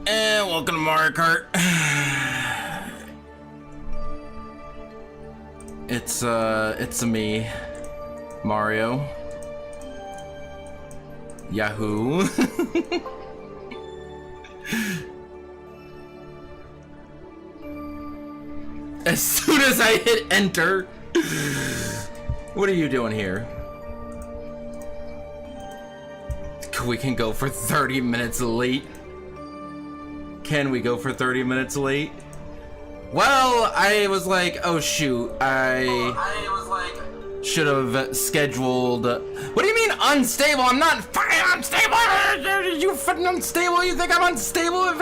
And welcome to Mario Kart. It's me, Mario. Yahoo. As soon as I hit enter. What are you doing here? We can go for 30 minutes late. Can we go for 30 minutes late? Well, I was like, oh shoot, I should have scheduled. What do you mean unstable? I'm not fucking unstable. You fucking unstable? You think I'm unstable? If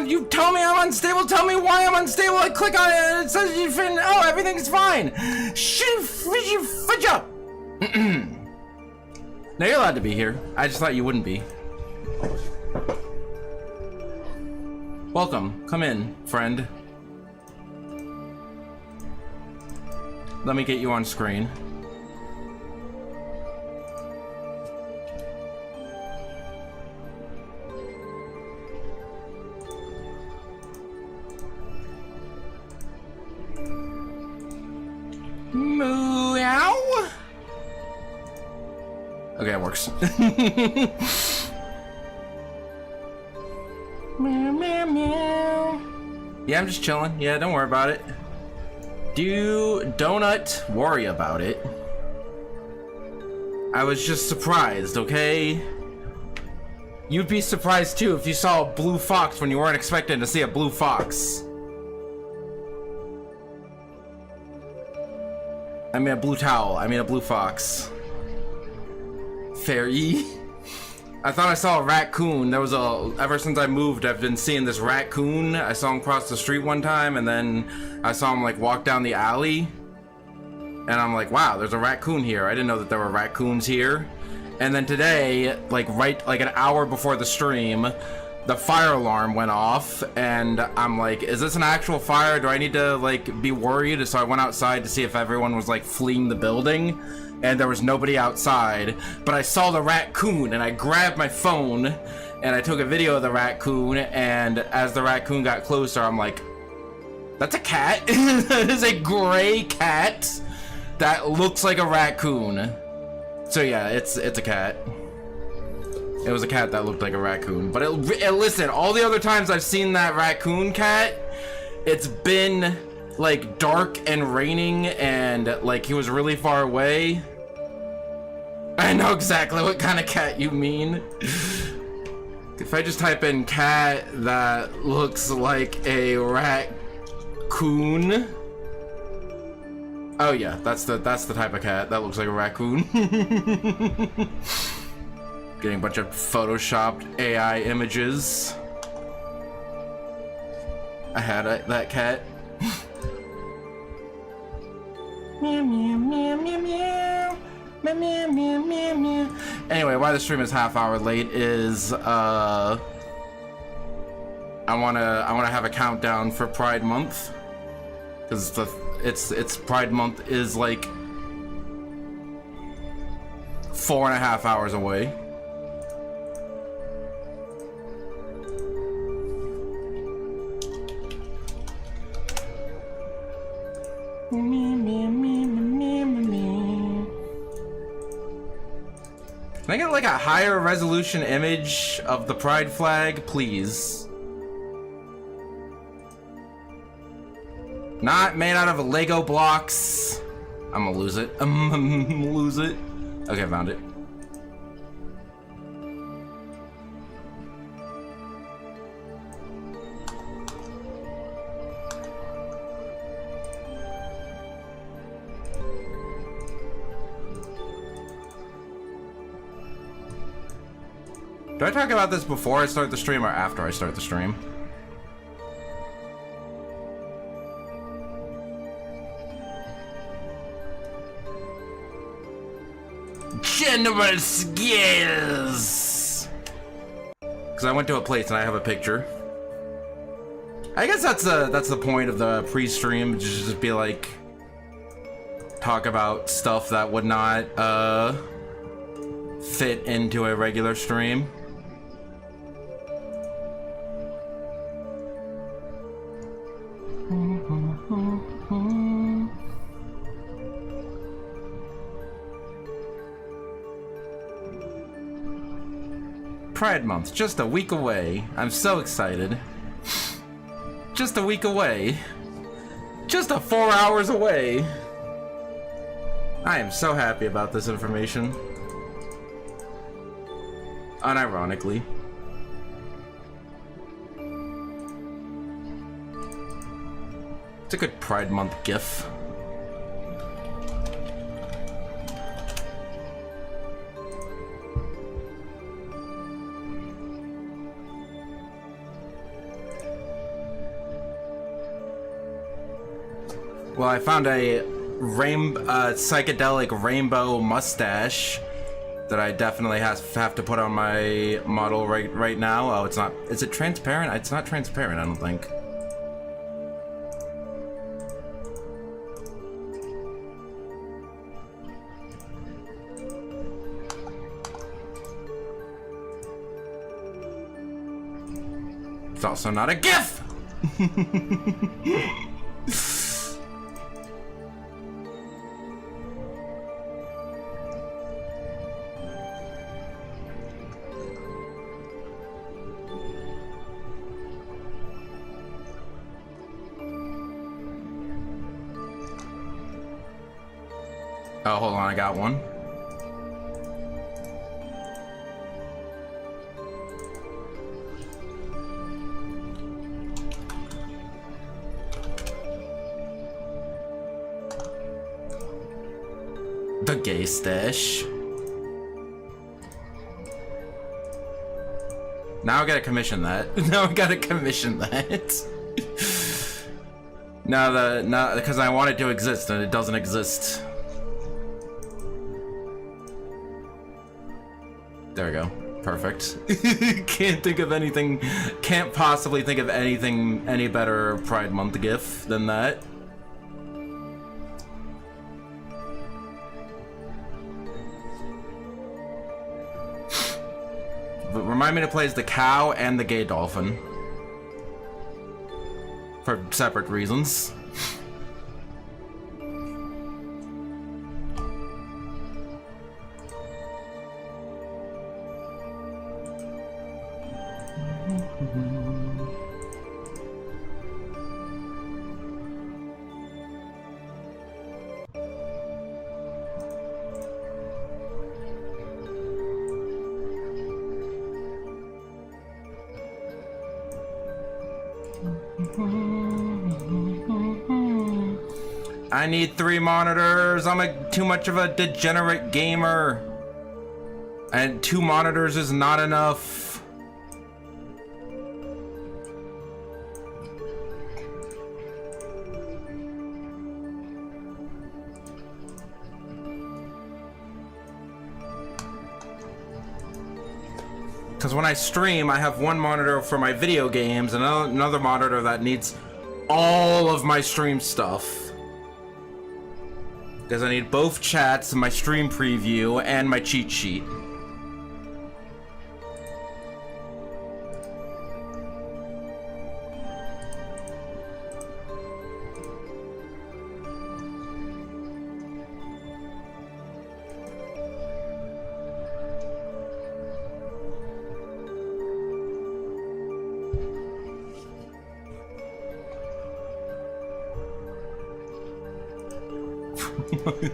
you tell me I'm unstable, tell me why I'm unstable. I click on it and it says you fin. Oh, everything's fine. Shit up. Now you're allowed to be here. I just thought you wouldn't be. Welcome. Come in, friend. Let me get you on screen. Meow. Okay, it works. Meow, meow, meow. Yeah, I'm just chilling. Yeah, don't worry about it. Don't worry about it. I was just surprised, okay? You'd be surprised too if you saw a blue fox when you weren't expecting to see a blue fox. I mean a blue towel. I mean a blue fox. Fairy. I thought I saw a raccoon. There was ever since I moved, I've been seeing this raccoon. I saw him cross the street one time, and then I saw him like walk down the alley. And I'm like, wow, there's a raccoon here. I didn't know that there were raccoons here. And then today, like an hour before the stream, the fire alarm went off, and I'm like, is this an actual fire? Do I need to like be worried? So I went outside to see if everyone was like fleeing the building. And there was nobody outside, but I saw the raccoon and I grabbed my phone and I took a video of the raccoon, and as the raccoon got closer, I'm like, that's a cat. That is a gray cat that looks like a raccoon. So yeah, it's a cat. It was a cat that looked like a raccoon. But listen, all the other times I've seen that raccoon cat, it's been like dark and raining and like he was really far away. I know exactly what kind of cat you mean. If I just type in cat that looks like a raccoon. Oh yeah, that's the type of cat that looks like a raccoon. Getting a bunch of photoshopped AI images. I had that cat. Meow, meow, meow, meow, meow. Meow, meow, meow, meow, meow. Anyway, why the stream is half hour late is I wanna have a countdown for Pride Month, because it's Pride Month is like 4.5 hours away. Can I get like a higher resolution image of the pride flag, please? Not made out of Lego blocks. I'm gonna lose it. I'm gonna lose it. Okay, I found it. Do I talk about this before I start the stream or after I start the stream? General skills! Because I went to a place and I have a picture. I guess that's the point of the pre-stream, just be like, talk about stuff that would not fit into a regular stream. Pride Month, just a week away. I'm so excited. Just a week away. Just 4 hours away. I am so happy about this information. Unironically. It's a good Pride Month gif. Well, I found a psychedelic rainbow mustache that I definitely have to put on my model right now. Oh, it's not. Is it transparent? It's not transparent, I don't think. It's also not a GIF! Oh, hold on, I got one. The gay stash. Now I gotta commission that. Now I gotta commission that. Now, because I want it to exist and it doesn't exist. There we go. Perfect. Can't think of anything. Can't possibly think of anything any better Pride Month GIF than that. But remind me to play as the cow and the gay dolphin. For separate reasons. I need 3 monitors. I'm too much of a degenerate gamer. And 2 monitors is not enough. Because when I stream, I have 1 monitor for my video games and another monitor that needs all of my stream stuff. Because I need both chats, my stream preview, and my cheat sheet.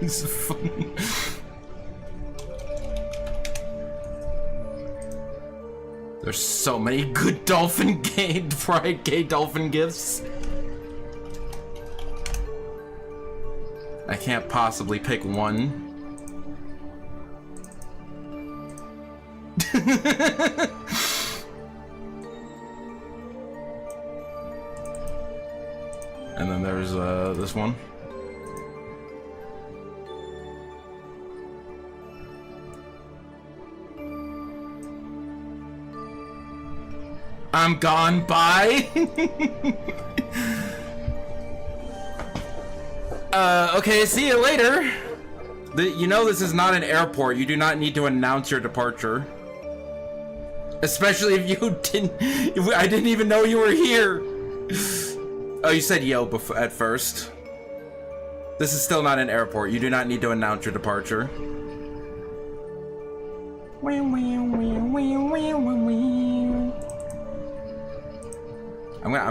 It's funny. There's so many good dolphin gay dolphin gifts. I can't possibly pick one. And then there's this one. I'm gone, bye. Okay, see you later. You know this is not an airport. You do not need to announce your departure. Especially if you didn't... I didn't even know you were here. Oh, you said yo at first. This is still not an airport. You do not need to announce your departure.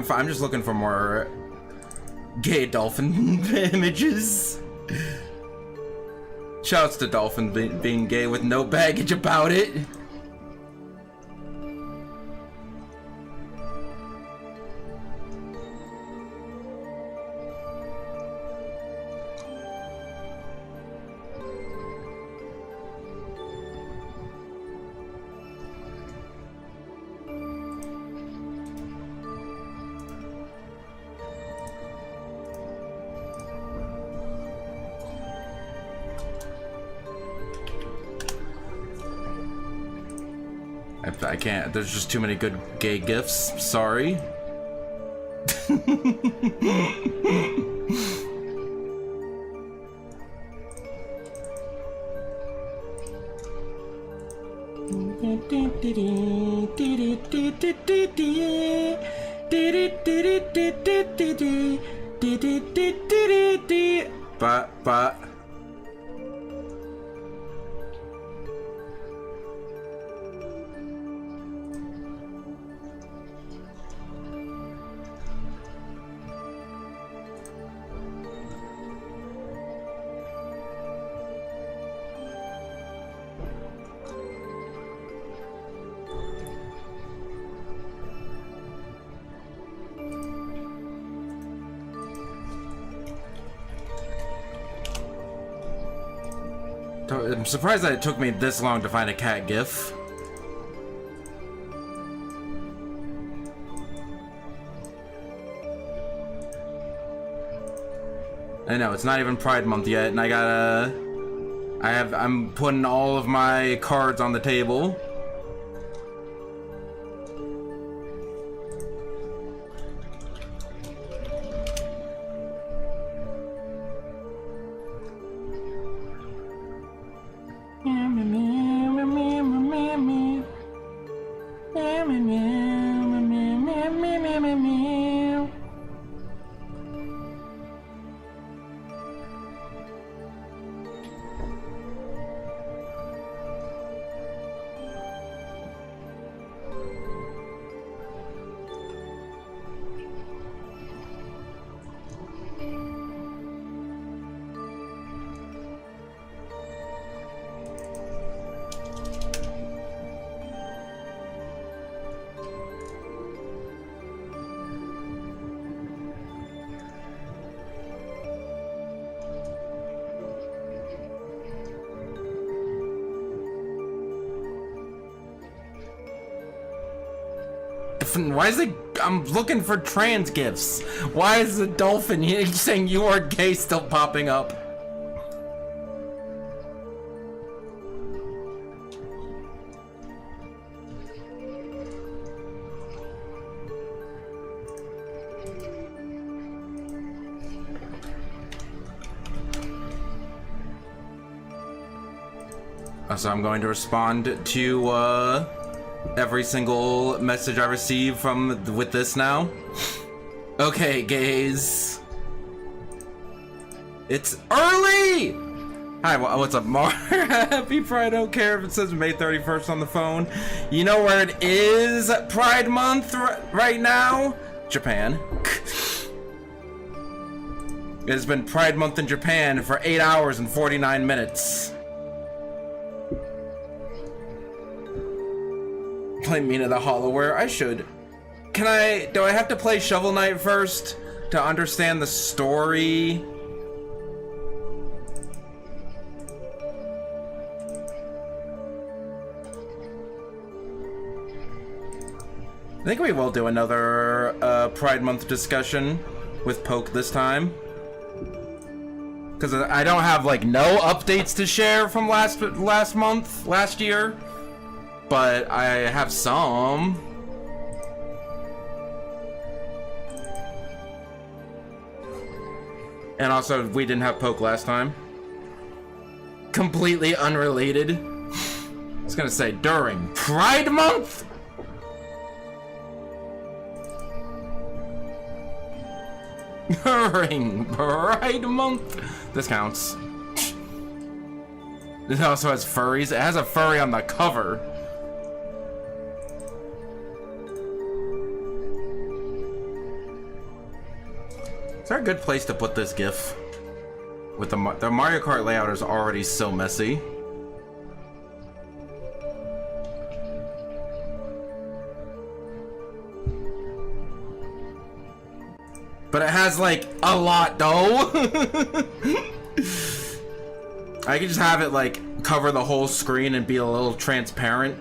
I'm just looking for more gay dolphin images. Shouts to dolphin being gay with no baggage about it. I can't. There's just too many good gay gifs. Sorry. But. I'm surprised that it took me this long to find a cat gif. I know, it's not even Pride Month yet, and I'm putting all of my cards on the table. Why is it? I'm looking for trans gifts. Why is the dolphin saying you are gay still popping up? So I'm going to respond to every single message I receive with this now. Okay, gays. It's early! Hi, what's up, Mar? Happy Pride, I don't care if it says May 31st on the phone. You know where it is Pride Month right now? Japan. It has been Pride Month in Japan for 8 hours and 49 minutes. Play Mina the Hollower. I should. Do I have to play Shovel Knight first to understand the story? I think we will do another Pride Month discussion with Poke this time. Because I don't have, like, no updates to share from last year. But I have some. And also, we didn't have Poke last time. Completely unrelated. I was gonna say, during Pride Month? During Pride Month? This counts. It also has furries. It has a furry on the cover. Is there a good place to put this GIF? With the Mario Kart layout is already so messy. But it has like a lot though. I could just have it like cover the whole screen and be a little transparent.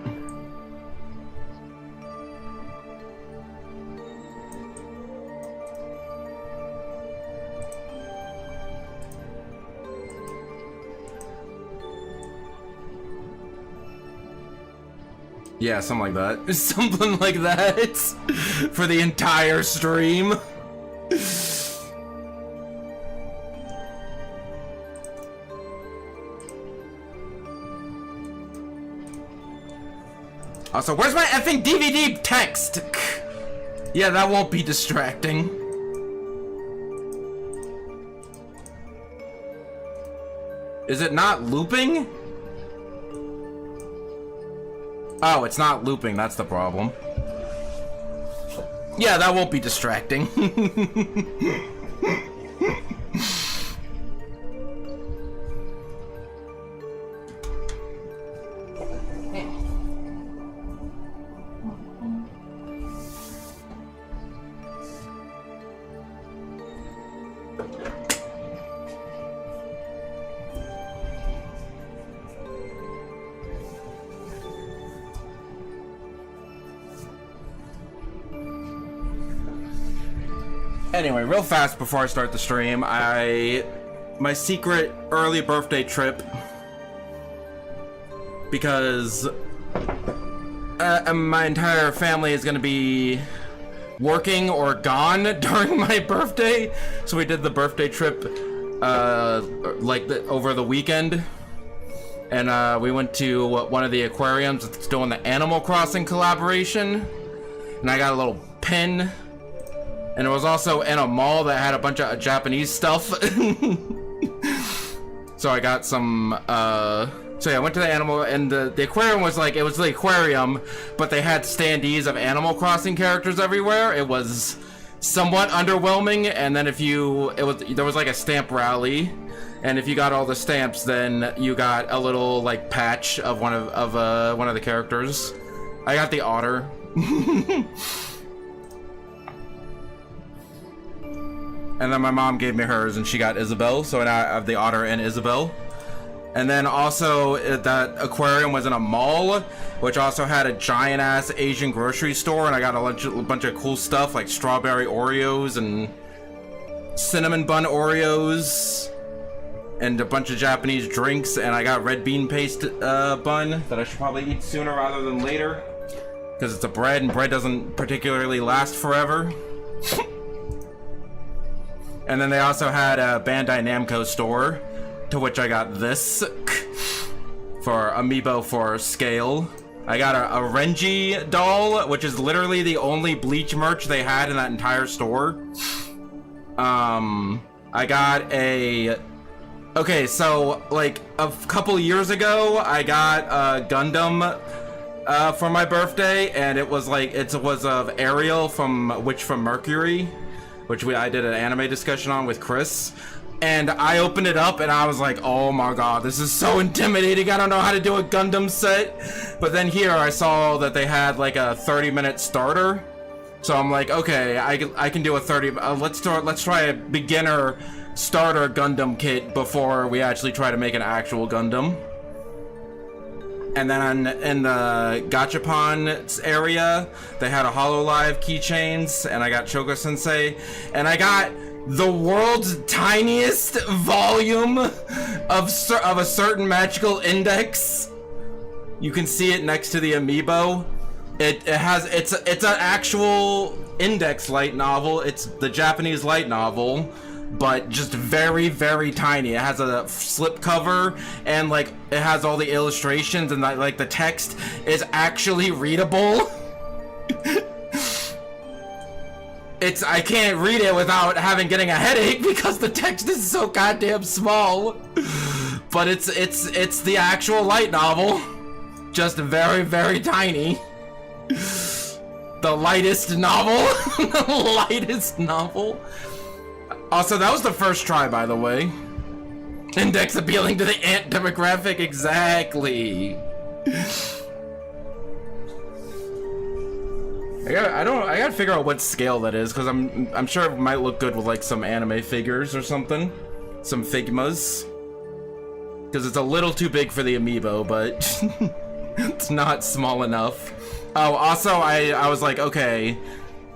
Yeah, something like that. Something like that for the entire stream. Also, where's my effing DVD text? Yeah, that won't be distracting. Is it not looping? Oh, it's not looping, that's the problem. Yeah, that won't be distracting. Anyway, real fast before I start the stream, my secret early birthday trip, because my entire family is gonna be working or gone during my birthday, so we did the birthday trip over the weekend, and we went to one of the aquariums that's doing the Animal Crossing collaboration, and I got a little pin. And it was also in a mall that had a bunch of Japanese stuff. So I got some, so yeah, I went to the animal, and the aquarium was like, it was the aquarium, but they had standees of Animal Crossing characters everywhere. It was somewhat underwhelming, and then there was like a stamp rally, and if you got all the stamps, then you got a little like patch of one of the characters. I got the otter. And then my mom gave me hers, and she got Isabel, so now I have the otter and Isabel. And then also, that aquarium was in a mall, which also had a giant-ass Asian grocery store, and I got a bunch of cool stuff, like strawberry Oreos and cinnamon bun Oreos, and a bunch of Japanese drinks, and I got red bean paste bun that I should probably eat sooner rather than later, because it's a bread, and bread doesn't particularly last forever. And then they also had a Bandai Namco store, to which I got this for Amiibo for scale. I got a Renji doll, which is literally the only Bleach merch they had in that entire store. I got okay, so like a couple years ago, I got a Gundam for my birthday, and it was of Ariel from Witch from Mercury, which I did an anime discussion on with Chris, and I opened it up and I was like, oh my god, this is so intimidating, I don't know how to do a Gundam set. But then here I saw that they had like a 30-minute starter, so I'm like, okay, I can do a 30, let's try a beginner starter Gundam kit before we actually try to make an actual Gundam. And then in the Gachapon area, they had a HoloLive keychains, and I got Choco Sensei, and I got the world's tiniest volume of a certain magical index. You can see it next to the amiibo. It's an actual index light novel. It's the Japanese light novel, but just very, very tiny. It has a slip cover, and like it has all the illustrations, and like the text is actually readable. I can't read it without getting a headache because the text is so goddamn small. But it's the actual light novel. Just very, very tiny. The lightest novel. The lightest novel. Also, that was the first try, by the way. Index appealing to the ant demographic, exactly. I gotta figure out what scale that is, because I'm sure it might look good with like some anime figures or something, some Figmas. Because it's a little too big for the amiibo, but it's not small enough. Oh, also I was like, okay,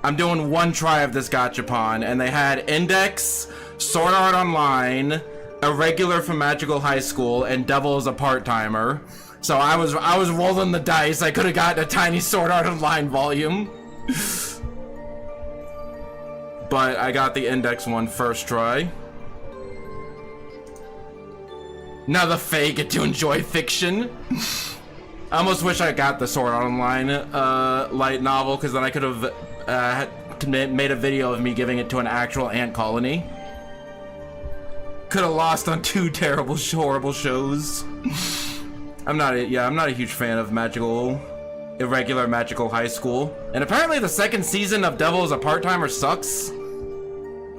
I'm doing one try of this gachapon, and they had Index, Sword Art Online, Irregular from Magical High School, and Devil is a Part-Timer. So I was rolling the dice. I could have gotten a tiny Sword Art Online volume. But I got the Index one first try. Now the Fae get to enjoy fiction. I almost wish I got the Sword Art Online light novel, because then I could have made a video of me giving it to an actual ant colony. Could have lost on two terrible, horrible shows. I'm not a huge fan of Irregular Magical High School. And apparently the second season of Devil is a Part-Timer sucks.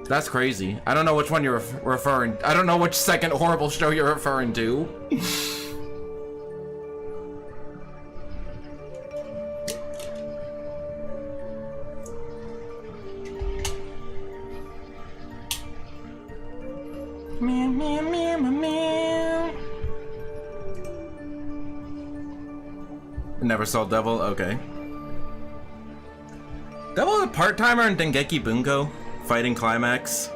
That's crazy. I don't know which one you're referring. I don't know which second horrible show you're referring to. Meow, meow, meow, meow, meow. Never saw Devil? Okay. Devil is a part-timer in Dengeki Bunko Fighting Climax.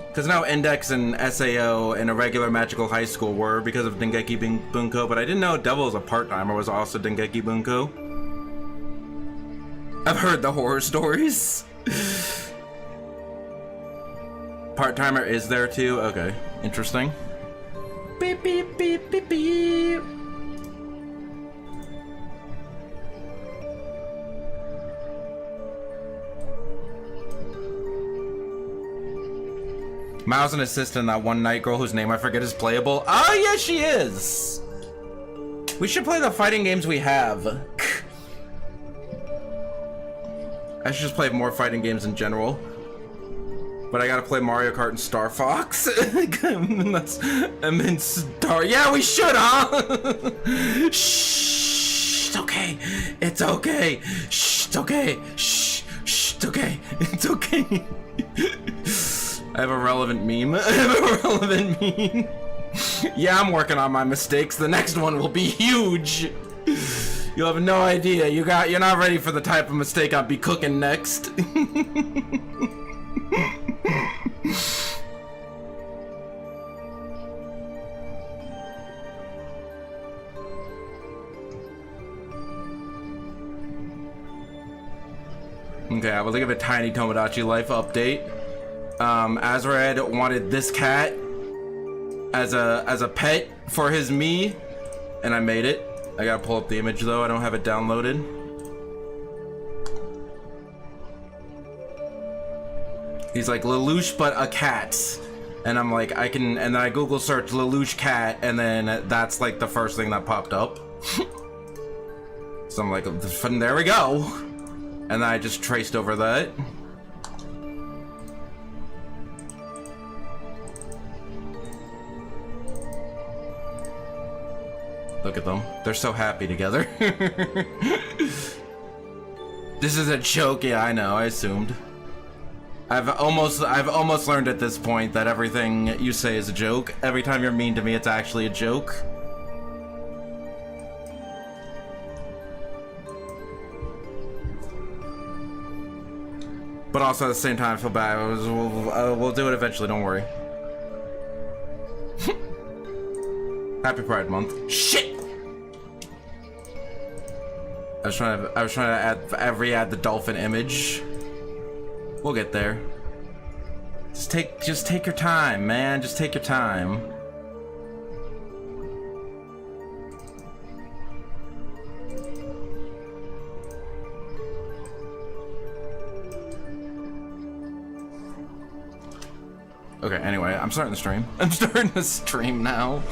Because now Index and SAO and Irregular Magical High School were because of Dengeki Bunko, but I didn't know Devil is a part-timer was also Dengeki Bunko. I've heard the horror stories. Part-timer is there too? Okay, interesting. Beep, beep, beep, beep, beep. Miles an assistant, that one night girl whose name I forget is playable. Oh yeah, she is! We should play the fighting games we have. I should just play more fighting games in general. But I gotta play Mario Kart and Star Fox. And then Star. Yeah, we should, huh? Shh. It's okay. It's okay. Shh. It's okay. Shh. Shh. It's okay. It's okay. I have a relevant meme. Yeah, I'm working on my mistakes. The next one will be huge. You have no idea. You're not ready for the type of mistake I'll be cooking next. Okay, I will give a tiny Tomodachi Life update. Azred wanted this cat as a pet for his me, and I made it. I gotta pull up the image though. I don't have it downloaded. He's like Lelouch, but a cat. And I'm like, and then I Google search Lelouch cat, and then that's like the first thing that popped up. So I'm like, there we go. And then I just traced over that. Look at them. They're so happy together. This is a joke. Yeah, I know. I assumed. I've almost learned at this point that everything you say is a joke. Every time you're mean to me, it's actually a joke. But also at the same time, I feel bad. We'll do it eventually. Don't worry. Happy Pride Month. Shit. I was trying to add the dolphin image. We'll get there. Just take your time, man. Just take your time. Okay, anyway, I'm starting the stream. I'm starting the stream now.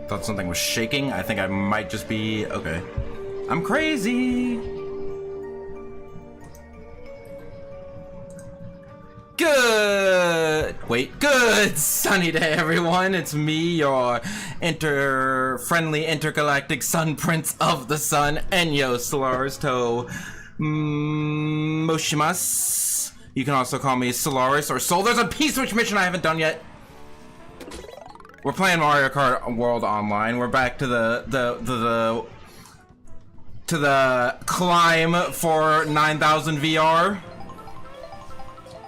Thought something was shaking. I think I might just be... Okay. I'm crazy! Good! Wait, good sunny day, everyone! It's me, your friendly intergalactic sun prince of the sun, Enyou Solaris to Moshimas. You can also call me Solaris or Soul. There's a P-Switch mission I haven't done yet. We're playing Mario Kart World Online. We're back to the climb for 9,000 VR.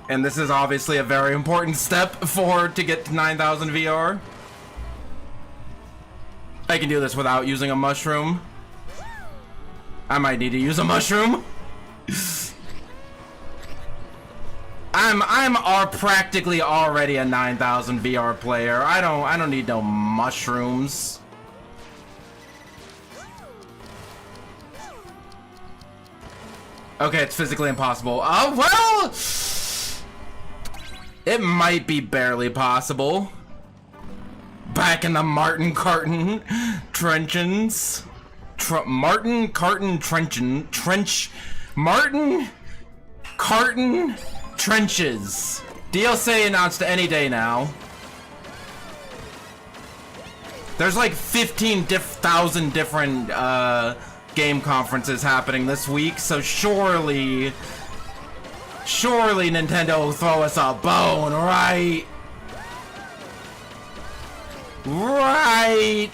And this is obviously a very important step forward to get to 9,000 VR. I can do this without using a mushroom. I might need to use a mushroom. I'm practically already a 9,000 VR player. I don't need no mushrooms. Okay, it's physically impossible. Oh well, it might be barely possible. Back in the Martin Carton trenches. Martin Carton trenches. DLC announced any day now. There's like 15,000 different game conferences happening this week, so surely Nintendo will throw us a bone, right? Right.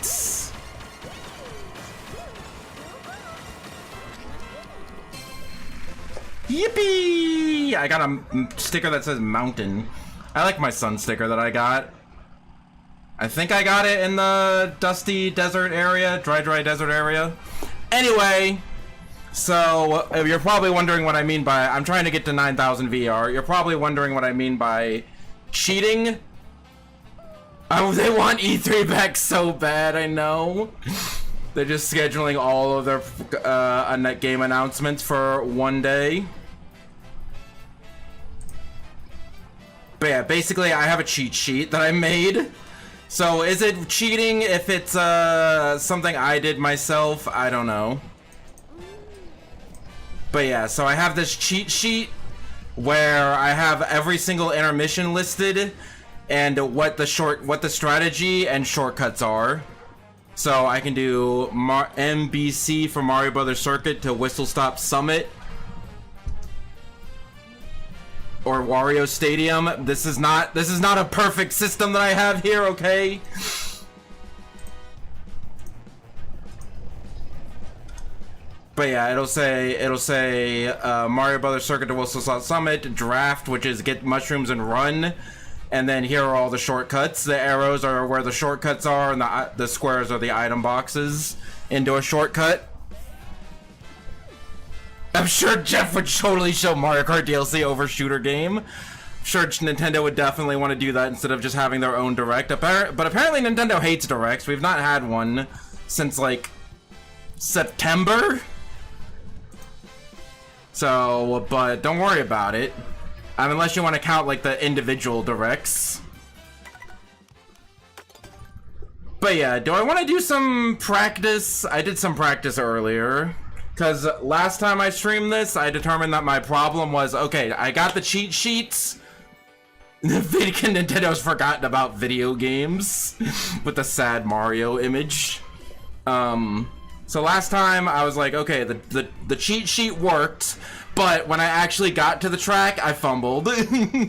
Yippee! I got a sticker that says mountain. I like my sun sticker that I got. I think I got it in the dusty desert area, dry desert area. Anyway, so you're probably wondering what I mean by I'm trying to get to 9,000 VR. You're probably wondering what I mean by cheating. Oh, they want E3 back so bad, I know. They're just scheduling all of their net game announcements for one day. But yeah, basically I have a cheat sheet that I made. So is it cheating if it's something I did myself? I don't know. But yeah, so I have this cheat sheet where I have every single intermission listed and what the strategy and shortcuts are. So I can do MBC for Mario Brothers Circuit to Whistle Stop Summit. Or Wario Stadium. This is not a perfect system that I have here, okay? But yeah, it'll say Mario Brothers Circuit to Whistle Stop Summit, Draft, which is get mushrooms and run. And then here are all the shortcuts. The arrows are where the shortcuts are, and the squares are the item boxes into a shortcut. I'm sure Jeff would totally show Mario Kart DLC over shooter game. I'm sure Nintendo would definitely want to do that instead of just having their own direct. But apparently Nintendo hates directs. We've not had one since like September. So, but don't worry about it. Unless you want to count like the individual directs. But yeah, do I want to do some practice? I did some practice earlier. Because last time I streamed this, I determined that my problem was, okay, I got the cheat sheets. Nintendo's forgotten about video games with the sad Mario image. So last time I was like, okay, the cheat sheet worked, but when I actually got to the track, I fumbled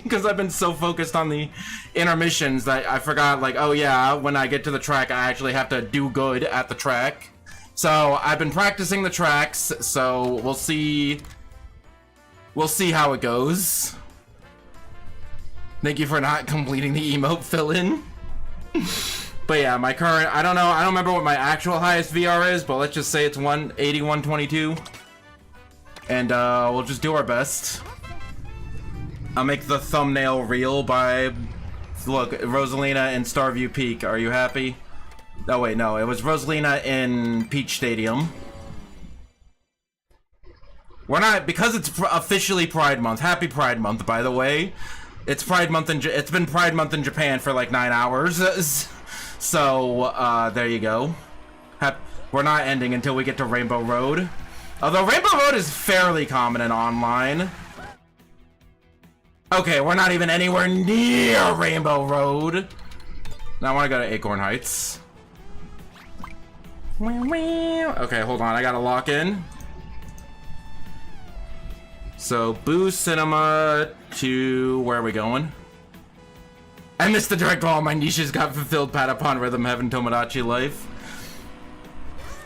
because I've been so focused on the intermissions that I forgot, like, oh yeah, when I get to the track, I actually have to do good at the track. So I've been practicing the tracks, so we'll see how it goes. Thank you for not completing the emote fill-in. But yeah, my current, I don't know, I don't remember what my actual highest VR is, but let's just say it's 180, 122. And we'll just do our best. I'll make the thumbnail real by, look, Rosalina in Starview Peak. Are you happy? Oh wait, no, it was Rosalina in Peach Stadium. We're not, because it's officially Pride Month. Happy Pride Month, by the way. It's Pride Month in, it's been Pride Month in Japan for like 9 hours. So, there you go. We're not ending until we get to Rainbow Road. Although Rainbow Road is fairly common in online. Okay, we're not even anywhere near Rainbow Road. Now I want to go to Acorn Heights. Okay, hold on, I gotta lock in. So, Boo Cinema to... where are we going? I missed the direct all my niches got fulfilled. Patapon, Rhythm Heaven, Tomodachi Life.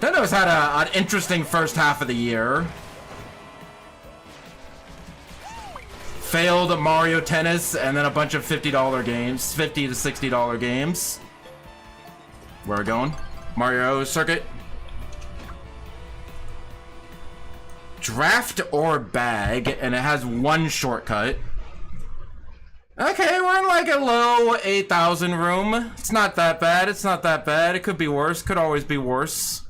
Nintendo's had an interesting first half of the year. Failed Mario Tennis, and then a bunch of $50 games. $50 to $60 games. Where are we going? Mario Circuit. Draft or bag, and it has one shortcut. Okay, we're in like a low 8,000 room. It's not that bad, it's not that bad. It could be worse, could always be worse.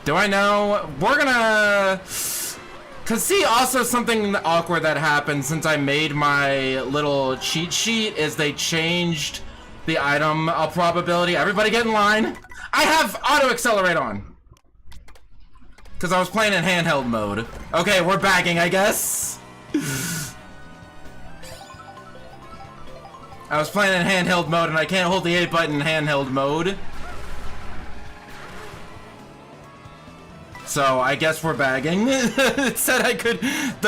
Do I know? We're gonna... Cause see, also something awkward that happened since I made my little cheat sheet is they changed the item probability. Everybody get in line. I have auto accelerate on. Cause I was playing in handheld mode. Okay, we're bagging, I guess. I was playing in handheld mode and I can't hold the A button in handheld mode. So I guess we're bagging. It said I could,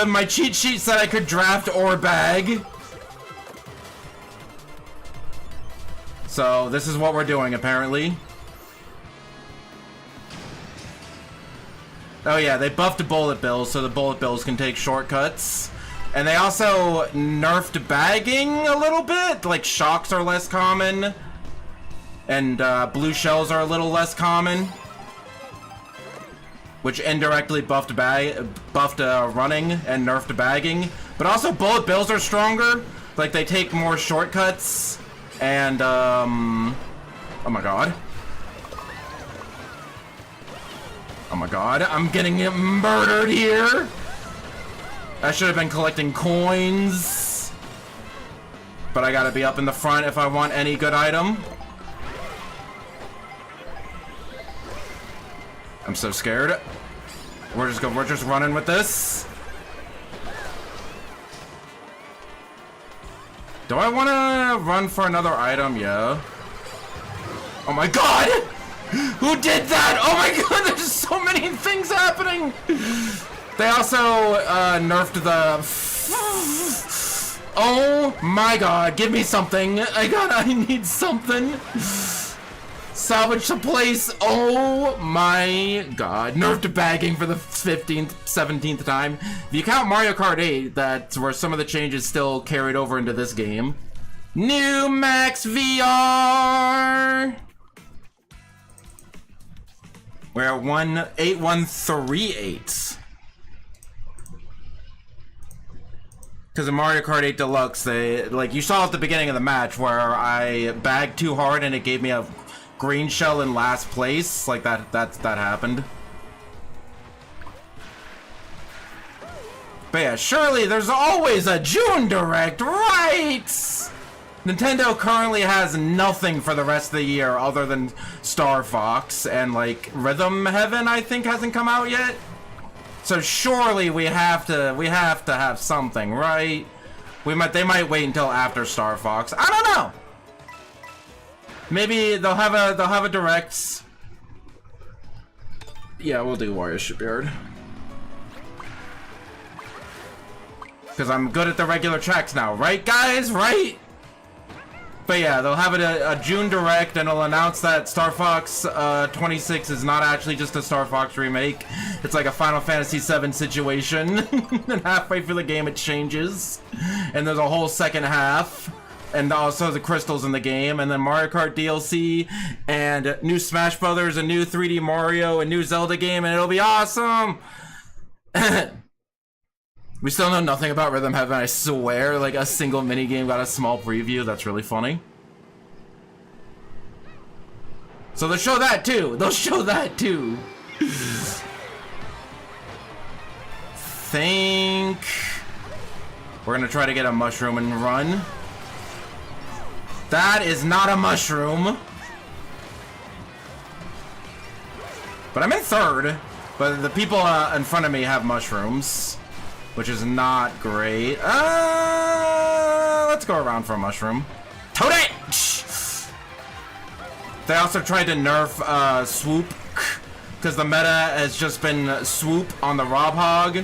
my cheat sheet said I could draft or bag. So this is what we're doing apparently. Oh yeah, they buffed bullet bills so the bullet bills can take shortcuts. And they also nerfed bagging a little bit. Like shocks are less common. And blue shells are a little less common. Which indirectly buffed running and nerfed bagging. But also bullet bills are stronger. Like they take more shortcuts. And oh my god. Oh my god, I'm getting murdered here! I should have been collecting coins. But I gotta be up in the front if I want any good item. I'm so scared. We're just running with this. Do I wanna run for another item? Yeah. Oh my god! Who did that? Oh my god, there's so many things happening! They also nerfed the... Oh my god, give me something. I need something. Salvage the place. Oh my god. Nerfed bagging for the 15th, 17th time. If you count Mario Kart 8, that's where some of the changes still carried over into this game. New Max VR! We're at 18138. Because in Mario Kart 8 Deluxe, they, like, you saw at the beginning of the match where I bagged too hard and it gave me a green shell in last place. Like, that happened. But yeah, surely there's always a June Direct, right? Nintendo currently has nothing for the rest of the year other than Star Fox, and like Rhythm Heaven I think hasn't come out yet. So surely we have to have something, right? They might wait until after Star Fox. I don't know. Maybe they'll have a direct. Yeah, we'll do Warrior Shipyard. Because I'm good at the regular tracks now, right guys? Right? But yeah, they'll have it a June Direct, and it'll announce that Star Fox 26 is not actually just a Star Fox remake. It's like a Final Fantasy VII situation. And halfway through the game it changes. And there's a whole second half. And also the crystals in the game, and then Mario Kart DLC, and new Smash Brothers, a new 3D Mario, a new Zelda game, and it'll be awesome! We still know nothing about Rhythm Heaven, I swear. Like, a single minigame got a small preview. That's really funny. So they'll show that too. They'll show that too. Think we're gonna try to get a mushroom and run. That is not a mushroom. But I'm in third. But the people in front of me have mushrooms, which is not great. Let's go around for a mushroom. Toad it! They also tried to nerf swoop, because the meta has just been swoop on the Rob Hog,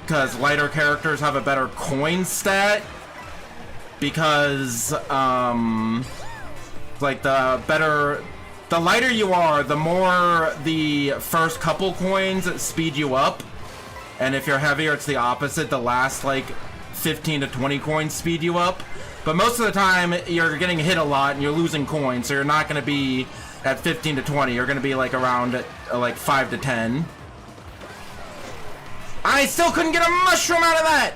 because lighter characters have a better coin stat. Because like the lighter you are, the more the first couple coins speed you up, and if you're heavier it's the opposite. The last like 15 to 20 coins speed you up, but most of the time you're getting hit a lot and you're losing coins, so you're not going to be at 15 to 20. You're going to be like around like 5 to 10. I still couldn't get a mushroom out of that.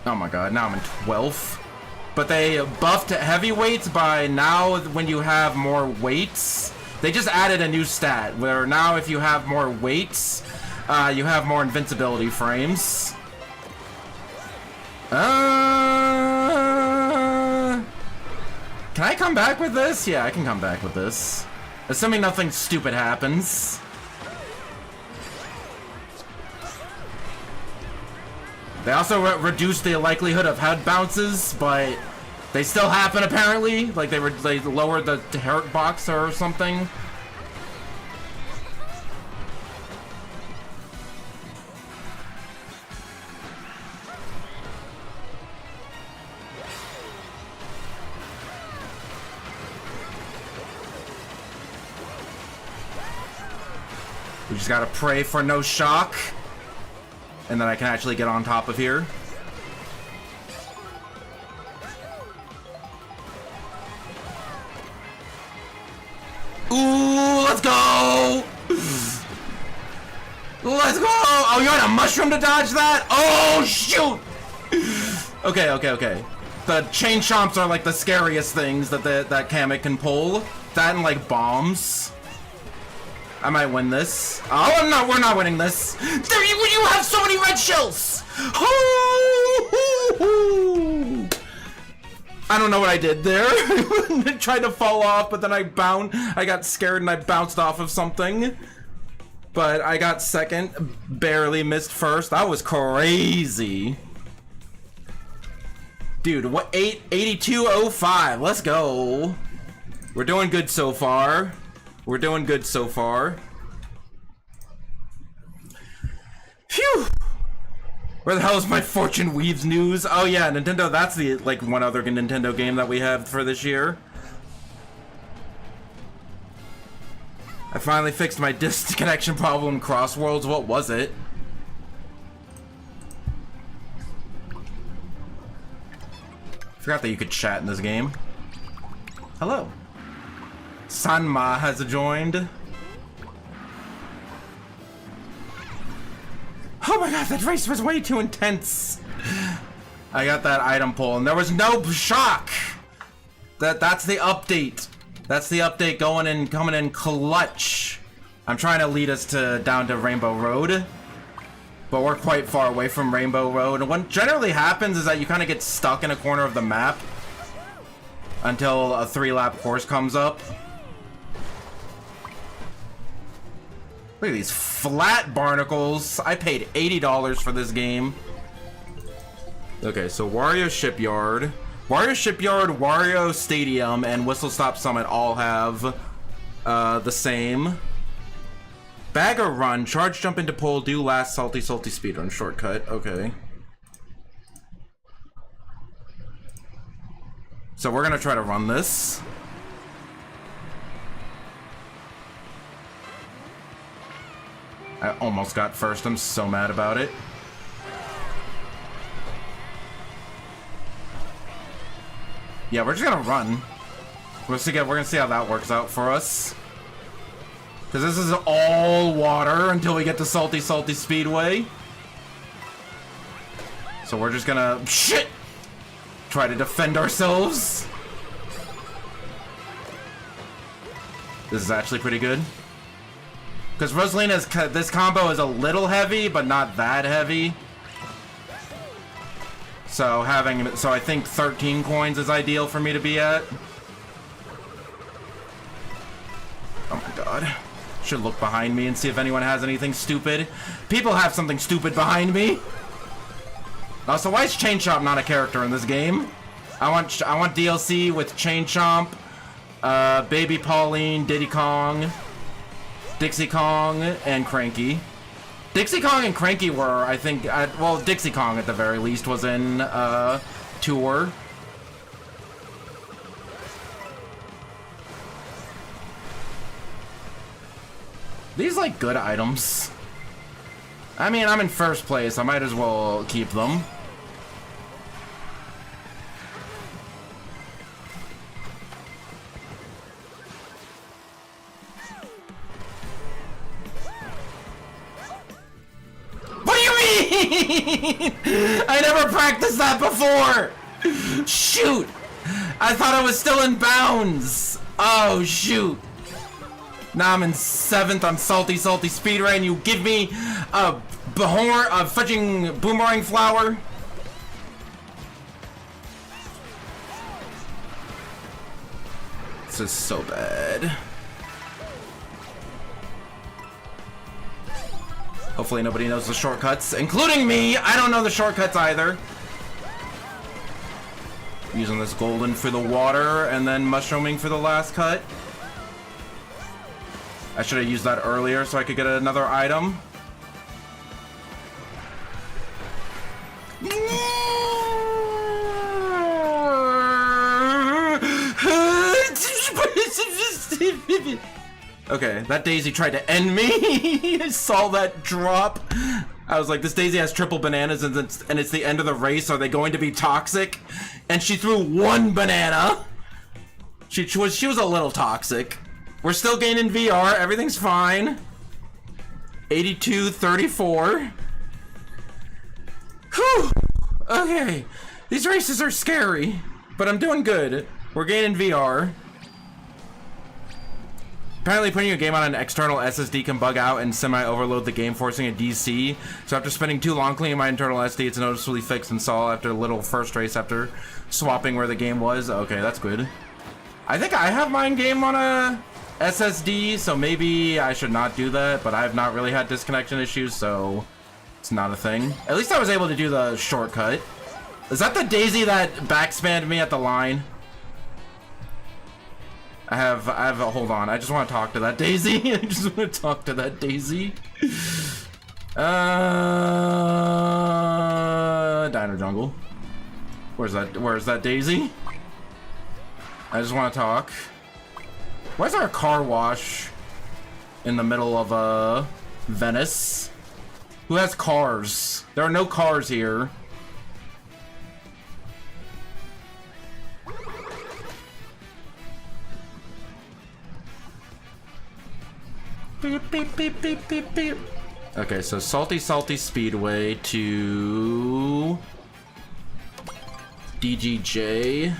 Oh my god, now I'm in 12th. But they buffed heavyweights by now when you have more weights. They just added a new stat where now if you have more weights, you have more invincibility frames. Can I come back with this? Yeah, I can come back with this. Assuming nothing stupid happens. They also reduced the likelihood of head bounces, but they still happen apparently. Like they lowered the hurt box or something. We just gotta pray for no shock. And then I can actually get on top of here. Ooh, let's go! Let's go! Oh, you had a mushroom to dodge that? Oh, shoot! Okay. The chain chomps are like the scariest things that that Kamek can pull. That and like bombs. I might win this. Oh no, we're not winning this. You have so many red shells. I don't know what I did there. I tried to fall off, but then I got scared and I bounced off of something. But I got second, barely missed first. That was crazy. Dude, what 8205. Let's go. We're doing good so far. We're doing good so far. Phew! Where the hell is my Fortune Weaves news? Oh yeah, Nintendo, that's the, like, one other Nintendo game that we have for this year. I finally fixed my disconnection problem in Cross Worlds. What was it? Forgot that you could chat in this game. Hello. Sanma has joined. Oh my god, that race was way too intense. I got that item pull and there was no shock. That's the update. That's the update coming in clutch. I'm trying to lead us down to Rainbow Road, but we're quite far away from Rainbow Road. And what generally happens is that you kind of get stuck in a corner of the map until a 3-lap course comes up. Look at these flat barnacles. I paid $80 for this game. Okay, so Wario Shipyard, Wario Stadium, and Whistle Stop Summit all have the same. Bagger Run, charge jump into pole, do last salty speedrun shortcut. Okay. So we're gonna try to run this. I almost got first. I'm so mad about it. Yeah, we're just gonna run. We're gonna see how that works out for us. Because this is all water until we get to Salty Speedway. So we're just gonna... Shit! Try to defend ourselves. This is actually pretty good. Because Rosalina's... This combo is a little heavy, but not that heavy. So I think 13 coins is ideal for me to be at. Oh my god. Should look behind me and see if anyone has anything stupid. People have something stupid behind me. So why is Chain Chomp not a character in this game? I want DLC with Chain Chomp, Baby Pauline, Diddy Kong, Dixie Kong, and Cranky. Dixie Kong and Cranky were, I think, well, Dixie Kong at the very least was in Tour. These like good items. I mean, I'm in first place. I might as well keep them. What do you mean? I never practiced that before. Shoot. I thought I was still in bounds. Oh, shoot. Now I'm in 7th on Salty Speedway, and you give me a fudging boomerang flower? This is so bad. Hopefully nobody knows the shortcuts, including me. I don't know the shortcuts either. Using this golden for the water, and then mushrooming for the last cut. I should have used that earlier so I could get another item. Okay, that Daisy tried to end me. I saw that drop. I was like, this Daisy has triple bananas and it's the end of the race. Are they going to be toxic? And she threw one banana. She was a little toxic. We're still gaining VR. Everything's fine. 82-34. Whew. Okay. These races are scary, but I'm doing good. We're gaining VR. Apparently putting a game on an external SSD can bug out and semi-overload the game, forcing a DC. So after spending too long cleaning my internal SD, it's noticeably fixed and saw after a little first race after swapping where the game was. Okay, that's good. I think I have mine game on a SSD, so maybe I should not do that, but I have not really had disconnection issues, so it's not a thing. At least I was able to do the shortcut. Is that the Daisy that backspammed me at the line? I have a, hold on, I just want to talk to that Daisy. I just want to talk to that Daisy. Dino Jungle. Where's that Daisy? I just want to talk. Why is there a car wash in the middle of Venice? Who has cars? There are no cars here. Beep, beep, beep, beep, beep, beep. Okay, so Salty Speedway to DGJ.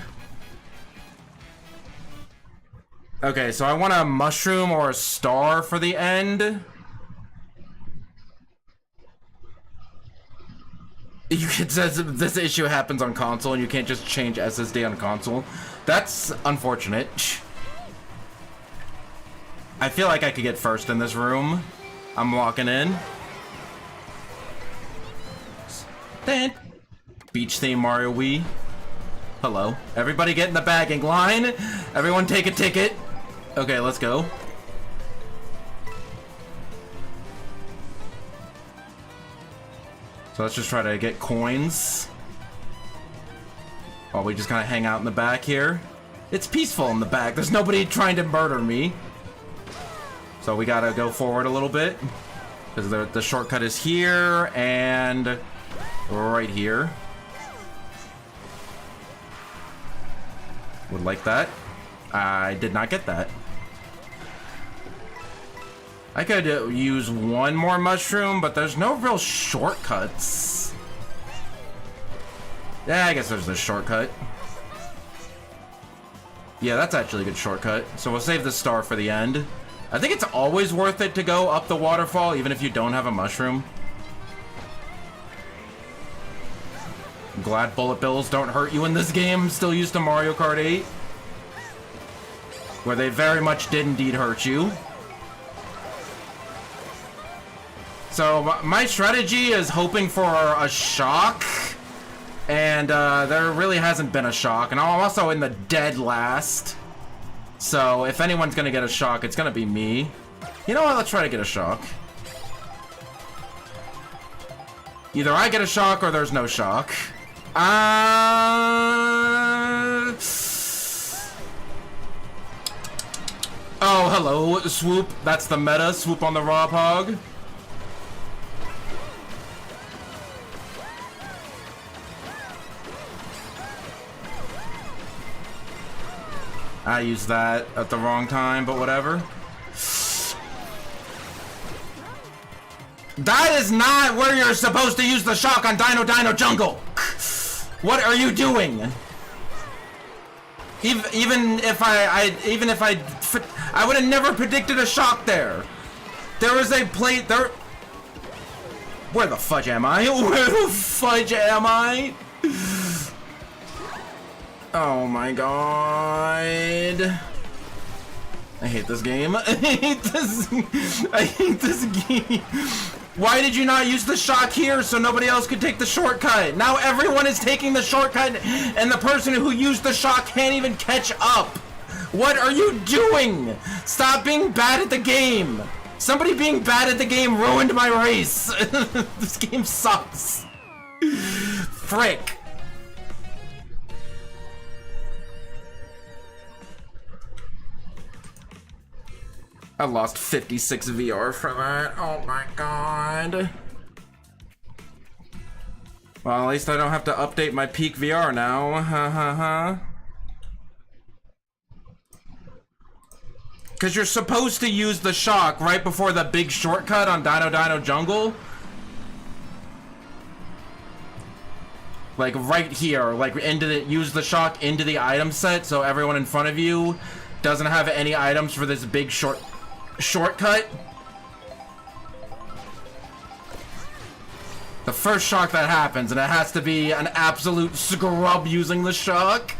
Okay, so I want a mushroom or a star for the end. It says this issue happens on console and you can't just change SSD on console. That's unfortunate. I feel like I could get first in this room. I'm walking in. Beach theme Mario Wii. Hello. Everybody get in the bagging line. Everyone take a ticket. Okay, let's go. So let's just try to get coins. While we just kind of hang out in the back here. It's peaceful in the back. There's nobody trying to murder me. So we gotta go forward a little bit. Because the shortcut is here and right here. Would like that. I did not get that. I could use one more mushroom, but there's no real shortcuts. Yeah, I guess there's this shortcut. Yeah, that's actually a good shortcut. So we'll save the star for the end. I think it's always worth it to go up the waterfall, even if you don't have a mushroom. I'm glad bullet bills don't hurt you in this game. Still used to Mario Kart 8. Where they very much did indeed hurt you. So my strategy is hoping for a shock. And there really hasn't been a shock. And I'm also in the dead last. So if anyone's gonna get a shock, it's gonna be me. You know what? Let's try to get a shock. Either I get a shock or there's no shock. Oh, hello, swoop. That's the meta. Swoop on the Rob Hog. I used that at the wrong time, but whatever. That is not where you're supposed to use the shock on Dino Dino Jungle. What are you doing? Even if I would have never predicted a shock there. There was a plate there. Where the fudge am I? Where the fudge am I? Oh my god. I hate this game. I hate this. I hate this game. Why did you not use the shock here so nobody else could take the shortcut? Now everyone is taking the shortcut and the person who used the shock can't even catch up. What are you doing? Stop being bad at the game. Somebody being bad at the game ruined my race. This game sucks. Frick. I lost 56 VR for that. Oh my god. Well, at least I don't have to update my peak VR now. Ha ha ha. Because you're supposed to use the shock right before the big shortcut on Dino Dino Jungle. Like right here, like use the shock into the item set so everyone in front of you doesn't have any items for this big shortcut. The first shock that happens, and it has to be an absolute scrub using the shock.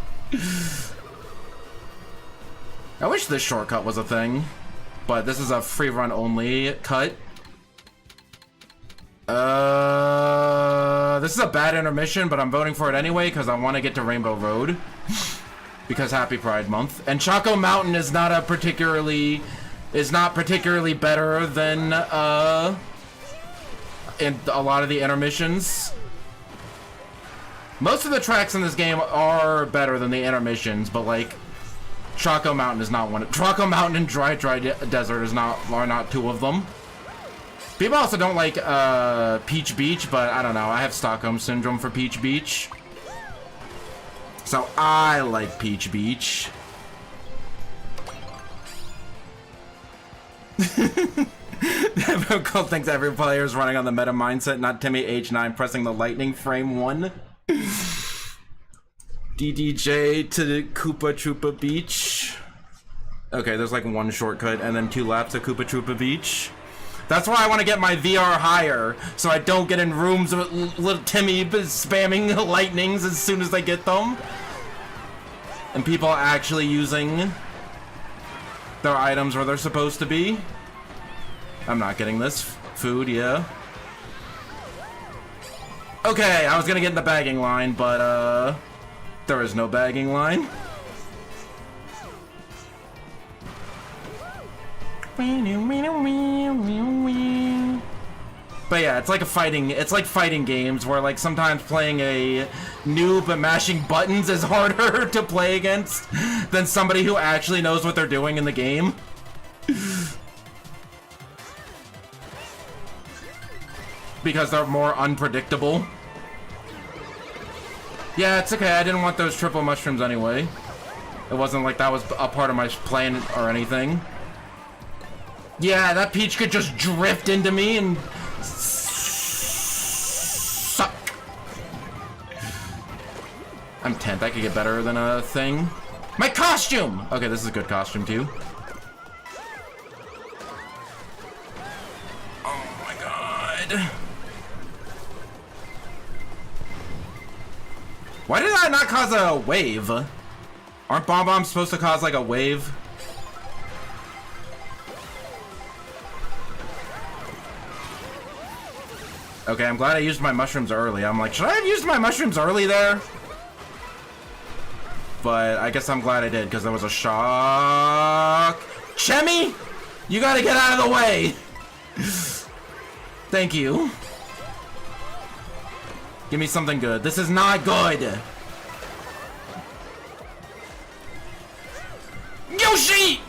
I wish this shortcut was a thing, but this is a free run only cut. This is a bad intermission, but I'm voting for it anyway because I want to get to Rainbow Road. Because Happy Pride Month. And Choco Mountain is not particularly better than in a lot of the intermissions. Most of the tracks in this game are better than the intermissions, but like Choco Mountain is not one. Choco Mountain and Dry Desert are not two of them. People also don't like Peach Beach, but I don't know. I have Stockholm Syndrome for Peach Beach. So I like Peach Beach. Everyone Cold thinks every player is running on the meta mindset, not Timmy H9 pressing the lightning frame 1. DDJ to the Koopa Troopa Beach. Okay, there's like one shortcut and then 2 laps of Koopa Troopa Beach. That's why I want to get my VR higher, so I don't get in rooms with little Timmy spamming lightnings as soon as they get them. And people actually using their items where they're supposed to be. I'm not getting this. Food, yeah. Okay, I was gonna get in the bagging line, but there is no bagging line. But yeah, it's like fighting games where like sometimes playing a noob at mashing buttons is harder to play against than somebody who actually knows what they're doing in the game. Because they're more unpredictable. Yeah, it's okay. I didn't want those triple mushrooms anyway. It wasn't like that was a part of my plan or anything. Yeah, that Peach could just drift into me and suck. I'm 10th. I could get better than a thing. My costume! Okay, this is a good costume too. Oh my god. Why did I not cause a wave? Aren't bomb bombs supposed to cause like a wave? Okay, I'm glad I used my mushrooms early. I'm like, should I have used my mushrooms early there? But I guess I'm glad I did, because there was a shock. Chemi, you gotta get out of the way. Thank you. Give me something good. This is not good. Yoshi!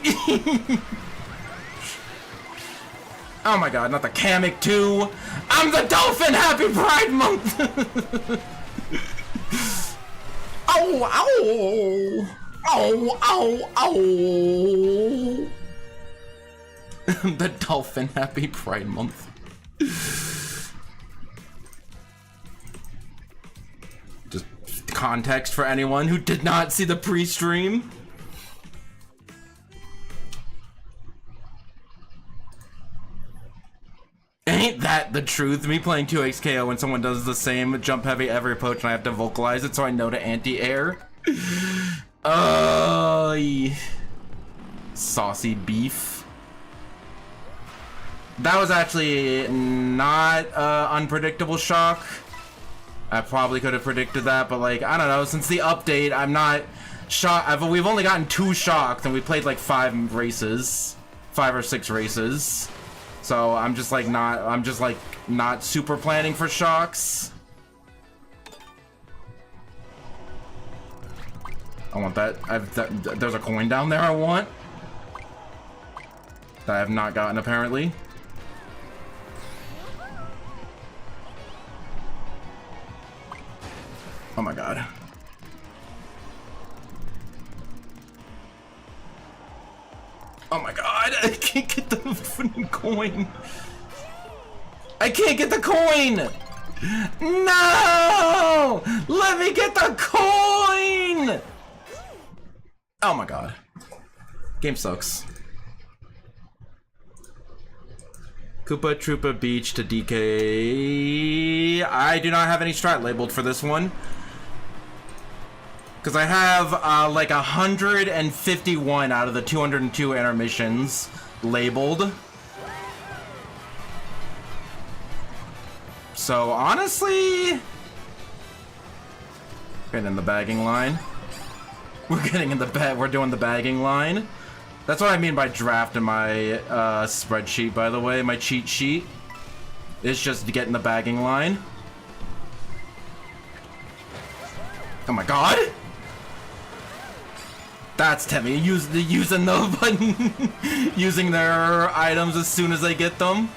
Oh my god, not the Kamek 2. I'm the dolphin! Happy Pride Month! Ow, ow! Ow, ow, ow! The dolphin, happy Pride Month. Just context for anyone who did not see the pre-stream. Ain't that the truth? Me playing 2xKO when someone does the same jump heavy every approach and I have to vocalize it so I know to anti-air. Saucy beef. That was actually not unpredictable shock. I probably could have predicted that, but like, I don't know, since the update, I'm not shocked. We've only gotten 2 shocks and we played like 5 races. 5 or 6 races. So I'm just like not super planning for shocks. I want that. There's a coin down there I want. That I have not gotten apparently. Oh my god. Oh my god, I can't get the fucking coin. I can't get the coin! No! Let me get the coin! Oh my god. Game sucks. Koopa Troopa Beach to DK. I do not have any strat labeled for this one. Because I have like 151 out of the 202 intermissions labeled. So honestly, getting in the bagging line. We're getting in the bag. We're doing the bagging line. That's what I mean by draft in my spreadsheet. By the way, my cheat sheet is just to get in the bagging line. Oh my god. That's Temmie, using the button, using their items as soon as they get them.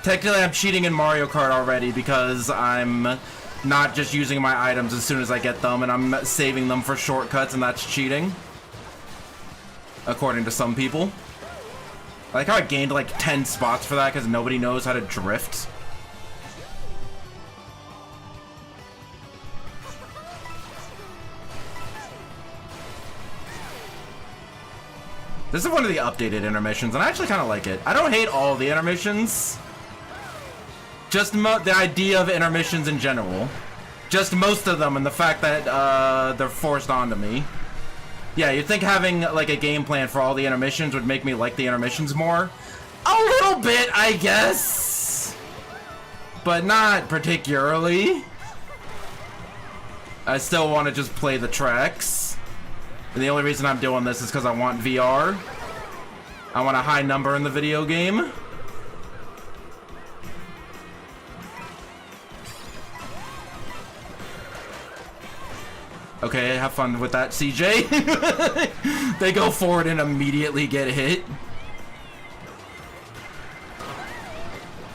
Technically, I'm cheating in Mario Kart already because I'm not just using my items as soon as I get them, and I'm saving them for shortcuts, and that's cheating. According to some people. I like how I gained like 10 spots for that because nobody knows how to drift. This is one of the updated intermissions, and I actually kind of like it. I don't hate all the intermissions. Just the idea of intermissions in general. Just most of them, and the fact that they're forced onto me. Yeah, you'd think having like a game plan for all the intermissions would make me like the intermissions more. A little bit, I guess. But not particularly. I still want to just play the tracks. And the only reason I'm doing this is because I want VR. I want a high number in the video game. Okay, have fun with that, CJ. They go forward and immediately get hit.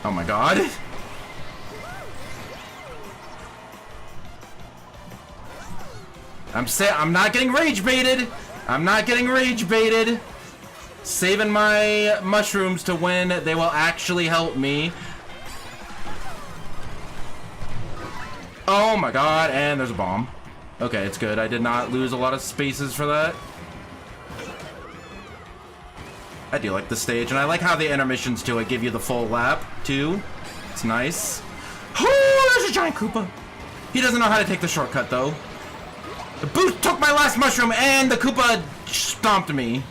Oh my god. I'm not getting rage baited. I'm not getting rage baited. Saving my mushrooms to when they will actually help me. Oh my god, and there's a bomb. Okay, it's good. I did not lose a lot of spaces for that. I do like the stage, and I like how the intermissions to it give you the full lap, too. It's nice. Oh, there's a giant Koopa. He doesn't know how to take the shortcut, though. The boost took my last mushroom, and the Koopa stomped me.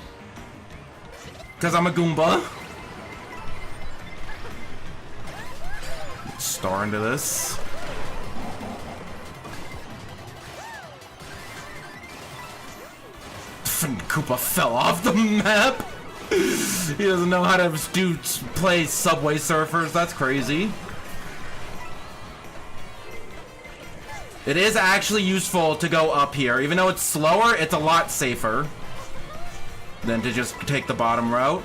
Because I'm a Goomba. Star into this. Koopa fell off the map. He doesn't know how to play Subway Surfers. That's crazy. It is actually useful to go up here. Even though it's slower, it's a lot safer than to just take the bottom route.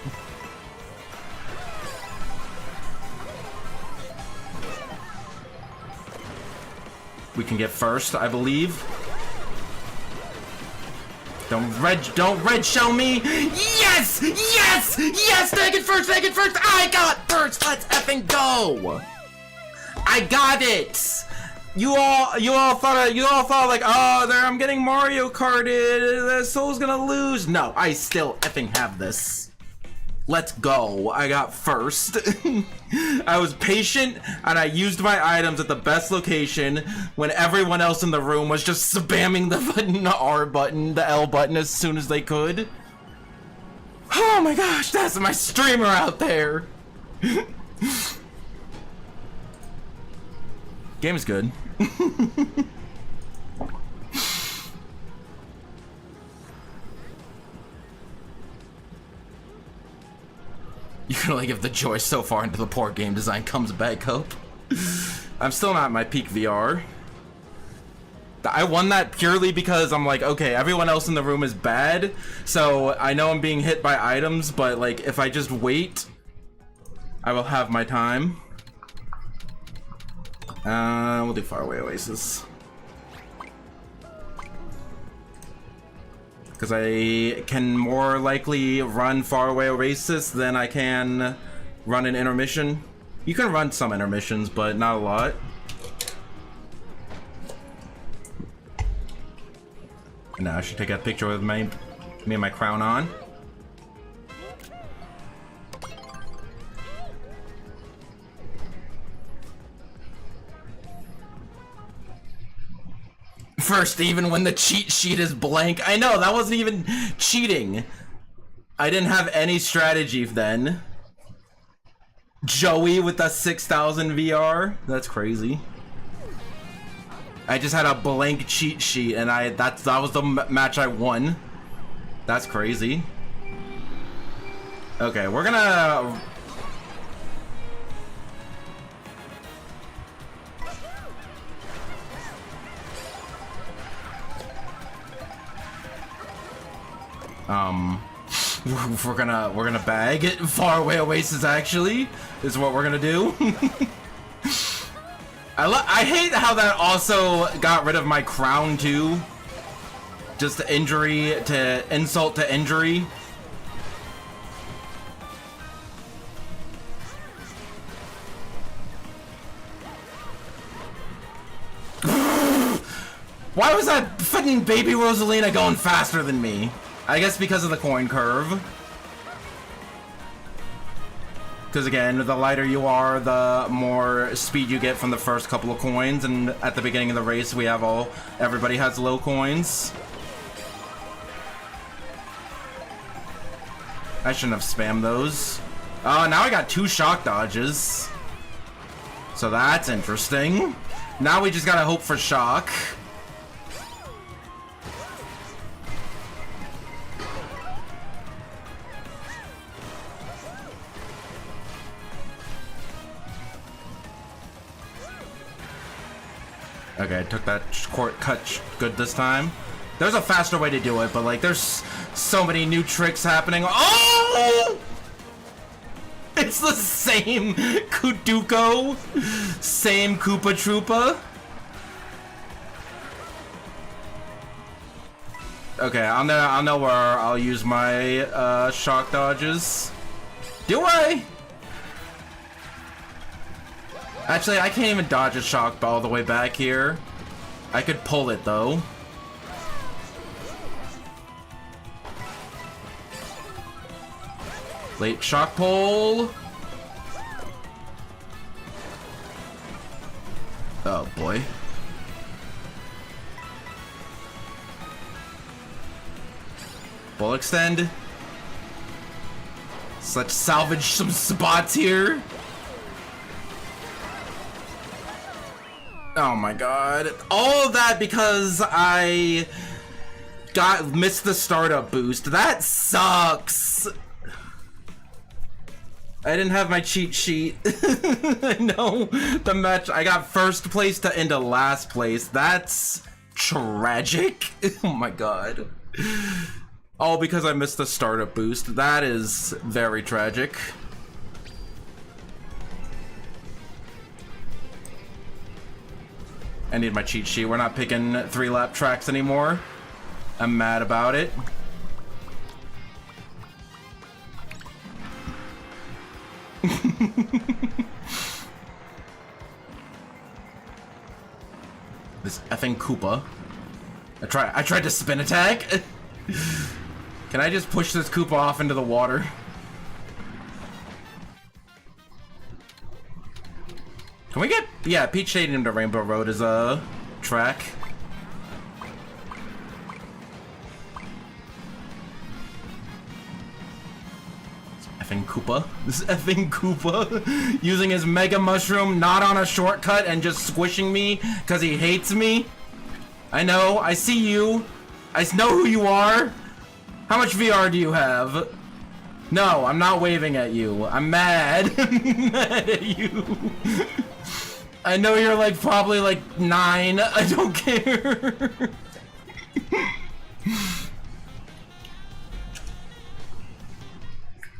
We can get first, I believe. Don't red show me. Yes! Yes! Yes! Take it first! Take it first! I got first! Let's effing go! I got it! You all thought like, oh, there, I'm getting Mario Karted. Soul's gonna lose. No, I still effing have this. Let's go. I got first. I was patient and I used my items at the best location when everyone else in the room was just spamming the button, the R button, the L button as soon as they could. Oh my gosh, that's my streamer out there. Game is good. You can only give the joy so far until the poor game design comes back up. I'm still not at my peak VR. I won that purely because I'm like, okay, everyone else in the room is bad, so I know I'm being hit by items, but like, if I just wait, I will have my time. We'll do Faraway Oasis. Because I can more likely run Faraway Oasis than I can run an intermission. You can run some intermissions, but not a lot. Now I should take a picture with me and my crown on. First, even when the cheat sheet is blank. I know, that wasn't even cheating. I didn't have any strategy then. Joey with the 6,000 VR. That's crazy. I just had a blank cheat sheet and that was the match I won. That's crazy. Okay, we're gonna... we're gonna bag it. Faraway Oasis actually is what we're gonna do. I hate how that also got rid of my crown too. Just injury to insult to injury. Why was that fucking baby Rosalina going faster than me? I guess because of the coin curve. Because again, the lighter you are, the more speed you get from the first couple of coins, and at the beginning of the race we have everybody has low coins. I shouldn't have spammed those. Oh, now I got 2 shock dodges. So that's interesting. Now we just gotta hope for shock. Okay, I took that shortcut good this time. There's a faster way to do it, but like there's so many new tricks happening. Oh! It's the same Kuduko, same Koopa Troopa. Okay, I'll know where I'll use my shock dodges. Do I? Actually, I can't even dodge a shock all the way back here. I could pull it though. Late shock pull. Oh boy. Bull extend. So let's salvage some spots here. Oh my god. All of that because I missed the startup boost. That sucks. I didn't have my cheat sheet. I know the match. I got first place to into last place. That's tragic. Oh my god. All because I missed the startup boost. That is very tragic. I need my cheat sheet. We're not picking 3-lap tracks anymore. I'm mad about it. This effing Koopa. I tried to spin attack. Can I just push this Koopa off into the water? Can we get... Yeah, Peach Stadium to Rainbow Road is a track. Effing Koopa. This effing Koopa using his Mega Mushroom not on a shortcut and just squishing me because he hates me. I know. I see you. I know who you are. How much VR do you have? No, I'm not waving at you. I'm mad. I'm mad at you. I know you're like probably like 9. I don't care.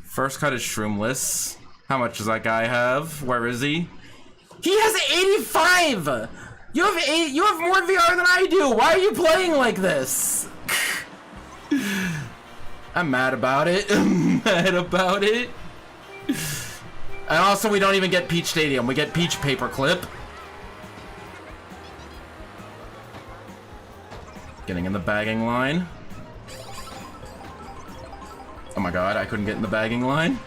First cut is shroomless. How much does that guy have? Where is he? He has 85! You have more VR than I do! Why are you playing like this? I'm mad about it. I'm mad about it. And also we don't even get Peach Stadium. We get Peach Paperclip. Getting in the bagging line. Oh my god, I couldn't get in the bagging line.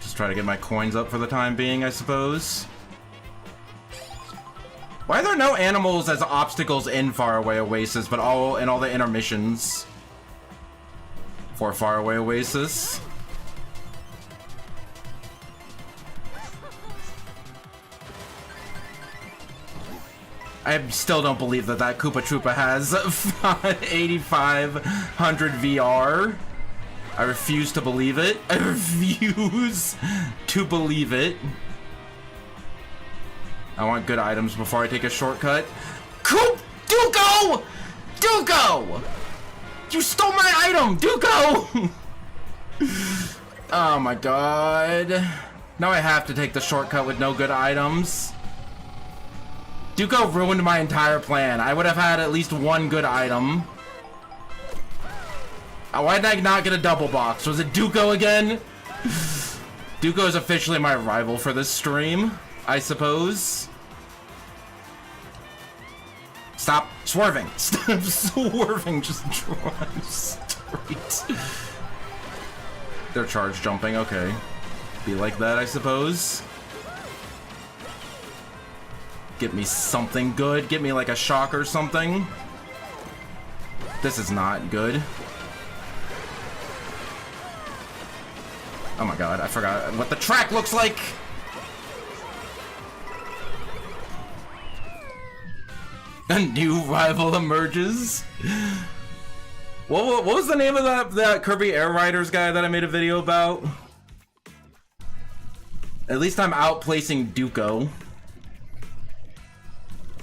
Just try to get my coins up for the time being, I suppose. Why are there no animals as obstacles in Faraway Oasis, but all in all the intermissions for Faraway Oasis? I still don't believe that that Koopa Troopa has 8,500 VR. I refuse to believe it. I refuse to believe it. I want good items before I take a shortcut. Duko! Duko! You stole my item, Duko! Oh my god. Now I have to take the shortcut with no good items. Duko ruined my entire plan. I would have had at least one good item. Why did I not get a double box? Was it Duko again? Duko is officially my rival for this stream, I suppose. Stop swerving. Stop swerving. Just drive straight. They're charge jumping. Okay. Be like that, I suppose. Get me something good. Get me like a shock or something. This is not good. Oh my god, I forgot what the track looks like. A new rival emerges. What was the name of that Kirby Air Riders guy that I made a video about? At least I'm outplacing Duco.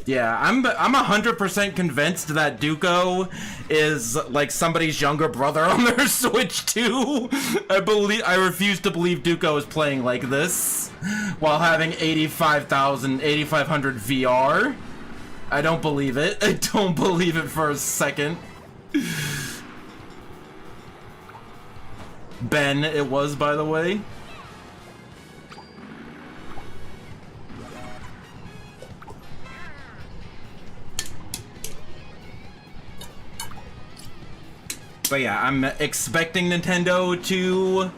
Yeah, I'm 100% convinced that Duco is like somebody's younger brother on their Switch 2. I refuse to believe Duco is playing like this while having 8500 VR. I don't believe it. I don't believe it for a second. Ben, it was, by the way. But yeah, I'm expecting Nintendo to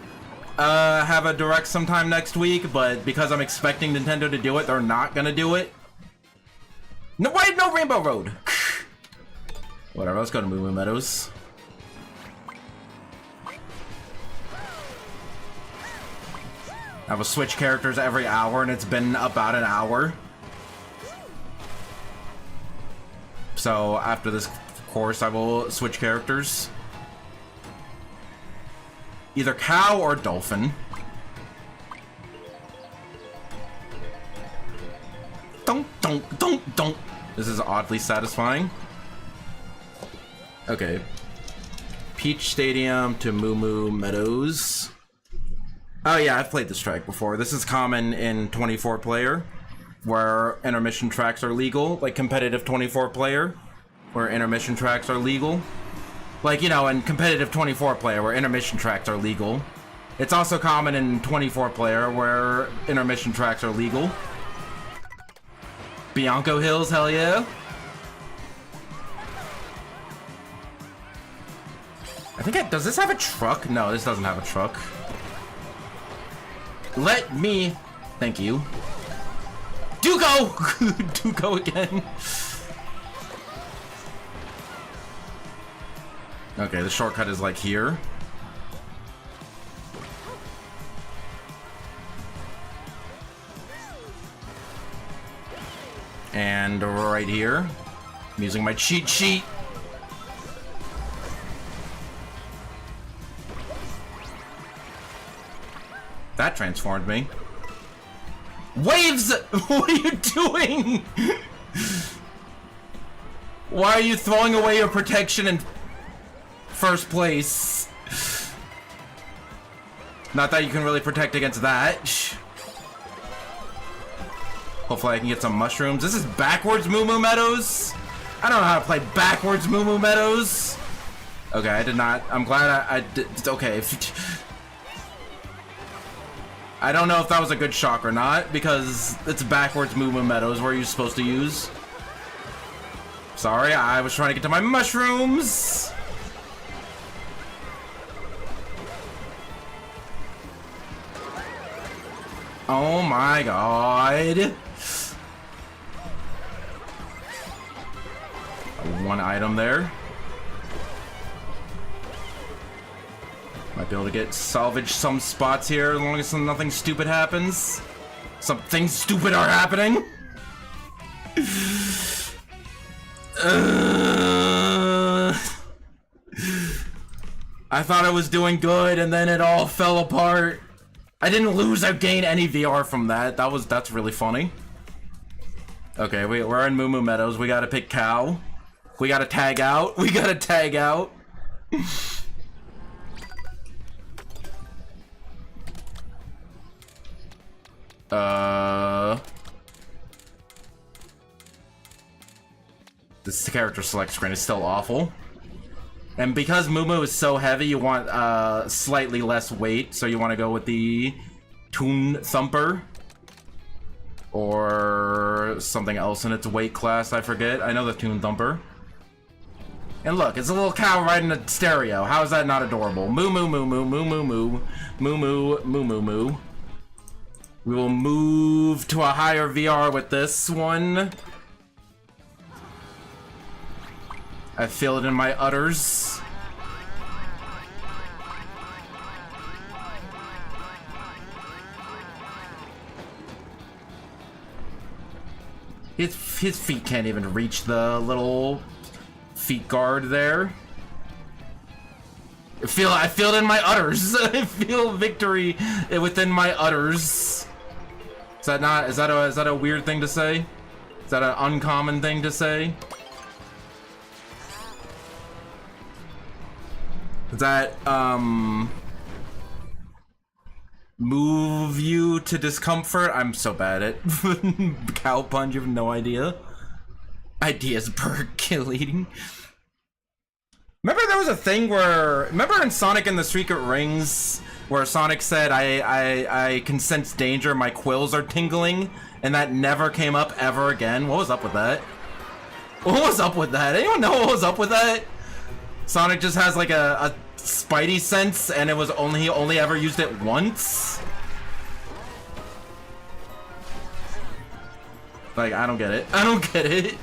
have a direct sometime next week, but because I'm expecting Nintendo to do it, they're not gonna do it. No, why no Rainbow Road? Whatever, let's go to Moo Moo Meadows. I will switch characters every hour, and it's been about an hour. So after this course, I will switch characters. Either cow or dolphin. Don't. This is oddly satisfying. Okay. Peach Stadium to Moo Moo Meadows. Oh yeah, I've played this track before. This is common in 24 player, where intermission tracks are legal, like competitive 24 player, where intermission tracks are legal. Like, you know, in competitive 24 player, where intermission tracks are legal. It's also common in 24 player, where intermission tracks are legal. Bianco Hills, hell yeah. I think does this have a truck? No, this doesn't have a truck. Let me, thank you. Duco! Duco again. Okay, the shortcut is like here. And right here. I'm using my cheat sheet. That transformed me. Waves! What are you doing? Why are you throwing away your protection in first place? Not that you can really protect against that. Hopefully I can get some mushrooms. This is backwards Moo Moo Meadows? I don't know how to play backwards Moo Moo Meadows. Okay, I did not. I'm glad I did. Okay. I don't know if that was a good shock or not, because it's backwards Moo Moo Meadows where you're supposed to use. Sorry, I was trying to get to my mushrooms. Oh my god. One item there. Might be able to salvage some spots here as long as nothing stupid happens. Something stupid are happening. I thought I was doing good and then it all fell apart. I didn't lose, I gained any VR from that. That's really funny. Okay, we're in Moo Moo Meadows. We gotta pick cow. We gotta tag out. We gotta tag out. This character select screen is still awful. And because Moo Moo is so heavy, you want slightly less weight, so you want to go with the Toon Thumper. Or something else in its weight class, I forget. I know the Toon Thumper. And look, it's a little cow riding a stereo. How is that not adorable? Moo Moo Moo Moo Moo Moo Moo Moo Moo Moo Moo Moo. We will move to a higher VR with this one. I feel it in my udders. His feet can't even reach the little feet guard there. I feel it in my udders. I feel victory within my udders. Is that a weird thing to say? Is that an uncommon thing to say? Does that move you to discomfort? I'm so bad at cow punch, you have no idea. Ideas percolating. Remember there was a thing where, remember in Sonic and the Secret Rings, where Sonic said, I can sense danger, my quills are tingling, and that never came up ever again? What was up with that? What was up with that? Anyone know what was up with that? Sonic just has like a spidey sense, and it was he only ever used it once? Like, I don't get it. I don't get it.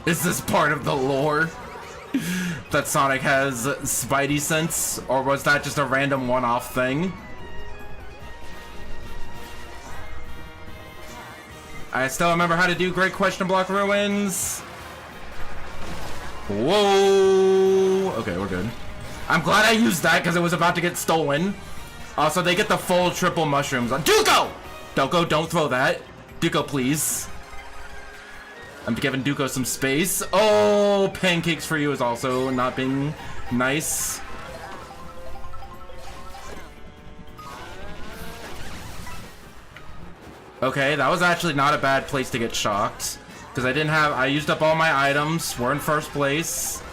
Is this part of the lore? That Sonic has spidey sense? Or was that just a random one-off thing? I still remember how to do Great Question Block Ruins. Whoa! Okay, we're good. I'm glad I used that because it was about to get stolen. Also, they get the full triple mushrooms on Duco! Duco, don't throw that. Duco, please. I'm giving Duco some space. Oh, pancakes for you is also not being nice. Okay, that was actually not a bad place to get shocked. Because I used up all my items. We're in first place.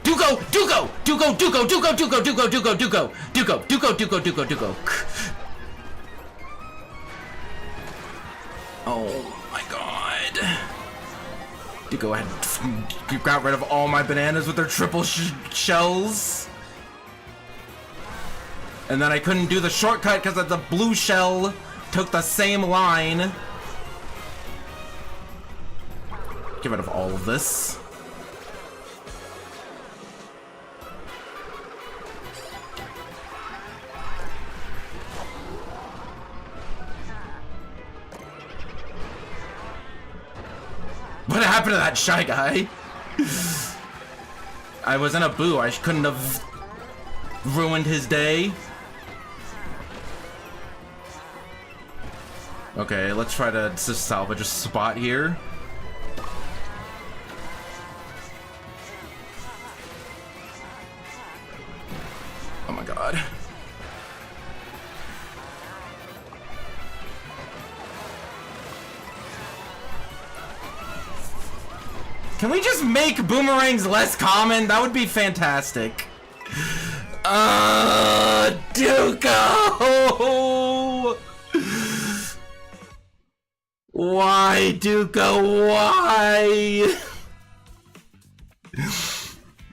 Duco! Duco! Duco! Duco! Duco! Duco! Duco! Duco! Duco! Duco! Duco! Duco! Duco! Duco! Oh my god. Duco had got rid of all my bananas with their triple shells. And then I couldn't do the shortcut because the blue shell took the same line. Get rid of all of this. What happened to that Shy Guy? I was in a boo. I couldn't have ruined his day. Okay, let's try to just salvage a spot here. Oh my god. Can we just make boomerangs less common? That would be fantastic. Duco! Why, Duco? Why?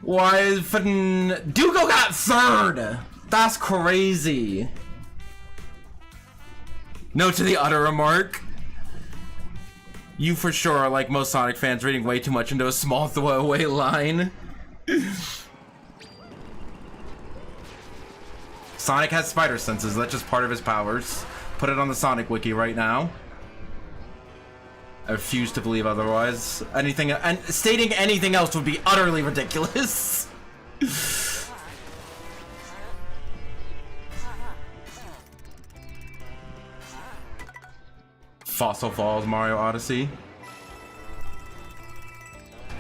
Why is fucking Duco got third? That's crazy. No to the utter remark. You for sure are, like most Sonic fans, reading way too much into a small throwaway line. Sonic has spider senses. That's just part of his powers. Put it on the Sonic wiki right now. I refuse to believe otherwise. And stating anything else would be utterly ridiculous. Fossil Falls Mario Odyssey.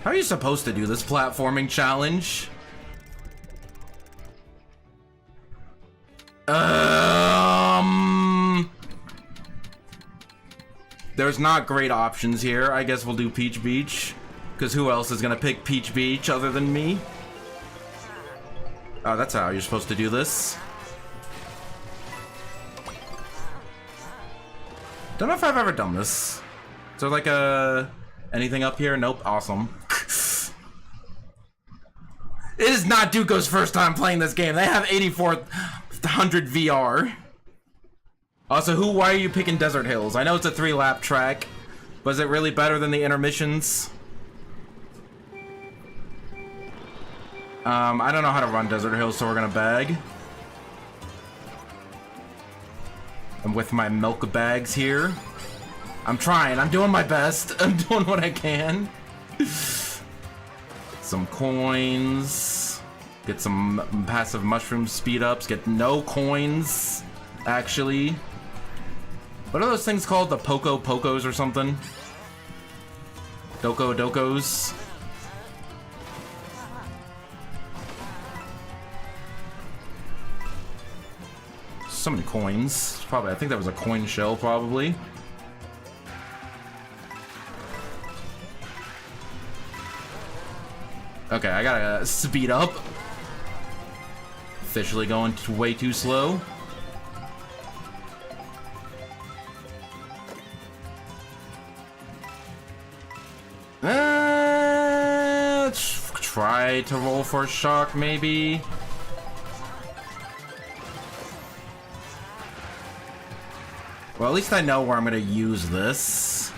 How are you supposed to do this platforming challenge? There's not great options here. I guess we'll do Peach Beach. Because who else is gonna pick Peach Beach other than me? Oh, that's how you're supposed to do this. Don't know if I've ever done this. Is there like anything up here? Nope. Awesome. It is not Duco's first time playing this game. They have 8400 VR. Also, why are you picking Desert Hills? I know it's a 3-lap track. Was it really better than the intermissions? I don't know how to run Desert Hills, so we're gonna bag. I'm with my milk bags here. I'm trying. I'm doing my best. I'm doing what I can. Some coins. Get some passive mushroom speed ups. Get no coins, actually. What are those things called? The Poco Pocos or something? Doko Dokos? So many coins. Probably, I think that was a coin shell, probably. Okay, I gotta speed up. Officially going way too slow. Let's try to roll for a shock, maybe. Well, at least I know where I'm gonna use this.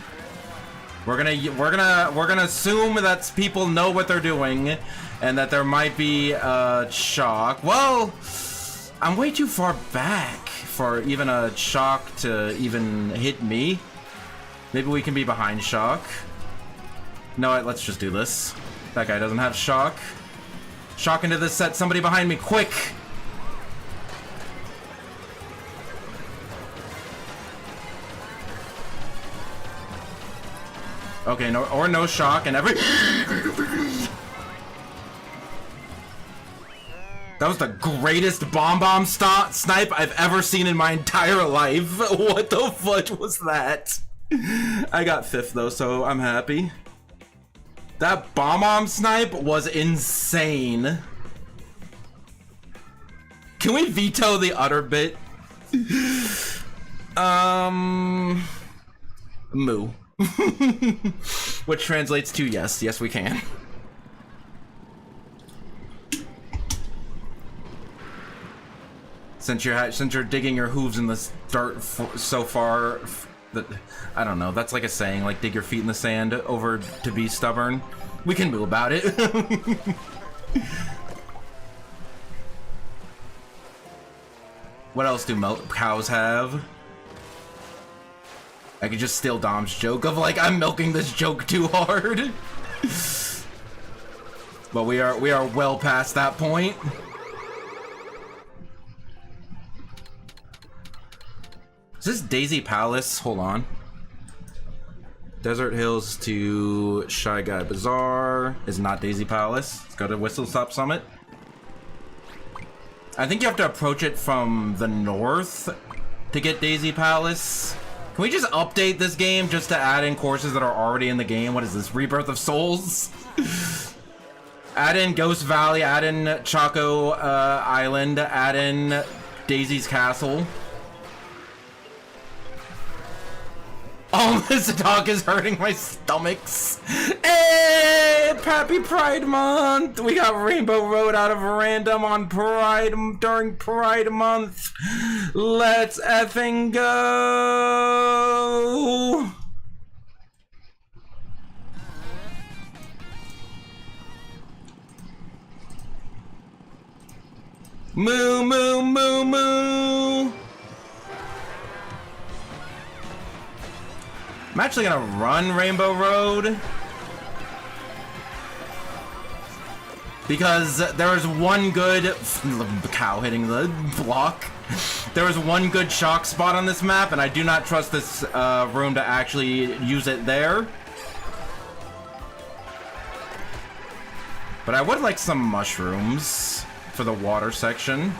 We're gonna assume that people know what they're doing, and that there might be a shock. Well, I'm way too far back for even a shock to even hit me. Maybe we can be behind shock. No, let's just do this. That guy doesn't have shock. Shock into this set. Somebody behind me, quick! Okay, no shock and every. That was the greatest bomb snipe I've ever seen in my entire life. What the fudge was that? I got 5th though, so I'm happy. That bomb snipe was insane. Can we veto the utter bit? Moo. Which translates to yes. Yes, we can. Since you're digging your hooves in the dirt so far, that I don't know. That's like a saying, like dig your feet in the sand over to be stubborn. We can moo about it. What else do cows have? I could just steal Dom's joke of like, I'm milking this joke too hard. But we are well past that point. Is this Daisy Palace? Hold on. Desert Hills to Shy Guy Bazaar is not Daisy Palace. Let's go to Whistle Stop Summit. I think you have to approach it from the north to get Daisy Palace. Can we just update this game just to add in courses that are already in the game? What is this, Rebirth of Souls? Add in Ghost Valley, add in Choco Island, add in Daisy's Castle. Oh, this talk is hurting my stomachs. Hey, happy Pride Month! We got Rainbow Road out of random on Pride during Pride Month. Let's effing go! Moo, moo, moo, moo! I'm actually gonna run Rainbow Road because there was one good cow hitting the block. There was one good shock spot on this map, and I do not trust this room to actually use it there. But I would like some mushrooms for the water section.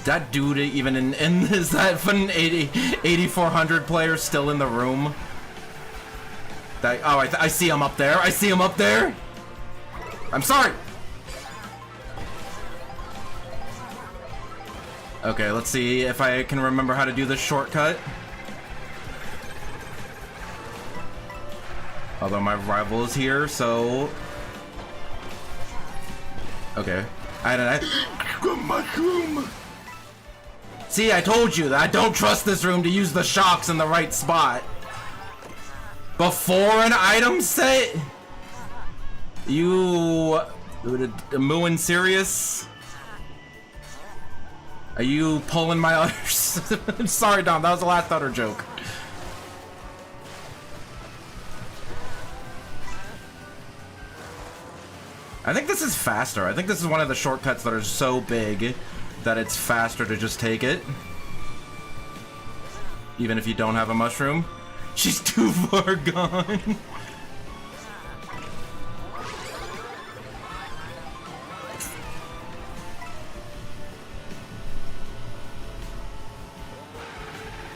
That dude even in is that fun 8400 player still in the room? That, oh, I see him up there. I see him up there. I'm sorry. Okay, let's see if I can remember how to do this shortcut. Although my rival is here, so okay. I mushroom. See, I told you that I don't trust this room to use the shocks in the right spot. Before an item set? You... mooing serious? Are you pulling my udders? Sorry, Dom, that was the last udder joke. I think this is faster. I think this is one of the shortcuts that are so big that it's faster to just take it. Even if you don't have a mushroom. She's too far gone.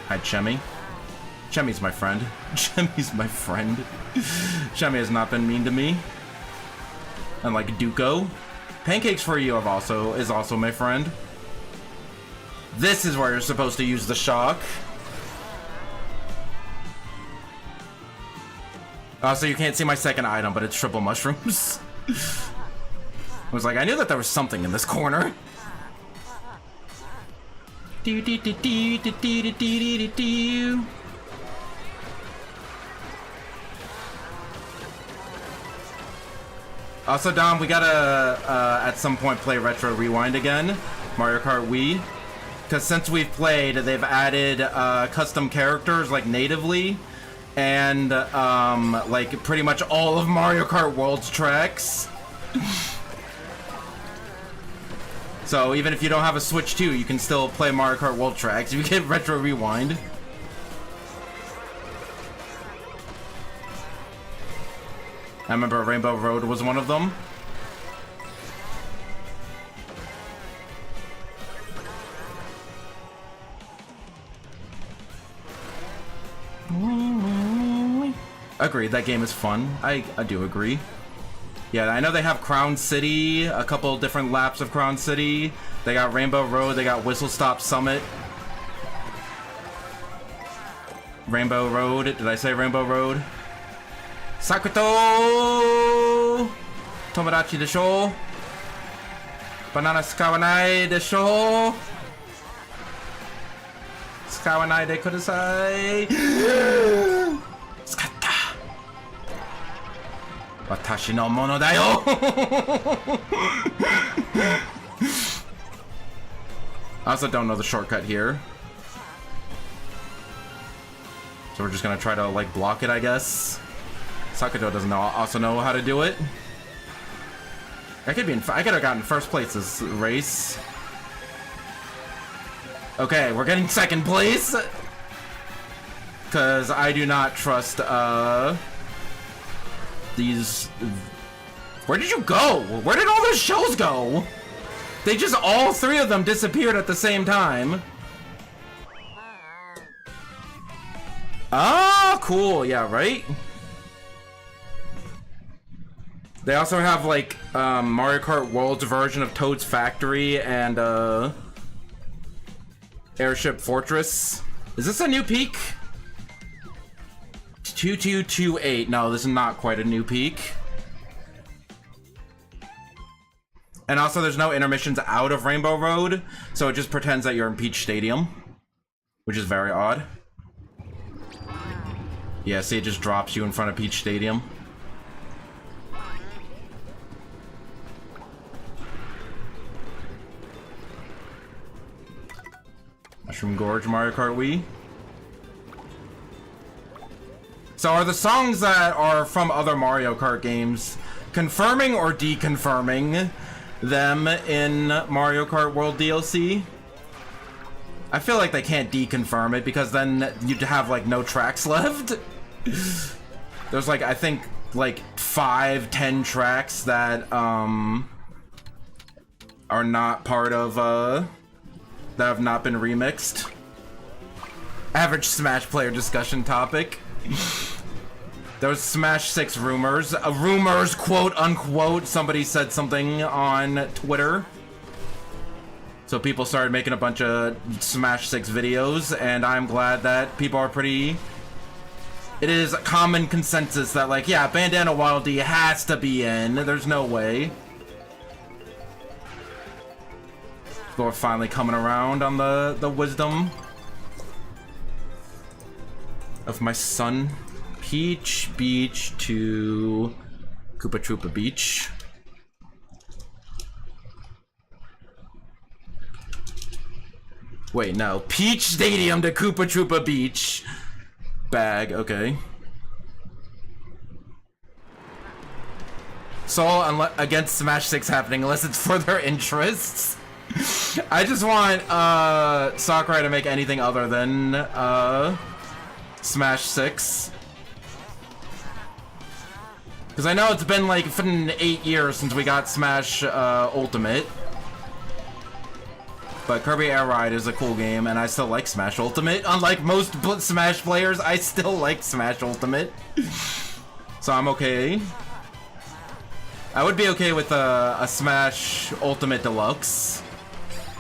Hi, Chemi. Chemi's my friend. Chemi's my friend. Chemi has not been mean to me. Unlike Duco. Pancakes for you is also my friend. This is where you're supposed to use the shock. So you can't see my second item, but it's triple mushrooms. I was like, I knew that there was something in this corner. Also, Dom, we gotta at some point play Retro Rewind again, Mario Kart Wii, because since we've played, they've added custom characters like natively, and like pretty much all of Mario Kart World's tracks. So even if you don't have a Switch 2, you can still play Mario Kart World tracks. You get Retro Rewind. I remember Rainbow Road was one of them. Agreed, that game is fun. I do agree. Yeah, I know they have Crown City, a couple different laps of Crown City. They got Rainbow Road, they got Whistle Stop Summit. Rainbow Road, did I say Rainbow Road? Sakuto! Tomodachi desho? Banana tsukawanai desho? Tsukawanai de kudasai? Tsukatta! Watashi no mono da yo! I also don't know the shortcut here. So we're just gonna try to, like, block it, I guess. Sakuto doesn't also know how to do it. I could have gotten first place this race. Okay, we're getting second place. Cause I do not trust these. Where did you go? Where did all those shells go? They just all three of them disappeared at the same time. Oh, cool. Yeah, right? They also have, like, Mario Kart World's version of Toad's Factory and, Airship Fortress. Is this a new peak? 2228. No, this is not quite a new peak. And also, there's no intermissions out of Rainbow Road, so it just pretends that you're in Peach Stadium, which is very odd. Yeah, see, it just drops you in front of Peach Stadium. Mushroom Gorge, Mario Kart Wii. So are the songs that are from other Mario Kart games confirming or deconfirming them in Mario Kart World DLC? I feel like they can't deconfirm it because then you'd have, like, no tracks left. There's, like, I think, like, 5-10 tracks that are not part of that have not been remixed. Average Smash player discussion topic. There was Smash 6 rumors. Rumors, quote unquote. Somebody said something on Twitter. So people started making a bunch of Smash 6 videos, and I'm glad that people are pretty... It is a common consensus that, like, yeah, Bandana Wild D has to be in. There's no way. People are finally coming around on the wisdom of my son. Peach Beach to Koopa Troopa Beach. Wait, no. Peach Stadium to Koopa Troopa Beach. Bag, okay. So, against Smash 6 happening, unless it's for their interests. I just want, Sakurai to make anything other than, Smash 6. Because I know it's been, like, 8 years since we got Smash, Ultimate. But Kirby Air Ride is a cool game, and I still like Smash Ultimate. Unlike most Smash players, I still like Smash Ultimate. So I'm okay. I would be okay with a Smash Ultimate Deluxe.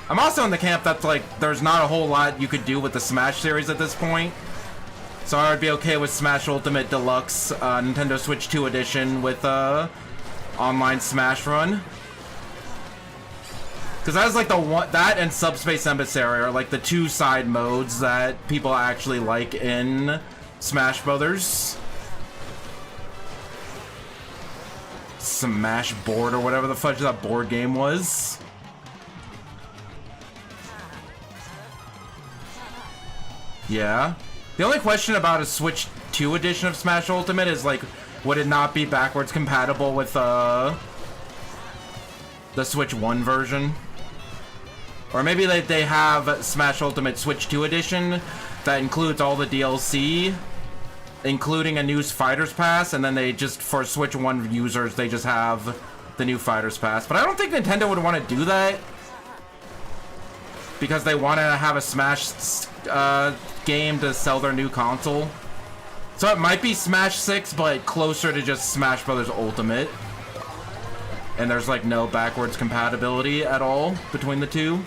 I'm also in the camp that, like, there's not a whole lot you could do with the Smash series at this point. So I would be okay with Smash Ultimate Deluxe, Nintendo Switch 2 edition with, online Smash Run. Because that is like the one, that and Subspace Emissary are like the two side modes that people actually like in Smash Brothers. Smash Board or whatever the fudge that board game was. Yeah. The only question about a Switch 2 edition of Smash Ultimate is like, would it not be backwards compatible with the Switch 1 version? Or maybe they have Smash Ultimate Switch 2 edition that includes all the DLC, including a new Fighters Pass, and then they just, for Switch 1 users, they just have the new Fighters Pass. But I don't think Nintendo would want to do that, because they want to have a Smash game to sell their new console. So it might be Smash 6, but closer to just Smash Brothers Ultimate. And there's like no backwards compatibility at all between the two.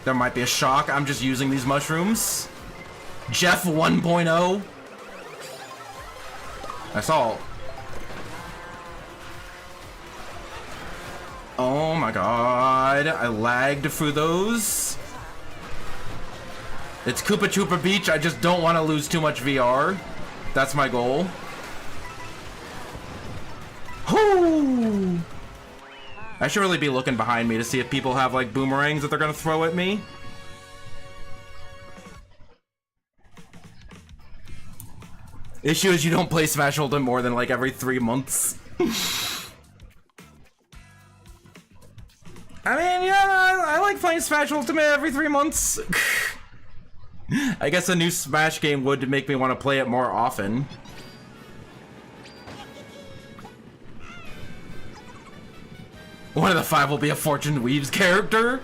There might be a shock. I'm just using these mushrooms. Jeff 1.0. I saw. Oh my god. I lagged through those. It's Koopa Troopa Beach. I just don't want to lose too much VR. That's my goal. Whoo! I should really be looking behind me to see if people have like boomerangs that they're gonna throw at me. Issue is you don't play Smash Ultimate more than like every 3 months. I mean, yeah, I like playing Smash Ultimate every 3 months. I guess a new Smash game would make me want to play it more often. One of the 5 will be a Fortune Weaves character.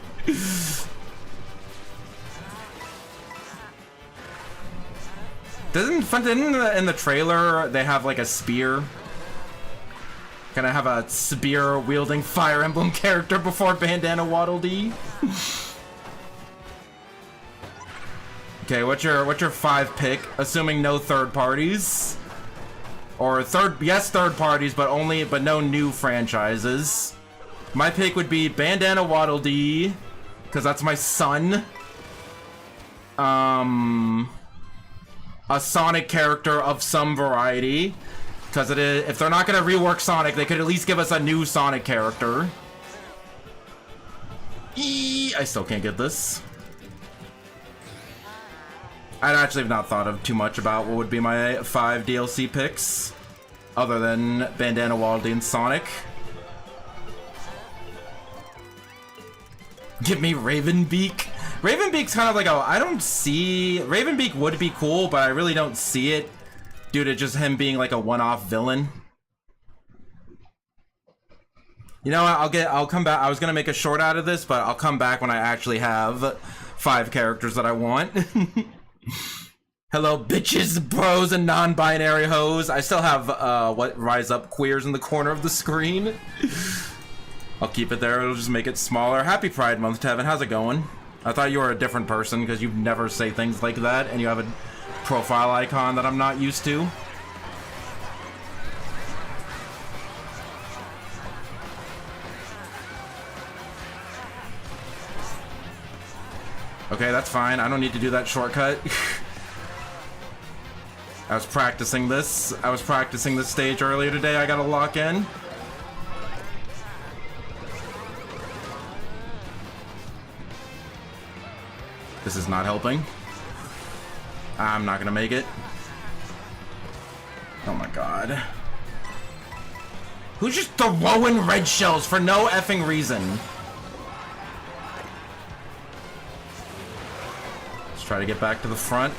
Didn't in the trailer they have like a spear? Can I have a spear wielding Fire Emblem character before Bandana Waddle Dee? Okay, what's your 5 pick? Assuming no third parties, or yes third parties, but no new franchises. My pick would be Bandana Waddle Dee, because that's my son. A Sonic character of some variety, because if they're not going to rework Sonic, they could at least give us a new Sonic character. I still can't get this. I'd actually have not thought of too much about what would be my 5 DLC picks, other than Bandana Waddle Dee and Sonic. Give me Ravenbeak. Ravenbeak's kind of like Ravenbeak would be cool, but I really don't see it due to just him being like a one-off villain. You know what, I'll come back. I was gonna make a short out of this, but I'll come back when I actually have 5 characters that I want. Hello, bitches, bros, and non-binary hoes. I still have what Rise Up queers in the corner of the screen. I'll keep it there. It'll just make it smaller. Happy Pride Month, Tevin. How's it going? I thought you were a different person because you never say things like that, and you have a profile icon that I'm not used to. Okay, that's fine. I don't need to do that shortcut. I was practicing this. I was practicing this stage earlier today. I gotta lock in. This is not helping. I'm not gonna make it. Oh my god. Who's just throwing red shells for no effing reason? Let's try to get back to the front.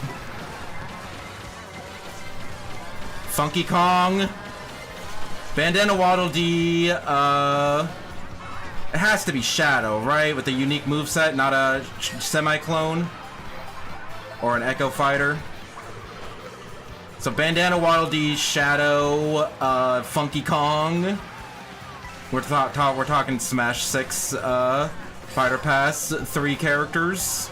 Funky Kong. Bandana Waddle Dee. It has to be Shadow, right? With a unique moveset, not a semi-clone. Or an Echo Fighter. So Bandana Waddle Dee, Shadow, Funky Kong. We're talking Smash 6 Fighter Pass, 3 characters.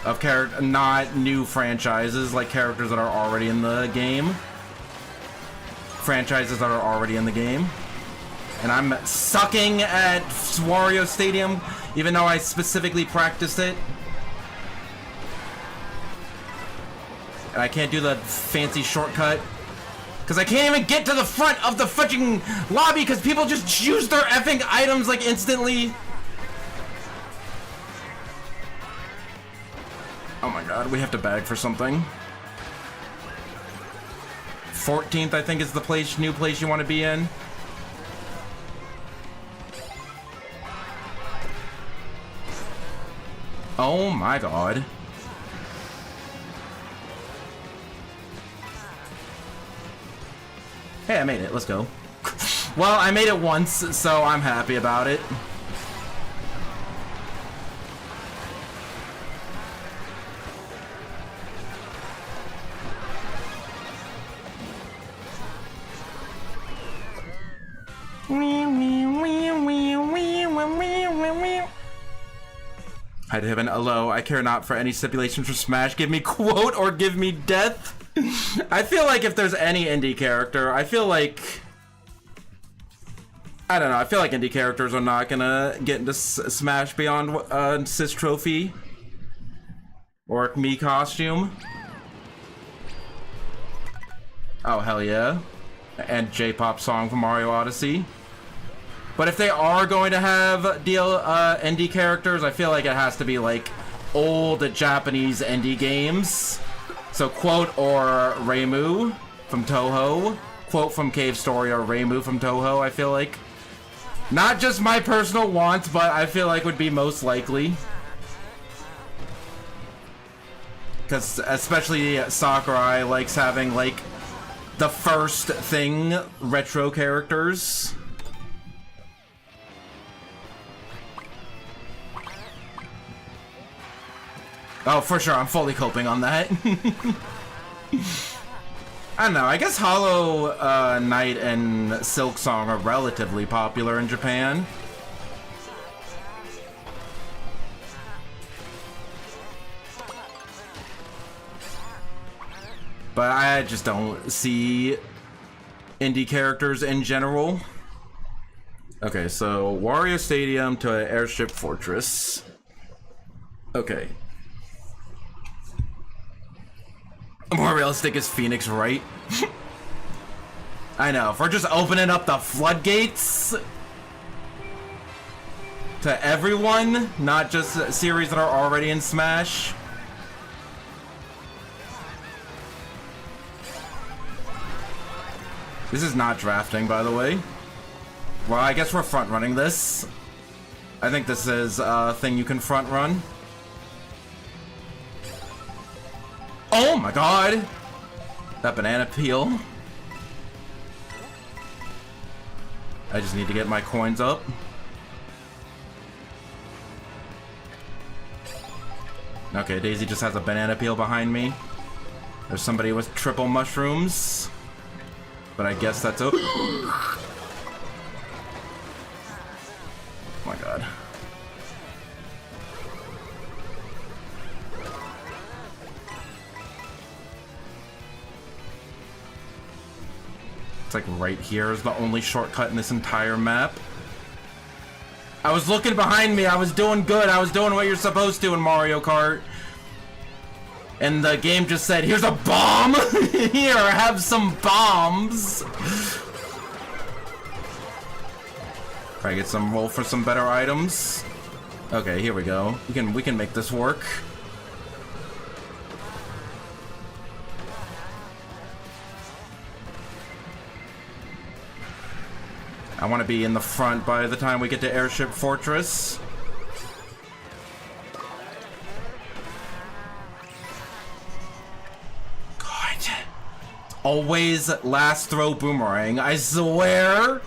Of not new franchises, like characters that are already in the game. Franchises that are already in the game. And I'm sucking at Wario Stadium, even though I specifically practiced it. And I can't do the fancy shortcut. Because I can't even get to the front of the fucking lobby because people just use their effing items like instantly. Oh my god, we have to bag for something. 14th, I think, is the new place you want to be in. Oh my god. Hey, I made it. Let's go. Well, I made it once, so I'm happy about it. Hi to heaven, hello. I care not for any stipulations for Smash. Give me quote or give me death. I feel like if there's any indie character, I don't know. I feel like indie characters are not gonna get into Smash beyond Sis Trophy or me costume. Oh hell yeah, and J-pop song from Mario Odyssey. But if they are going to have indie characters, I feel like it has to be like old Japanese indie games. So quote or Reimu from Toho. Quote from Cave Story or Reimu from Toho, I feel like. Not just my personal want, but I feel like would be most likely. Because especially Sakurai likes having like the first thing retro characters. Oh, for sure, I'm fully coping on that. I don't know, I guess Hollow Knight and Silk Song are relatively popular in Japan. But I just don't see indie characters in general. Okay, so Wario Stadium to Airship Fortress. Okay. More realistic is Phoenix, right? I know, if we're just opening up the floodgates to everyone, not just series that are already in Smash. This is not drafting, by the way. Well, I guess we're front running this. I think this is a thing you can front run. Oh my god! That banana peel. I just need to get my coins up. Okay, Daisy just has a banana peel behind me. There's somebody with triple mushrooms. But I guess that's okay. Oh my god. It's like right here is the only shortcut in this entire map. I was looking behind me. I was doing good. I was doing what you're supposed to in Mario Kart. And the game just said, here's a bomb! Here, have some bombs! Try to get some roll for some better items. Okay, here we go. We can make this work. I want to be in the front by the time we get to Airship Fortress. God. Always last throw boomerang, I swear.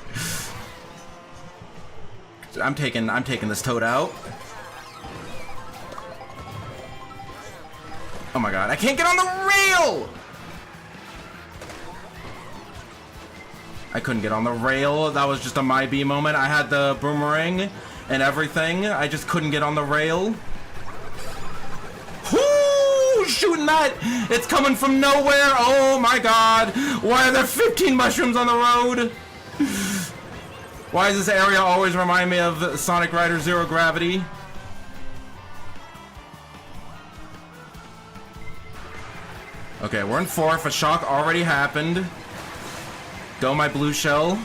I'm taking this Toad out. Oh my god, I can't get on the rail! I couldn't get on the rail. That was just a my B moment. I had the boomerang and everything. I just couldn't get on the rail. Whoo! Shooting that! It's coming from nowhere! Oh my god! Why are there 15 mushrooms on the road? Why does this area always remind me of Sonic Rider Zero Gravity? Okay, we're in fourth. A shock already happened. Go my blue shell.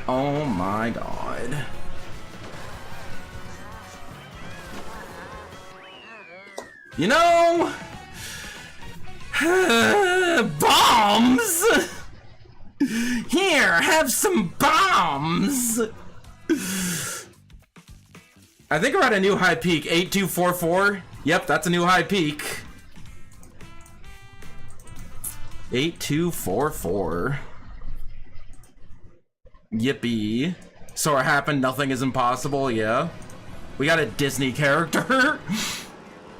Oh my god. You know, bombs. Here, have some bombs. I think we're at a new high peak. 8244. Yep, that's a new high peak. 8244. Yippee. So it happened, nothing is impossible, yeah. We got a Disney character.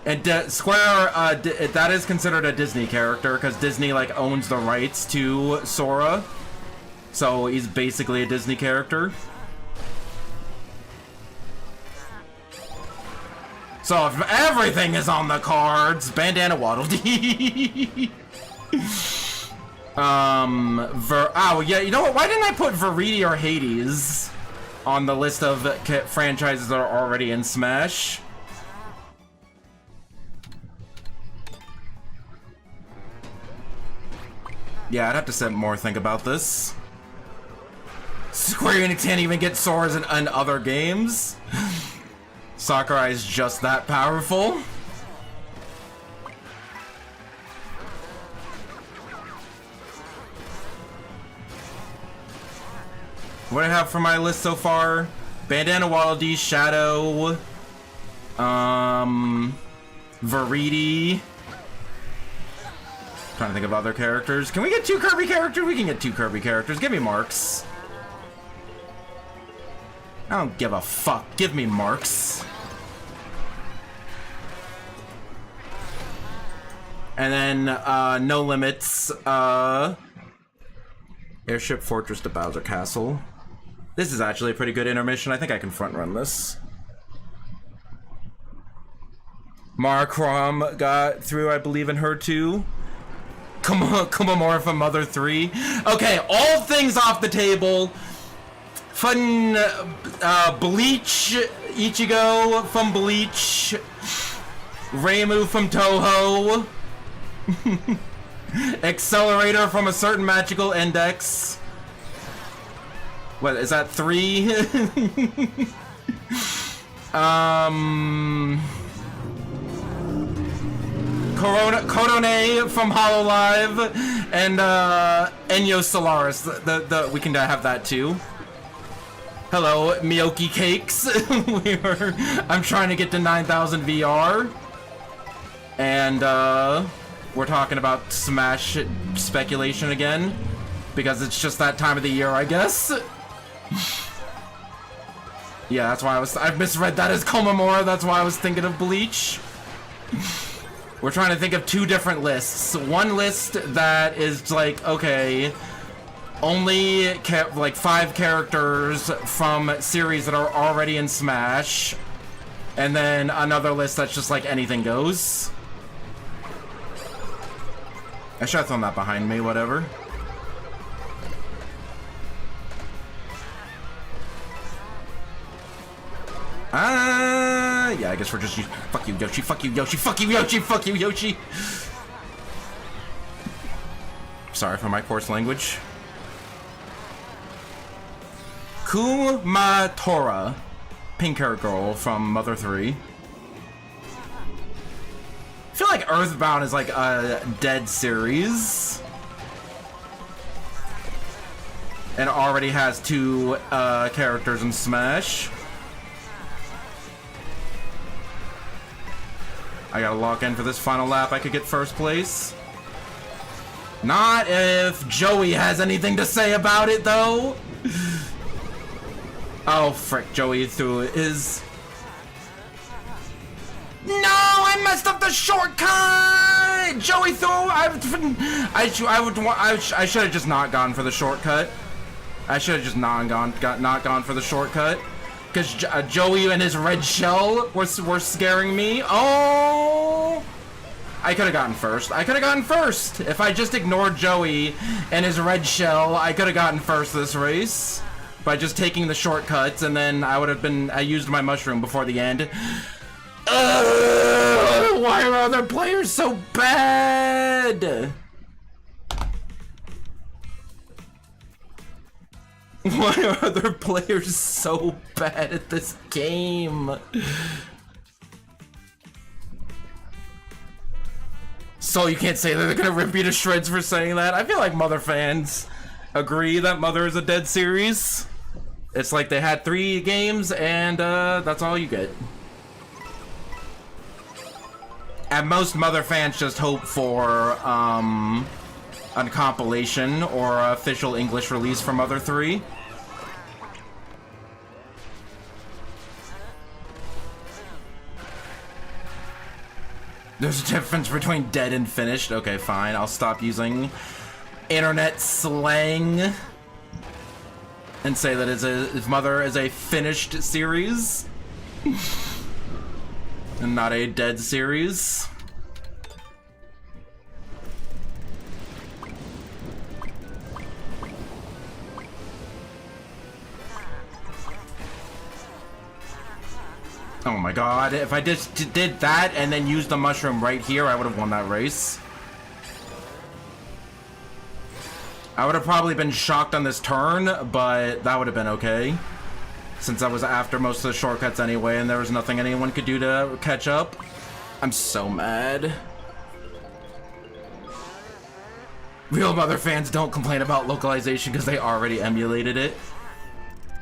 And Square, that is considered a Disney character because Disney like owns the rights to Sora. So he's basically a Disney character. So if everything is on the cards, Bandana Waddle Dee. Oh yeah, you know what? Why didn't I put Veridi or Hades on the list of franchises that are already in Smash? Yeah, I'd have to sit more think about this. Square Enix can't even get Soras in other games. Sakurai is just that powerful. What do I have for my list so far? Bandana Waddle Dee, Shadow, Veridi. Trying to think of other characters. Can we get 2 Kirby characters? We can get 2 Kirby characters. Give me Marks. I don't give a fuck. Give me Marks. And then, No Limits, Airship Fortress to Bowser Castle. This is actually a pretty good intermission. I think I can front run this. Markram got through, I believe, in her too. Kumamorpha Mother 3. Okay, all things off the table. Fun, Bleach, Ichigo from Bleach. Reimu from Toho. Accelerator from a certain magical index. What, is that 3? Korone from Hololive, and Enyou Solaris. We can have that too. Hello, Miyoki Cakes. I'm trying to get to 9,000 VR, and we're talking about Smash speculation again because it's just that time of the year, I guess. Yeah, that's why I misread that as Komamora. That's why I was thinking of Bleach. We're trying to think of 2 different lists. One list that is like, okay, only like 5 characters from series that are already in Smash. And then another list that's just like anything goes. I should have thrown that behind me, whatever. guess we're just... Fuck you, Yoshi. Fuck you, Yoshi. Fuck you, Yoshi. Fuck you, Yoshi. Sorry for my coarse language. Kumatora. Pink-haired girl from Mother 3. I feel like Earthbound is like a dead series. And already has 2 characters in Smash. I gotta lock in for this final lap. I could get first place. Not if Joey has anything to say about it, though. Oh, frick. Joey threw his... No, I messed up the shortcut! Joey threw... I should have just not gone for the shortcut. I should have just not gone for the shortcut. Because Joey and his red shell were scaring me. Oh! I could have gotten first. I could have gotten first! If I just ignored Joey and his red shell, I could have gotten first this race. By just taking the shortcuts, and then I would have been... I used my mushroom before the end. Why are other players so bad? Why are other players so bad at this game? So you can't say that they're gonna rip you to shreds for saying that? I feel like Mother fans agree that Mother is a dead series. It's like they had 3 games and that's all you get. At most, Mother fans just hope for a compilation or an official English release for Mother 3. There's a difference between dead and finished. Okay, fine. I'll stop using internet slang and say that his Mother is a finished series and not a dead series. Oh my god, if I just did that and then used the mushroom right here, I would have won that race. I would have probably been shocked on this turn, but that would have been okay. Since I was after most of the shortcuts anyway, and there was nothing anyone could do to catch up. I'm so mad. Real Mother fans don't complain about localization because they already emulated it.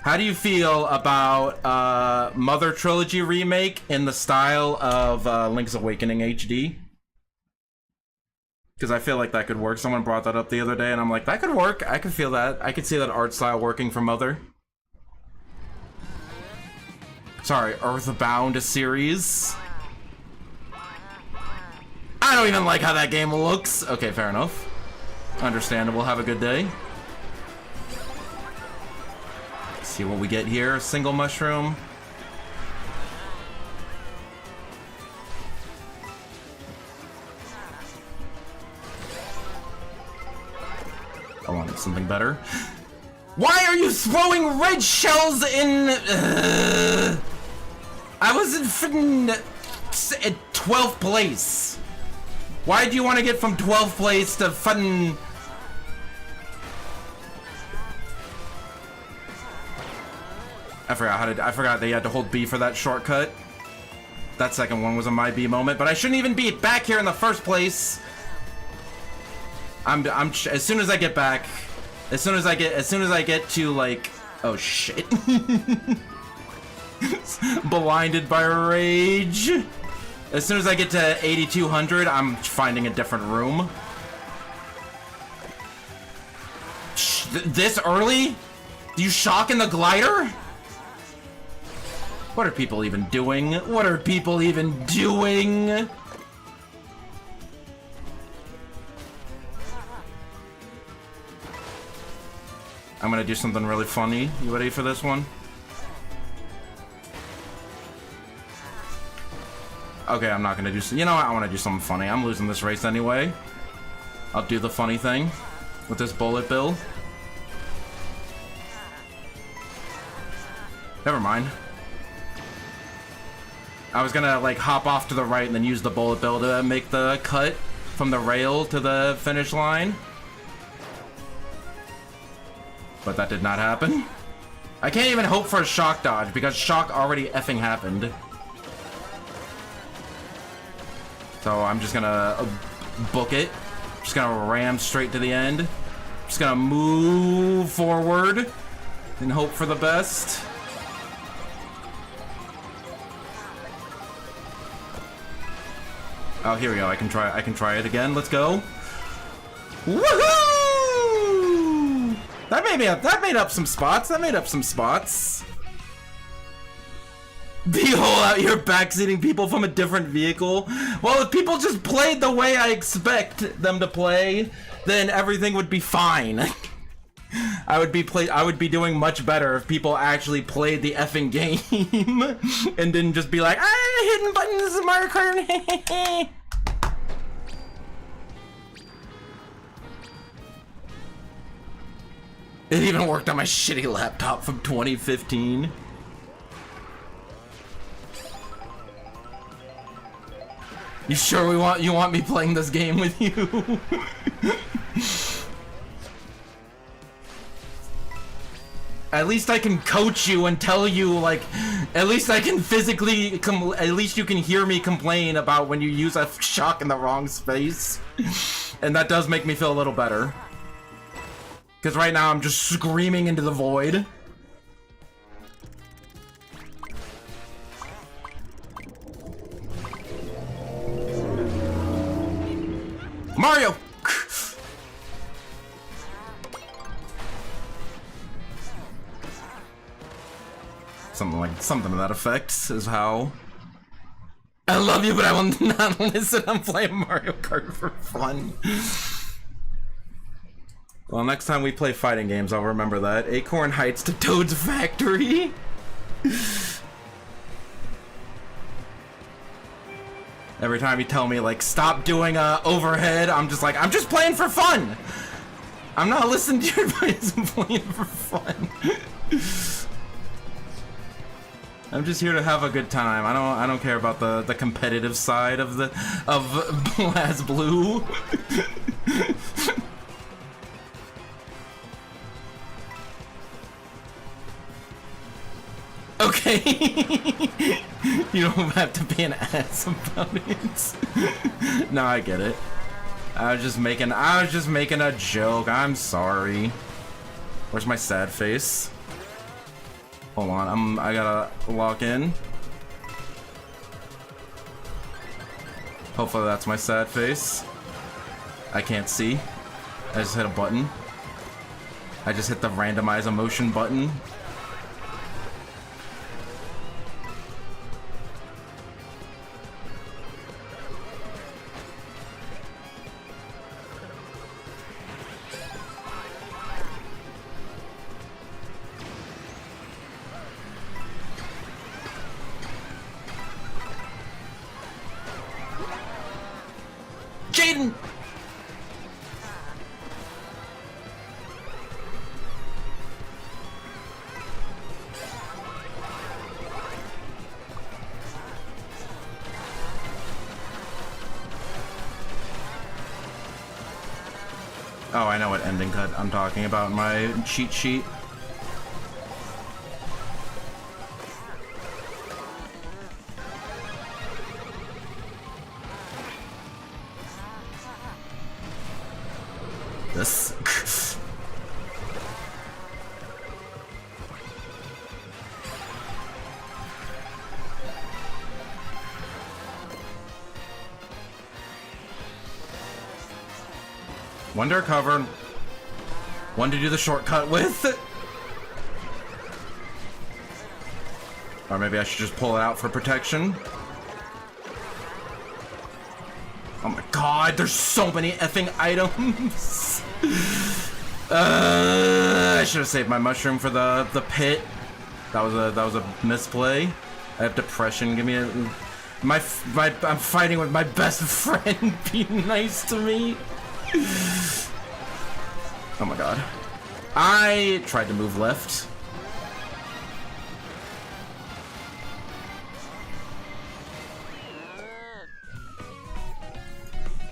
How do you feel about Mother Trilogy remake in the style of Link's Awakening HD? Because I feel like that could work. Someone brought that up the other day, and I'm like, that could work. I could feel that. I could see that art style working for Mother. Sorry, Earthbound series. I don't even like how that game looks. Okay, fair enough. Understandable. Have a good day. See what we get here. Single mushroom. I wanted something better. Why are you throwing red shells in? I was in 12th place. Why do you want to get from 12th place to fun? I forgot that you had to hold B for that shortcut. That second one was a my B moment, but I shouldn't even be back here in the first place. As soon as I get back, as soon as I get to like, oh shit. Blinded by rage. As soon as I get to 8200, I'm finding a different room. This early? You shock in the glider? What are people even doing? What are people even doing? I'm gonna do something really funny. You ready for this one? Okay, I'm not gonna do... You know what? I want to do something funny. I'm losing this race anyway. I'll do the funny thing with this bullet bill. Never mind. I was gonna like hop off to the right and then use the bullet bill to make the cut from the rail to the finish line. But that did not happen. I can't even hope for a shock dodge because shock already effing happened. So I'm just gonna book it. Just gonna ram straight to the end. Just gonna move forward and hope for the best. Oh, here we go. I can try it again. Let's go. Woohoo! That made up some spots. That made up some spots. Beehole out here backseating people from a different vehicle. Well, if people just played the way I expect them to play, then everything would be fine. I would be doing much better if people actually played the effing game and didn't just be like, ah, hidden button, this is Mario Kart. It even worked on my shitty laptop from 2015. You sure you want me playing this game with you? At least I can coach you and tell you, like, at least I can physically, at least you can hear me complain about when you use a shock in the wrong space. And that does make me feel a little better. Because right now I'm just screaming into the void. Mario! Something to that effect is how. I love you, but I will not listen. I'm playing Mario Kart for fun. Well, next time we play fighting games, I'll remember that. Acorn Heights to Toad's Factory. Every time you tell me, like, stop doing overhead, I'm just like, I'm just playing for fun. I'm not listening to your advice. I'm playing for fun. I'm just here to have a good time. I don't care about the competitive side of BlazBlue. Okay. You don't have to be an ass about it. No, I get it. I was just making a joke. I'm sorry. Where's my sad face? Hold on, I gotta lock in. Hopefully that's my sad face. I can't see. I just hit a button. I just hit the randomize emotion button. Jaden! Oh, I know what ending cut I'm talking about in my cheat sheet. This. One to recover. One to do the shortcut with. Or maybe I should just pull it out for protection. Oh my god, there's so many effing items. I should have saved my mushroom for the pit. That was a misplay. I have depression. Give me a I'm fighting with my best friend. Be nice to me. Oh my god. I tried to move left.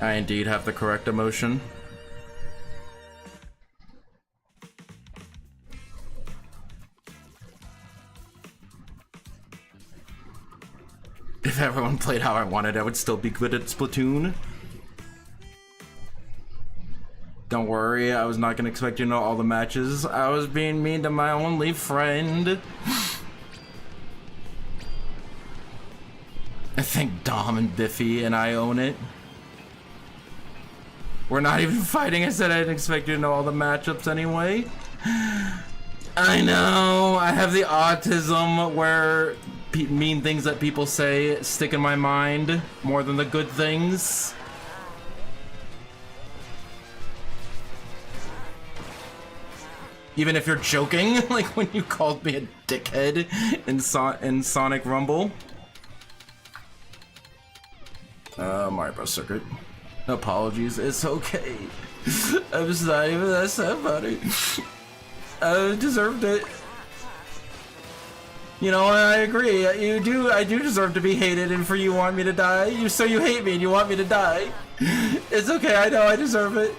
I indeed have the correct emotion. If everyone played how I wanted, I would still be good at Splatoon. Don't worry, I was not gonna expect you to know all the matches. I was being mean to my only friend. I think Dom and Biffy and I own it. We're not even fighting. I said I didn't expect you to know all the matchups anyway. I know, I have the autism where mean things that people say stick in my mind more than the good things. Even if you're joking, like when you called me a dickhead in Sonic Rumble. Mario Bros. Circuit. Apologies, it's okay. I'm just not even that sad about it. I deserved it. You know, I agree. I do deserve to be hated, and for you want me to die. So you hate me and you want me to die. It's okay. I know I deserve it.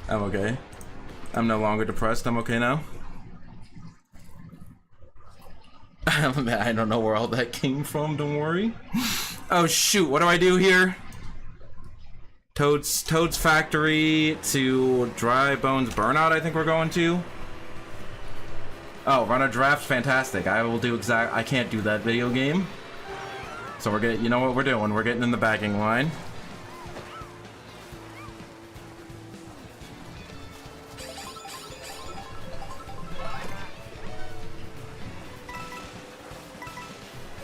I'm okay. I'm no longer depressed. I'm okay now. I don't know where all that came from. Don't worry. Oh shoot! What do I do here? Toad's Factory to Dry Bones Burnout, I think we're going to. Oh, run a draft, fantastic. I will do I can't do that video game. So we're getting, you know what we're doing? We're getting in the bagging line.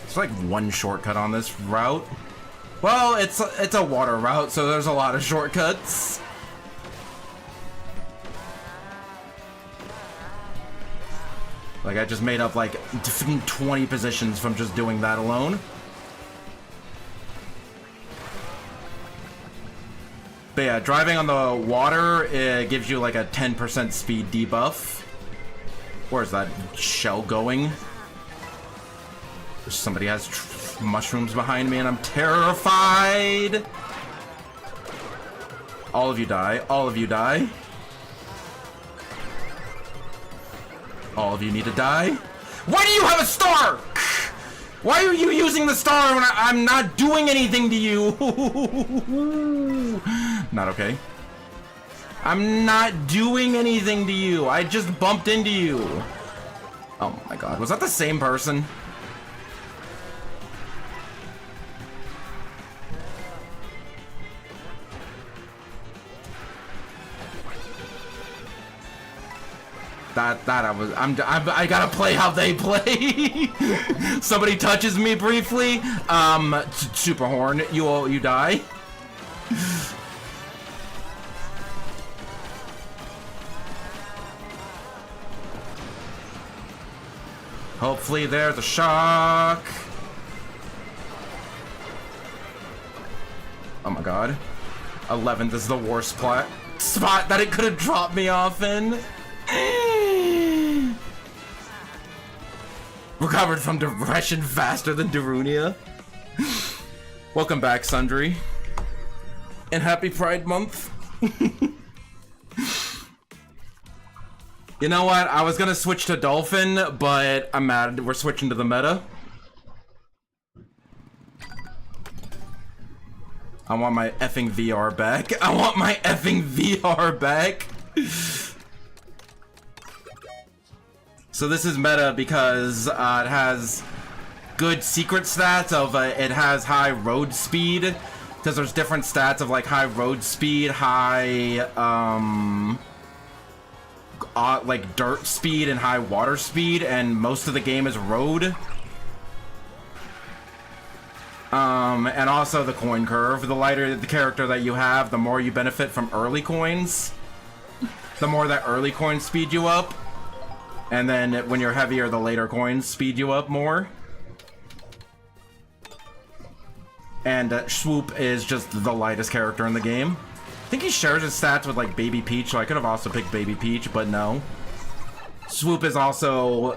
There's like one shortcut on this route. Well, it's a water route, so there's a lot of shortcuts. Like, I just made up like 20 positions from just doing that alone. But yeah, driving on the water, it gives you like a 10% speed debuff. Where's that shell going? Somebody has mushrooms behind me and I'm terrified. All of you die. All of you die. All of you need to die. Why do you have a star? Why are you using the star when I'm not doing anything to you? Not okay. I'm not doing anything to you. I just bumped into you. Oh my god. Was that the same person? I gotta play how they play. Somebody touches me briefly, super horn, you die. Hopefully there's a shock. Oh my god. 11th is the worst spot that it could have dropped me off in. Recovered from depression faster than Darunia. Welcome back, Sundry. And happy Pride Month. You know what? I was gonna switch to Dolphin, but I'm mad. We're switching to the meta. I want my effing VR back. I want my effing VR back. So this is meta because it has good secret stats of it has high road speed, because there's different stats of like high road speed, high like dirt speed and high water speed, and most of the game is road. And also the coin curve. The lighter the character that you have, the more you benefit from early coins. The more that early coins speed you up. And then when you're heavier, the later coins speed you up more. And Swoop is just the lightest character in the game. I think he shares his stats with like Baby Peach, so I could have also picked Baby Peach, but no. Swoop is also,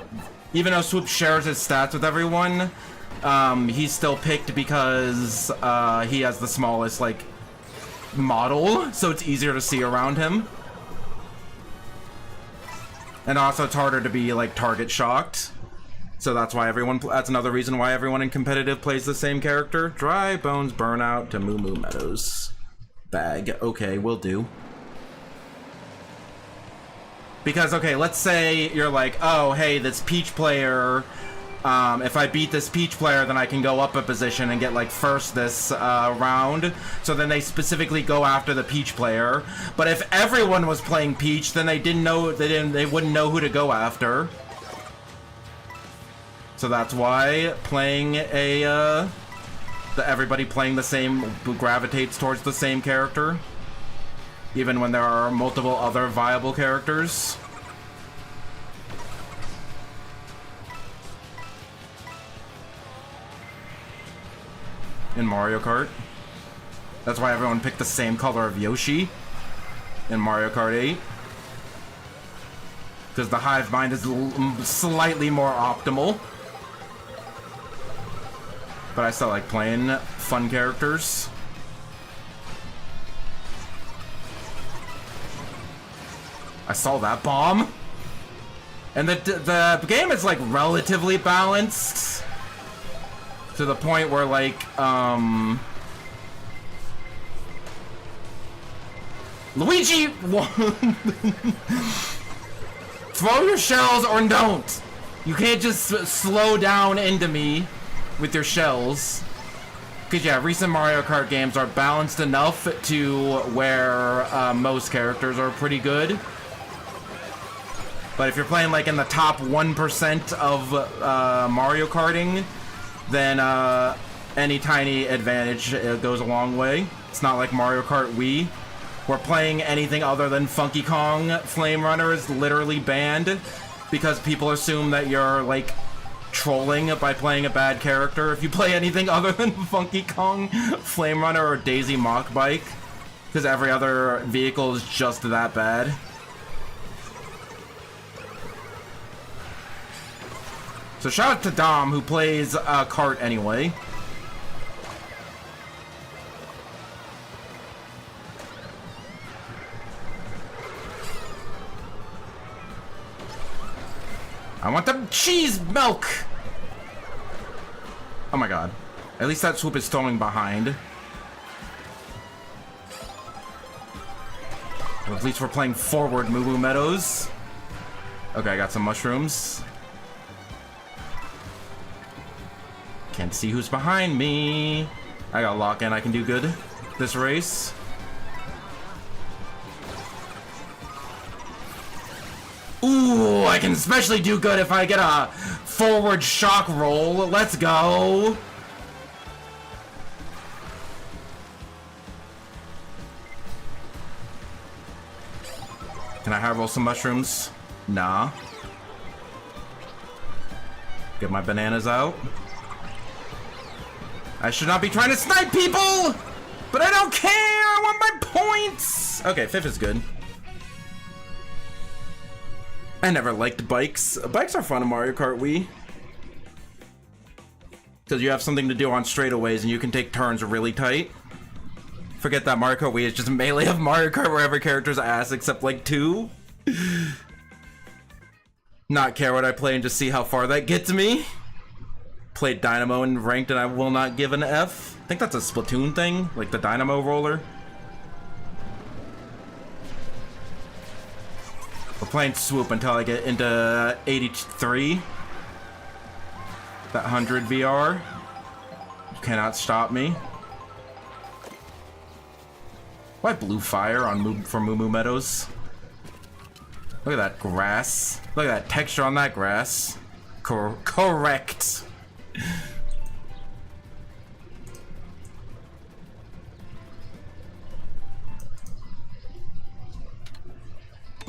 even though Swoop shares his stats with everyone, he's still picked because he has the smallest, like, model, so it's easier to see around him. And also it's harder to be, like, target shocked. So that's why that's another reason why everyone in competitive plays the same character. Dry Bones Burnout to Moo Moo Meadows. Bag. Okay, will do. Because, okay, let's say you're like, oh, hey, this Peach player, if I beat this Peach player, then I can go up a position and get, like, first this round. So then they specifically go after the Peach player. But if everyone was playing Peach, then they wouldn't know who to go after. So that's why playing everybody playing the same gravitates towards the same character, even when there are multiple other viable characters. In Mario Kart. That's why everyone picked the same color of Yoshi in Mario Kart 8. Because the hive mind is slightly more optimal. But I still like playing fun characters. I saw that bomb. And the game is, like, relatively balanced. To the point where, like, Luigi! Throw your shells or don't! You can't just slow down into me with your shells. Because, yeah, recent Mario Kart games are balanced enough to where most characters are pretty good. But if you're playing, like, in the top 1% of Mario Karting, then any tiny advantage goes a long way. It's not like Mario Kart Wii, where playing anything other than Funky Kong Flame Runner is literally banned because people assume that you're, like, trolling by playing a bad character if you play anything other than Funky Kong Flame Runner or Daisy Mock Bike, because every other vehicle is just that bad. So shout out to Dom, who plays Kart anyway. I want the cheese milk! Oh my god. At least that swoop is throwing behind. Or at least we're playing forward, Moo Moo Meadows. Okay, I got some mushrooms. Can't see who's behind me. I got lock in, I can do good this race. Ooh, I can especially do good if I get a forward shock roll. Let's go. Can I high roll some mushrooms? Nah. Get my bananas out. I should not be trying to snipe people, but I don't care. I want my points. Okay, fifth is good. I never liked bikes. Bikes are fun in Mario Kart Wii. Because you have something to do on straightaways and you can take turns really tight. Forget that Mario Kart Wii is just a melee of Mario Kart where every character's ass except like 2. Not care what I play and just see how far that gets me. Played Dynamo and ranked and I will not give an F. I think that's a Splatoon thing, like the Dynamo roller. We're playing Swoop until I get into 83. That 100 VR. You cannot stop me. Why blue fire on for Moo Moo Meadows? Look at that grass. Look at that texture on that grass. Correct.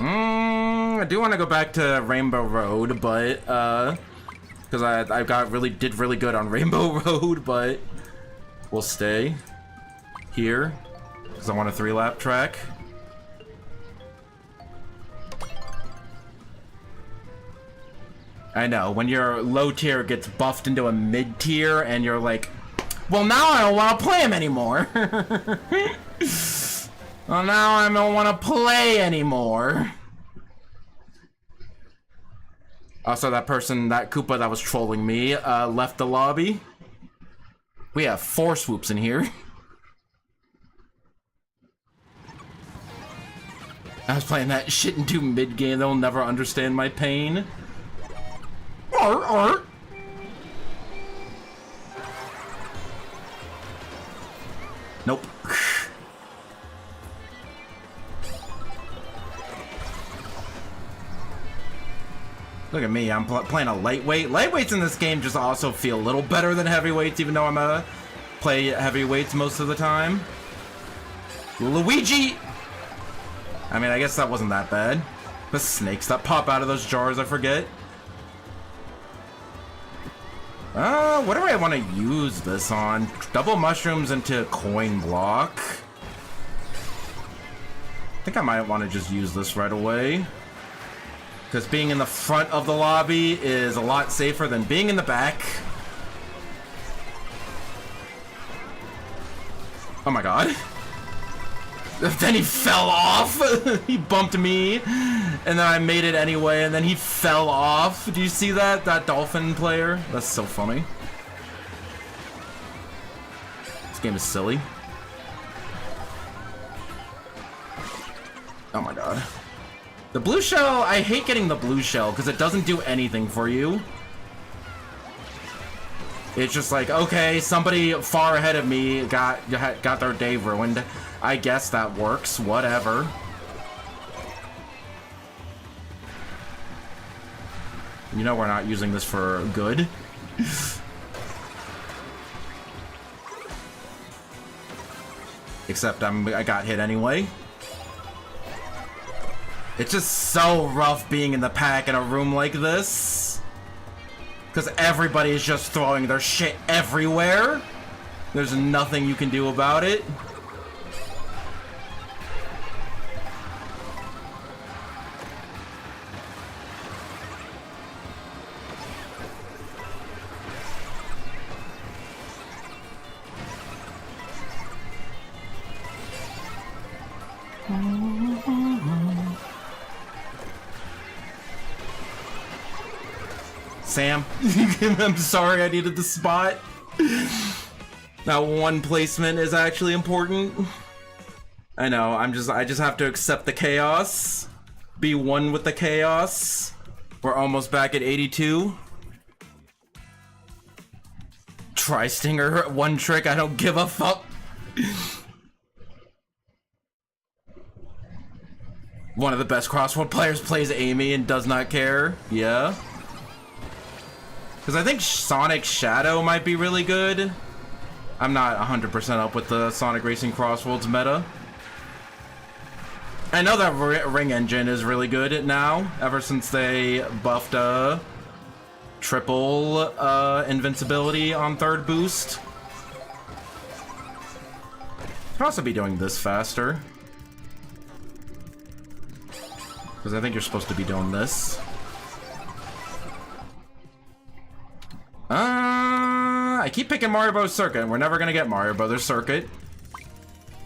I do want to go back to Rainbow Road, but because I did really good on Rainbow Road, but we'll stay here because I want a 3-lap track. I know, when your low tier gets buffed into a mid tier and you're like, well, now I don't want to play him anymore. Well, now I don't want to play anymore. Also, that person, that Koopa that was trolling me, left the lobby. We have 4 swoops in here. I was playing that shit into mid-game. They'll never understand my pain. Nope. Look at me, I'm playing a lightweight. Lightweights in this game just also feel a little better than heavyweights, even though I'm play heavyweights most of the time. Luigi! I mean, I guess that wasn't that bad. The snakes that pop out of those jars, I forget. What do I want to use this on? Double mushrooms into coin block. I think I might want to just use this right away. Because being in the front of the lobby is a lot safer than being in the back. Oh my god. Then he fell off. He bumped me, and then I made it anyway, and then he fell off. Do you see that? That dolphin player? That's so funny. This game is silly. Oh my god. The blue shell, I hate getting the blue shell because it doesn't do anything for you. It's just like, okay, somebody far ahead of me got their day ruined. I guess that works, whatever. You know we're not using this for good. Except I got hit anyway. It's just so rough being in the pack in a room like this. Because everybody is just throwing their shit everywhere. There's nothing you can do about it. Sam, I'm sorry I needed the spot. That one placement is actually important. I know, I just have to accept the chaos. Be one with the chaos. We're almost back at 82. Tri-stinger, one trick, I don't give a fuck. One of the best crossword players plays Amy and does not care. Yeah. Because I think Sonic Shadow might be really good. I'm not 100% up with the Sonic Racing Crossworlds meta. I know that Ring Engine is really good now, ever since they buffed triple invincibility on third boost. Could also be doing this faster. Because I think you're supposed to be doing this. I keep picking Mario Bros. Circuit. We're never gonna get Mario Brothers Circuit.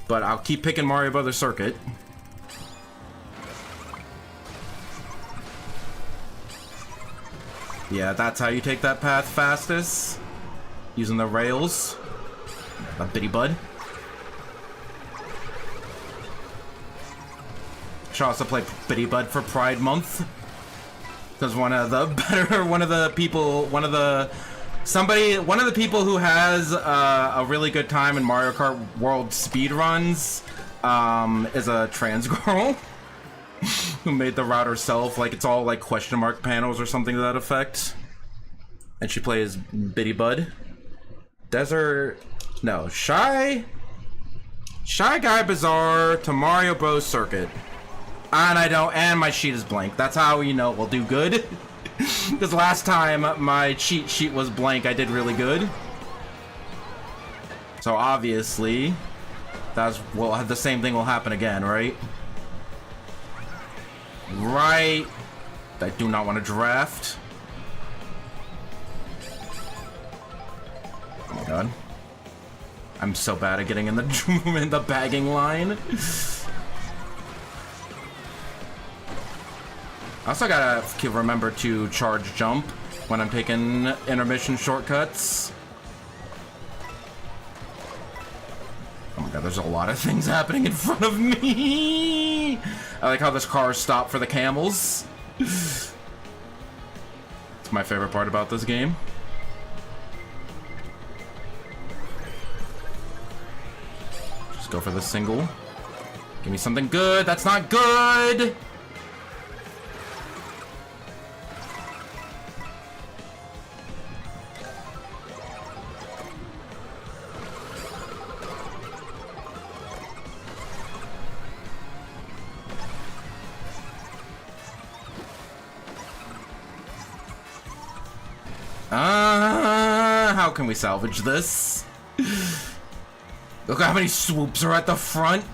But I'll keep picking Mario Brothers Circuit. Yeah, that's how you take that path fastest. Using the rails. A bitty bud. Should also play Bitty Bud for Pride Month. Because one of the people who has a really good time in Mario Kart World speedruns is a trans girl who made the route herself. Like, it's all like question mark panels or something to that effect. And she plays Bitty Bud. Shy Guy Bazaar to Mario Bros. Circuit. And my sheet is blank. That's how you know we'll do good. Because last time my cheat sheet was blank, I did really good. So obviously, the same thing will happen again, right? Right. I do not want to draft. God. I'm so bad at getting in the in the bagging line. I also gotta remember to charge jump when I'm taking intermission shortcuts. Oh my god, there's a lot of things happening in front of me. I like how this car stopped for the camels. It's my favorite part about this game. Just go for the single. Give me something good. That's not good. How can we salvage this? Look how many swoops are at the front.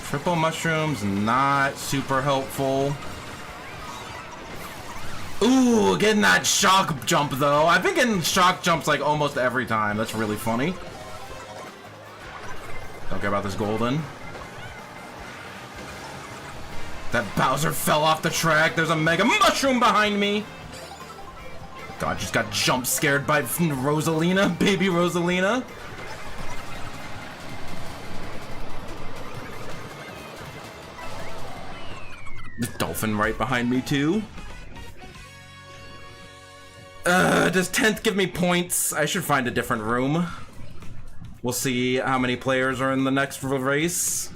Triple mushrooms, not super helpful. Ooh, getting that shock jump though. I've been getting shock jumps like almost every time. That's really funny. Don't care about this golden. That Bowser fell off the track. There's a mega mushroom behind me. God, just got jump scared by Rosalina, baby Rosalina. The dolphin right behind me too. Does 10th give me points? I should find a different room. We'll see how many players are in the next race.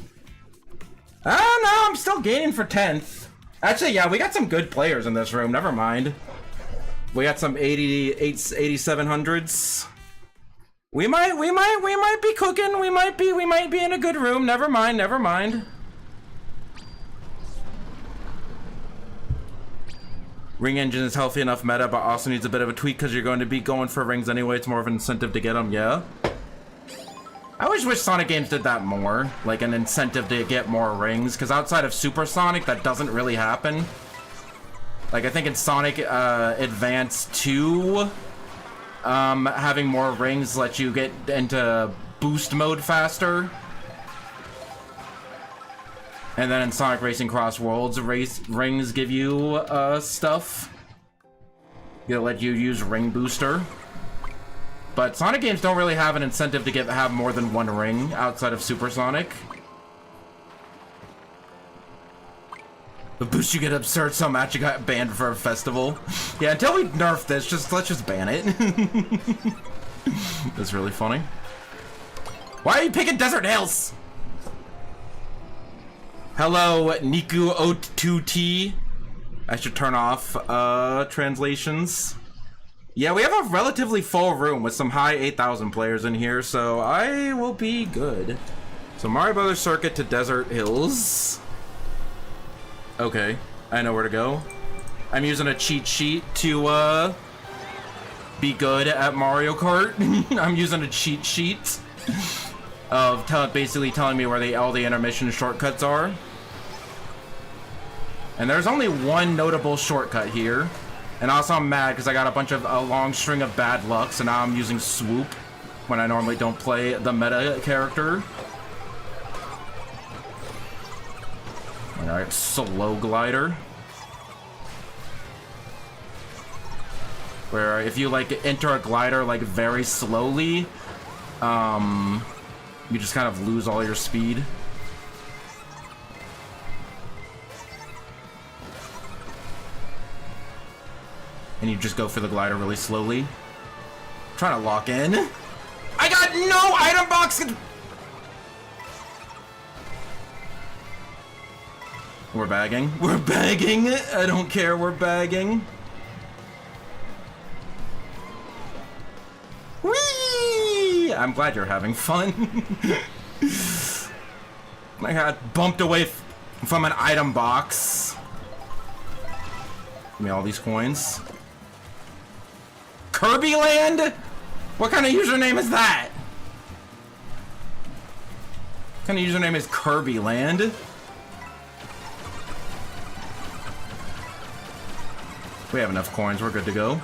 Oh no, I'm still gaining for 10th. Actually, yeah, we got some good players in this room. Never mind. We got some 8700s. We might be cooking. We might be in a good room. Never mind, never mind. Ring engine is healthy enough meta, but also needs a bit of a tweak because you're going to be going for rings anyway. It's more of an incentive to get them, yeah. I always wish Sonic games did that more, like an incentive to get more rings, because outside of Super Sonic, that doesn't really happen. Like, I think in Sonic Advance 2, having more rings lets you get into boost mode faster. And then in Sonic Racing Cross Worlds, rings give you stuff. They'll let you use Ring Booster. But Sonic games don't really have an incentive to have more than one ring outside of Super Sonic. The boost you get absurd so much you got banned for a festival. Yeah, until we nerf this, let's just ban it. That's really funny. Why are you picking Desert Hills? Hello, Niku O2T. I should turn off translations. Yeah, we have a relatively full room with some high 8,000 players in here, so I will be good. So Mario Brothers Circuit to Desert Hills. Okay, I know where to go. I'm using a cheat sheet to be good at Mario Kart. I'm using a cheat sheet of basically telling me where all the intermission shortcuts are. And there's only one notable shortcut here. And also I'm mad because I got a long string of bad luck, so now I'm using Swoop when I normally don't play the meta character. Alright, Slow Glider. Where if you like enter a glider like very slowly, you just kind of lose all your speed. And you just go for the glider really slowly. I'm trying to lock in. I got no item box! We're bagging. We're bagging! I don't care, we're bagging. Whee! I'm glad you're having fun. I got bumped away from an item box. Give me all these coins. Kirby Land? What kind of username is that? What kind of username is Kirby Land? We have enough coins, we're good to go.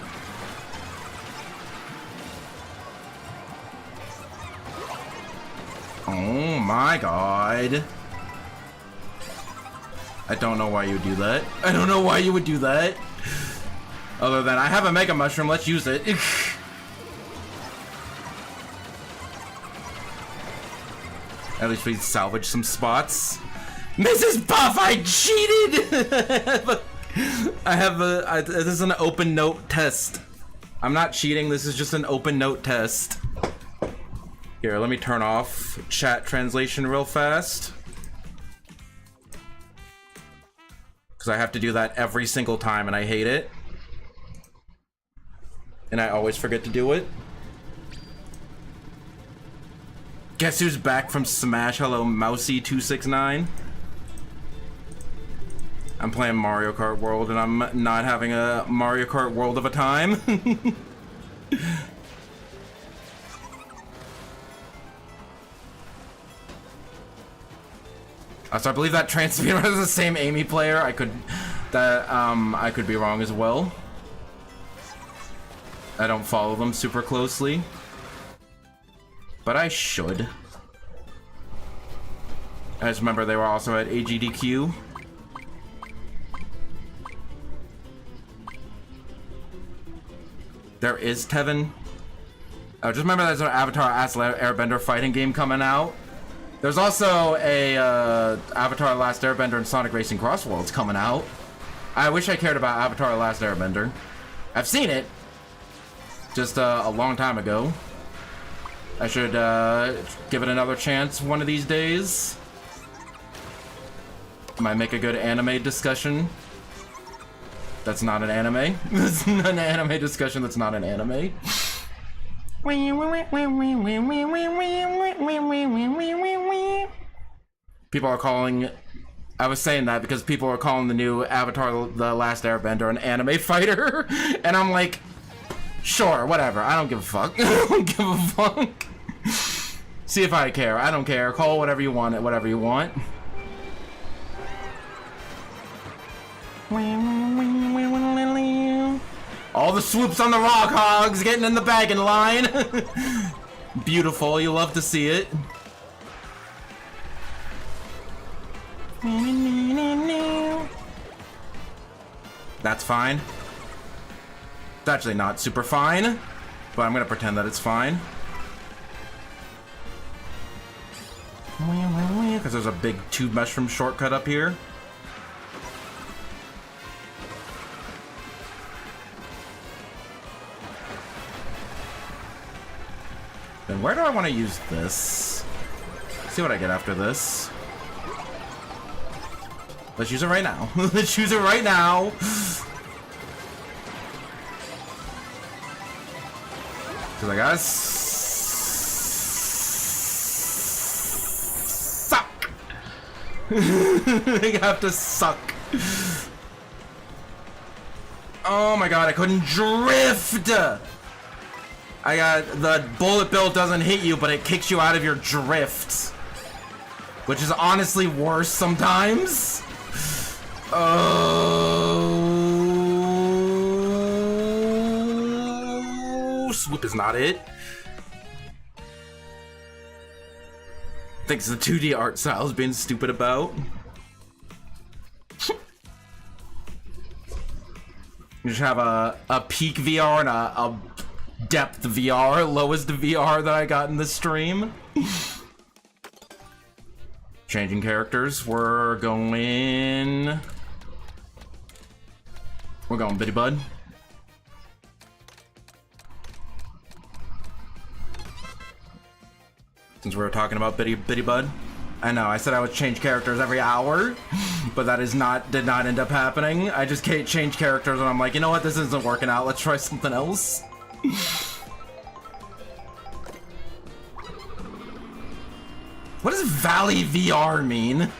Oh my god. I don't know why you would do that. I don't know why you would do that. Other than, I have a Mega Mushroom, let's use it. At least we salvage some spots. Mrs. Buff, I cheated! I have this is an open note test. I'm not cheating, this is just an open note test. Here, let me turn off chat translation real fast. Because I have to do that every single time and I hate it. And I always forget to do it. Guess who's back from Smash? Hello, Mousy269. I'm playing Mario Kart World and I'm not having a Mario Kart World of a time. So I believe that Transformer is the same Amy player. I could be wrong as well. I don't follow them super closely, but I should. I just remember they were also at AGDQ. There is Tevin. Oh, just remember there's an Avatar Last Airbender fighting game coming out. There's also a Avatar Last Airbender and Sonic Racing Cross Worlds coming out. I wish I cared about Avatar Last Airbender. I've seen it, just a long time ago. I should give it another chance one of these days. Might make a good anime discussion. That's not an anime. It's an anime discussion that's not an anime. People are calling... I was saying that because people are calling the new Avatar The Last Airbender an anime fighter. And I'm like, sure, whatever. I don't give a fuck. I don't give a fuck. See if I care. I don't care. Call whatever you want, whatever you want. All the swoops on the rock hogs getting in the bag in line. Beautiful, you love to see it. That's fine. It's actually not super fine, but I'm gonna pretend that it's fine. Because there's a big tube mushroom shortcut up here. Then where do I want to use this? Let's see what I get after this. Let's use it right now. Let's use it right now. Because I gotta suck. I have to suck. Oh my god, I couldn't drift. I got the bullet bill doesn't hit you, but it kicks you out of your drift, which is honestly worse sometimes. Oh, swoop is not it. Thinks the 2D art style is being stupid about. You should have a peak VR and a depth VR, lowest VR that I got in this stream. Changing characters. We're going Bitty Bud. Since we were talking about Bitty Bud. I know, I said I would change characters every hour, but that did not end up happening. I just can't change characters and I'm like, you know what, this isn't working out, let's try something else. What does Valley VR mean?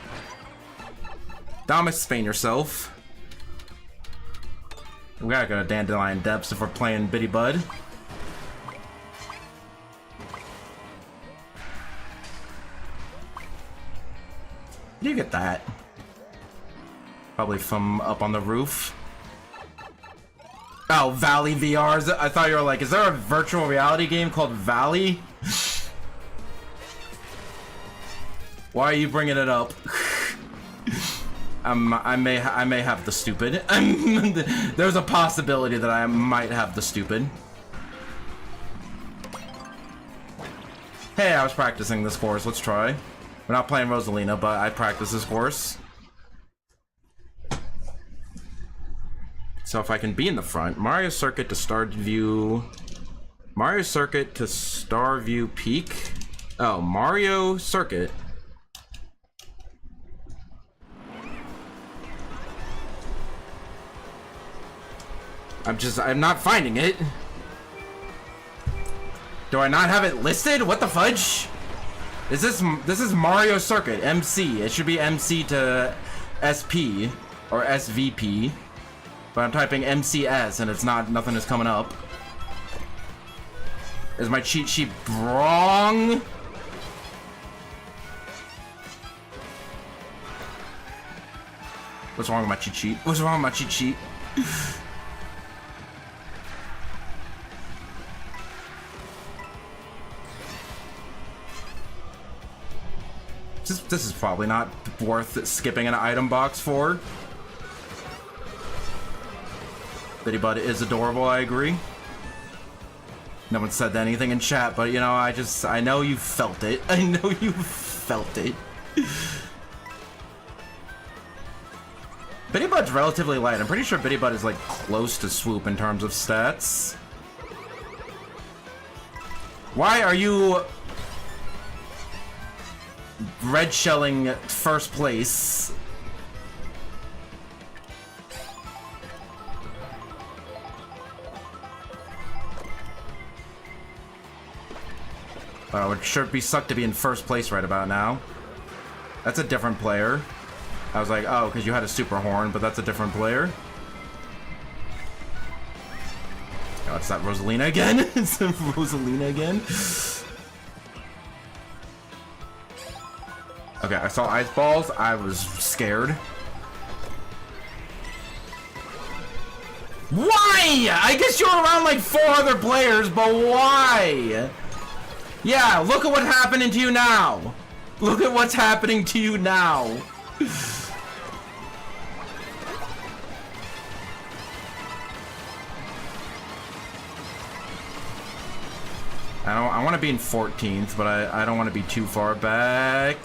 Don't explain yourself. We gotta go to Dandelion Depths if we're playing Bitty Bud. Where do you get that? Probably from up on the roof. Oh, Valley VRs. I thought you were like, is there a virtual reality game called Valley? Why are you bringing it up? I may have the stupid. There's a possibility that I might have the stupid. Hey, I was practicing this course. Let's try. We're not playing Rosalina, but I practice this course. So if I can be in the front, Mario Circuit to Star View. Mario Circuit to Star View Peak. Oh, Mario Circuit. I'm not finding it. Do I not have it listed? What the fudge? This is Mario Circuit, MC. It should be MC to SP or SVP. But I'm typing MCS and it's not, nothing is coming up. Is my cheat sheet wrong? What's wrong with my cheat sheet? What's wrong with my cheat sheet? This is probably not worth skipping an item box for. Bitty Bud is adorable, I agree. No one said anything in chat, but you know, I know you felt it. I know you felt it. Bitty Bud's relatively light. I'm pretty sure Bitty Bud is like close to Swoop in terms of stats. Why are you red shelling first place? Oh, it sure be sucked to be in first place right about now. That's a different player. I was like, oh, because you had a super horn, but that's a different player. Oh, it's that Rosalina again? It's Rosalina again? Okay, I saw ice balls. I was scared. Why? I guess you're around like 4 other players, but why? Yeah, look at what's happening to you now. Look at what's happening to you now. I want to be in 14th, but I don't want to be too far back.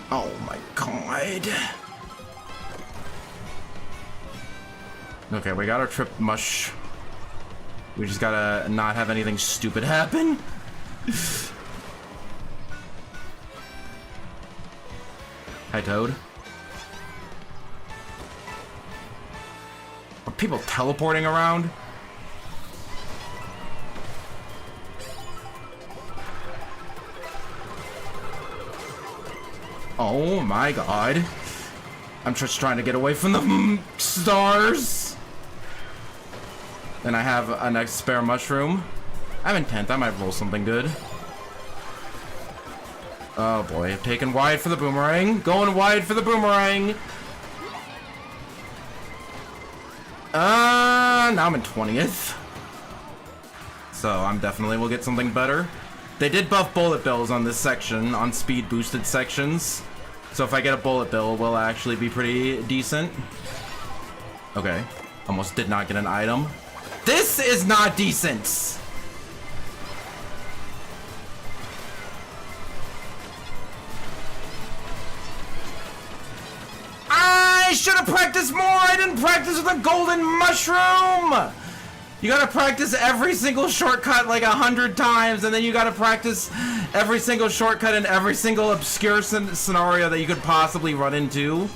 Oh my god. Okay, we got our trip mush. We just gotta not have anything stupid happen. Hi, Toad. Are people teleporting around? Oh my god. I'm just trying to get away from the stars. And I have a nice spare mushroom. I'm in 10th. I might roll something good. Oh boy. I'm taking wide for the boomerang. Going wide for the boomerang. Now I'm in 20th. So I'm definitely will get something better. They did buff bullet bills on this section, on speed boosted sections. So if I get a bullet bill, it will actually be pretty decent. Okay. Almost did not get an item. This is not decent! I should have practiced more! I didn't practice with a golden mushroom! You gotta practice every single shortcut like 100 times, and then you gotta practice every single shortcut in every single obscure scenario that you could possibly run into.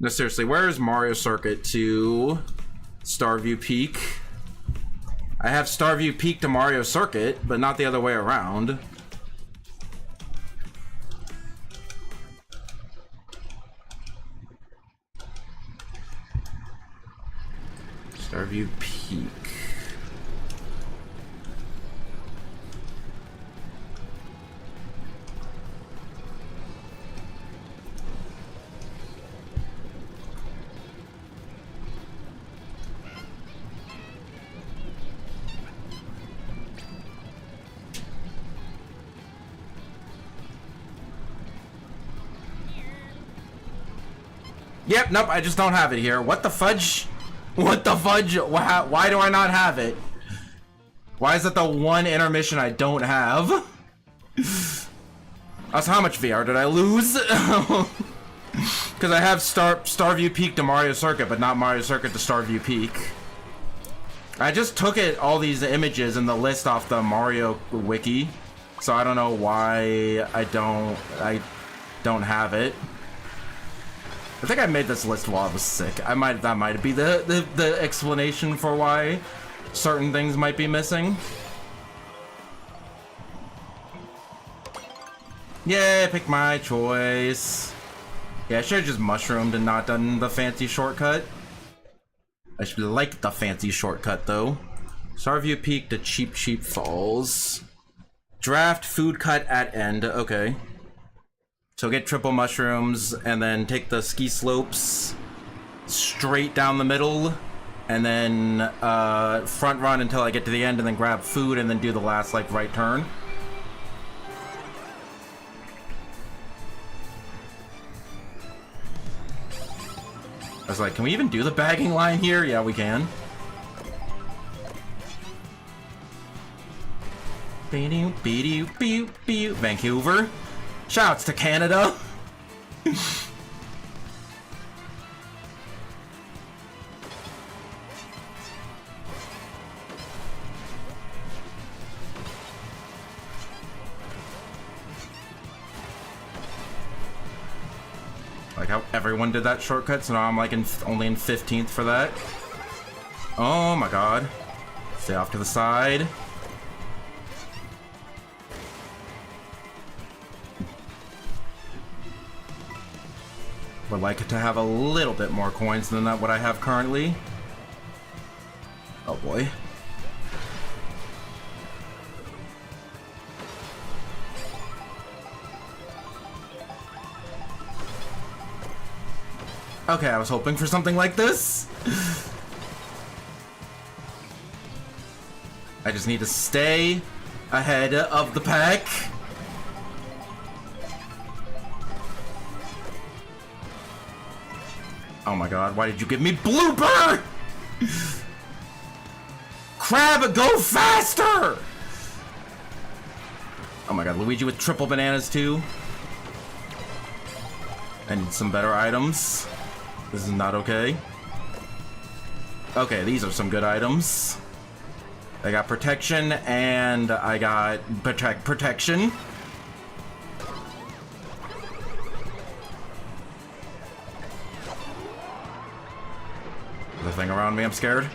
No, seriously, where is Mario Circuit to Starview Peak? I have Starview Peak to Mario Circuit, but not the other way around. Starview Peak. Yep, nope, I just don't have it here. What the fudge? What the fudge? Why do I not have it? Why is it the one intermission I don't have? Also, how much VR did I lose? Because I have Starview Peak to Mario Circuit, but not Mario Circuit to Starview Peak. I just took all these images in the list off the Mario wiki, so I don't know why I don't have it. I think I made this list while I was sick. That might be the explanation for why certain things might be missing. Yeah, pick my choice. Yeah, I should have just mushroomed and not done the fancy shortcut. I should like the fancy shortcut though. Starview Peak to Cheap Falls. Draft food cut at end. Okay. So get triple mushrooms and then take the ski slopes straight down the middle, and then front run until I get to the end, and then grab food and then do the last like right turn. I was like, can we even do the bagging line here? Yeah, we can. Vancouver. Shouts to Canada. Like how everyone did that shortcut, so now I'm like only in 15th for that. Oh my god. Stay off to the side. Would like to have a little bit more coins than what I have currently. Oh boy. Okay, I was hoping for something like this. I just need to stay ahead of the pack. Oh my god, why did you give me blooper? Crab, go faster! Oh my god, Luigi with triple bananas too. I need some better items. This is not okay. Okay, these are some good items. I got protection and I got protection. The thing around me, I'm scared.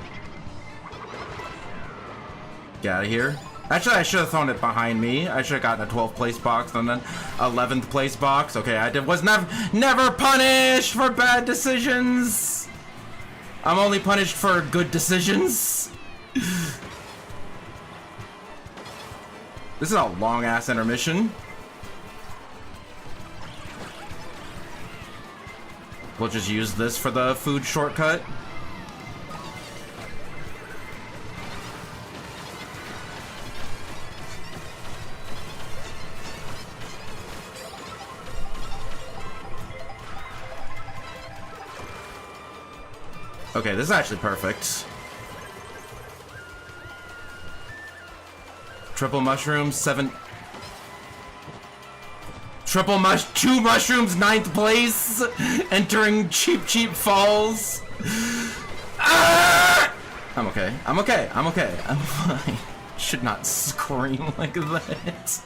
Get out of here. Actually, I should have thrown it behind me. I should have gotten a 12th place box and then 11th place box. Okay, I was never punished for bad decisions. I'm only punished for good decisions. This is a long ass intermission. We'll just use this for the food shortcut. Okay, this is actually perfect. Triple mushrooms, 7. Two mushrooms, 9th place. Entering Cheap Falls. Ah! I'm okay. I'm fine. Should not scream like that.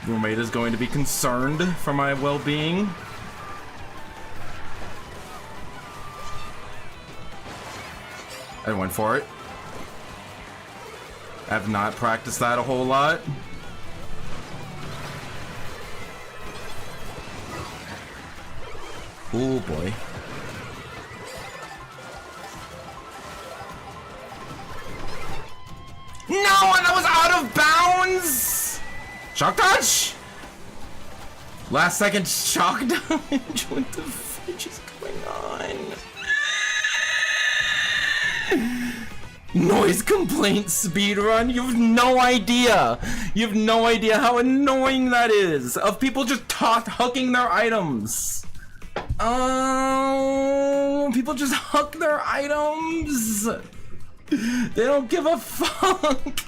Roommate is going to be concerned for my well-being. I went for it. I have not practiced that a whole lot. Oh boy. No, and I was out of bounds! Shock dodge? Last second shock damage? What the fudge is going on? Noise complaint speedrun? You have no idea! You have no idea how annoying that is! Of people just hucking their items! Oh, people just huck their items. They don't give a fuck.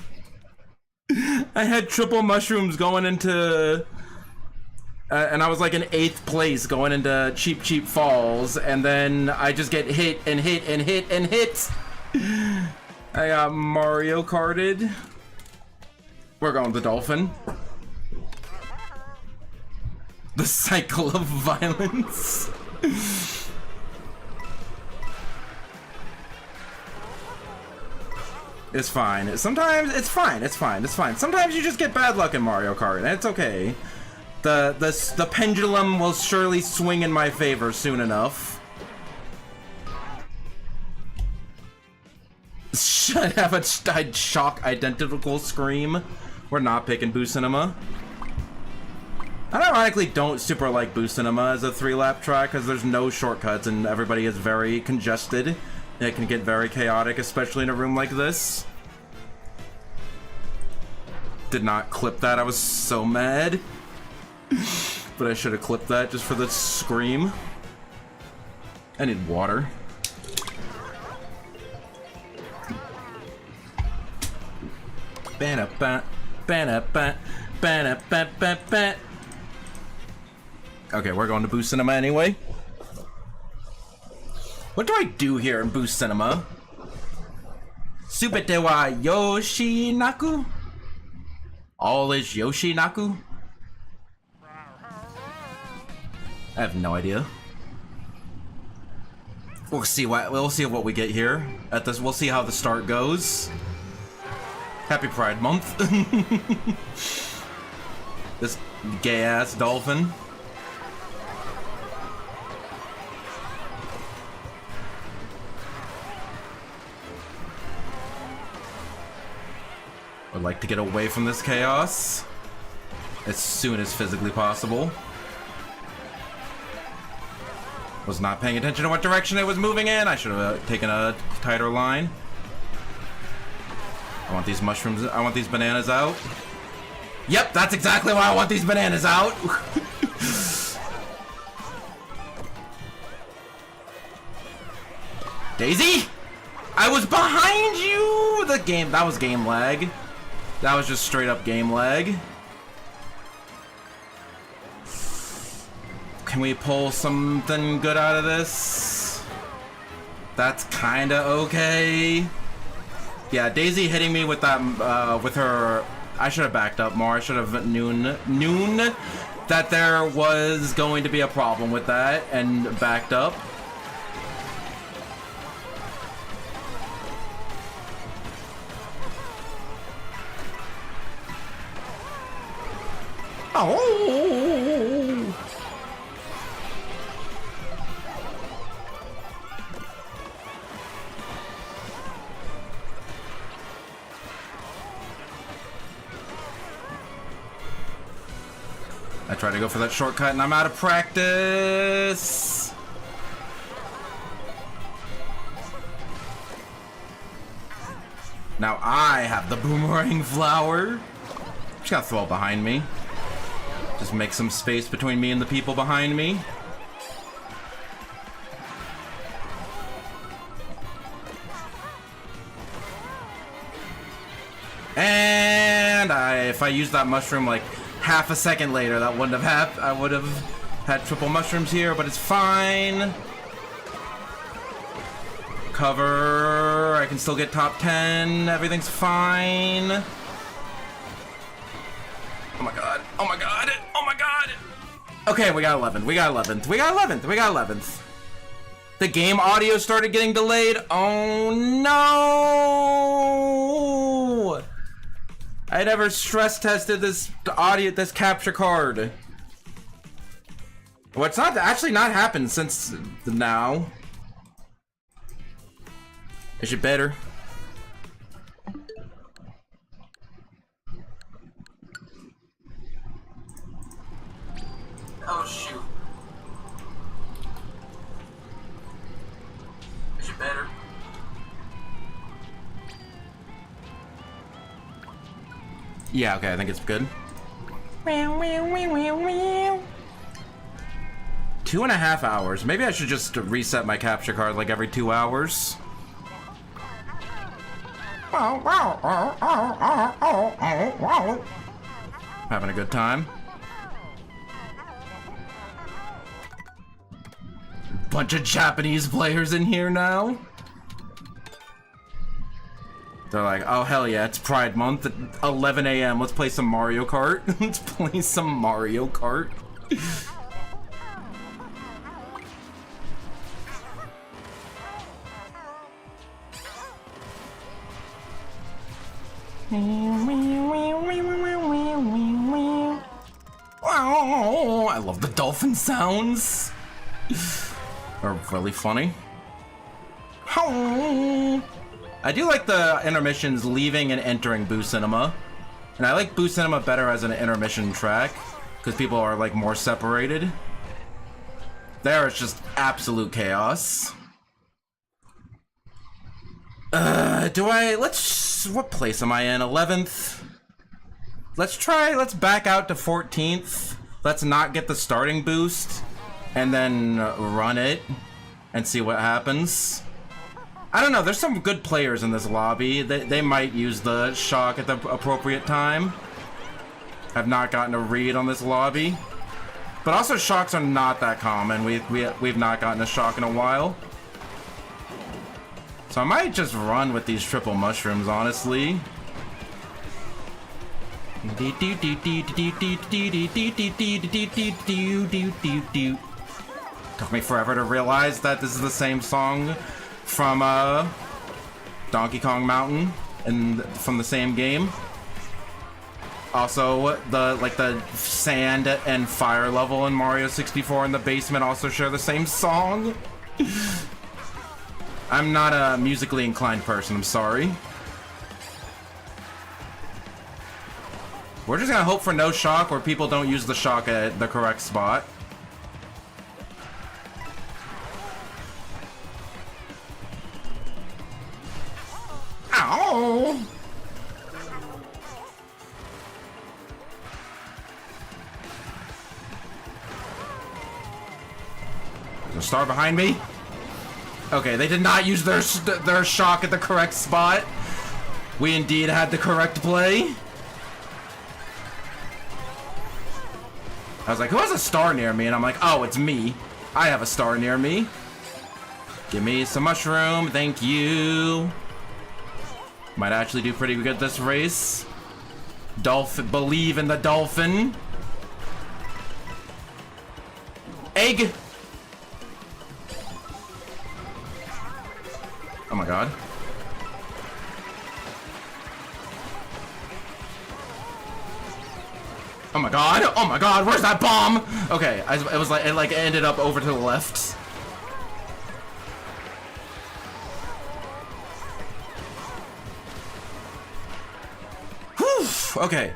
I had triple mushrooms going into, and I was like in 8th place going into Cheap Falls, and then I just get hit and hit and hit and hit. I got Mario Karted. We're going with the dolphin. The cycle of violence. It's fine. Sometimes it's fine. It's fine. It's fine. Sometimes you just get bad luck in Mario Kart, and it's okay. The pendulum will surely swing in my favor soon enough. Should have a shock identical scream. We're not picking Boo Cinema. I ironically don't super like Boo Cinema as a 3-lap track because there's no shortcuts and everybody is very congested. It can get very chaotic, especially in a room like this. Did not clip that, I was so mad. But I should have clipped that just for the scream. I need water. Ba-na-ba, ba-na-ba, ba-na-ba-ba-ba. Okay, we're going to Boo Cinema anyway. What do I do here in Boo Cinema? Subete wa Yoshinaku? All is Yoshinaku? I have no idea. We'll see what we get here at this. We'll see how the start goes. Happy Pride Month. This gay ass dolphin. Would like to get away from this chaos as soon as physically possible. Was not paying attention to what direction it was moving in. I should have taken a tighter line. I want these mushrooms. I want these bananas out. Yep, that's exactly why I want these bananas out. Daisy? I was behind you! That was game lag. That was just straight up game lag. Can we pull something good out of this? That's kinda okay. Yeah, Daisy hitting me with that, with her... I should have backed up more. I should have known that there was going to be a problem with that and backed up. Oh! I tried to go for that shortcut and I'm out of practice. Now I have the boomerang flower. Just gotta throw it behind me. Just make some space between me and the people behind me. And if I used that mushroom like half a second later, that wouldn't have happened. I would have had triple mushrooms here, but it's fine. Cover. I can still get top 10. Everything's fine. Oh my god. Oh my god. Oh my god. Okay, we got 11. We got 11th. We got 11th. We got 11th. The game audio started getting delayed. Oh no! I never stress tested this audio, this capture card. Well, it's not actually not happened since now. Is it better? Oh shoot. Is it better? Yeah, okay, I think it's good. 2.5 hours. Maybe I should just reset my capture card like every 2 hours. Having a good time. Bunch of Japanese players in here now. They're like, oh hell yeah, it's Pride Month at 11 a.m. Let's play some Mario Kart. Let's play some Mario Kart. I love the dolphin sounds. They're really funny. I do like the intermissions leaving and entering Boo Cinema. And I like Boo Cinema better as an intermission track, because people are like more separated. There it's just absolute chaos. What place am I in? 11th? Let's back out to 14th. Let's not get the starting boost, and then run it, and see what happens. I don't know, there's some good players in this lobby. They might use the shock at the appropriate time. I've not gotten a read on this lobby. But also shocks are not that common. We've not gotten a shock in a while. So I might just run with these triple mushrooms, honestly. Took me forever to realize that this is the same song from Donkey Kong Mountain and from the same game. Also, the sand and fire level in Mario 64 in the basement also share the same song. I'm not a musically inclined person, I'm sorry. We're just gonna hope for no shock, or people don't use the shock at the correct spot. Ow! There's a star behind me. Okay, they did not use their shock at the correct spot. We indeed had the correct play. I was like, who has a star near me? And I'm like, oh, it's me. I have a star near me. Give me some mushroom, thank you. Might actually do pretty good this race. Dolphin, believe in the dolphin. Egg. Oh my god. Oh my god. Oh my god. Where's that bomb? Okay, it ended up over to the left. Whew. Okay.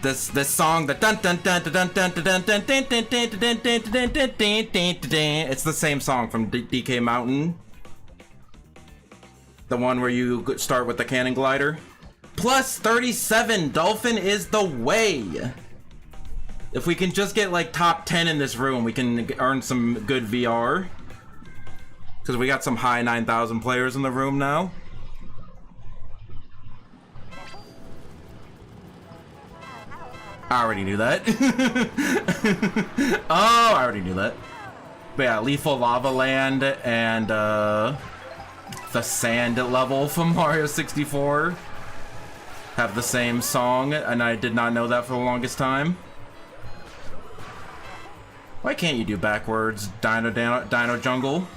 This song, the dun dun dun dun dun dun dun dun dun dun dun dun dun dun dun. It's the same song from DK Mountain. The one where you start with the cannon glider. Plus 37, Dolphin is the way. If we can just get like top 10 in this room, we can earn some good VR. Because we got some high 9,000 players in the room now. I already knew that. Oh, I already knew that. But yeah, Lethal Lava Land and the sand level from Mario 64 have the same song, and I did not know that for the longest time. Why can't you do backwards Dino Jungle?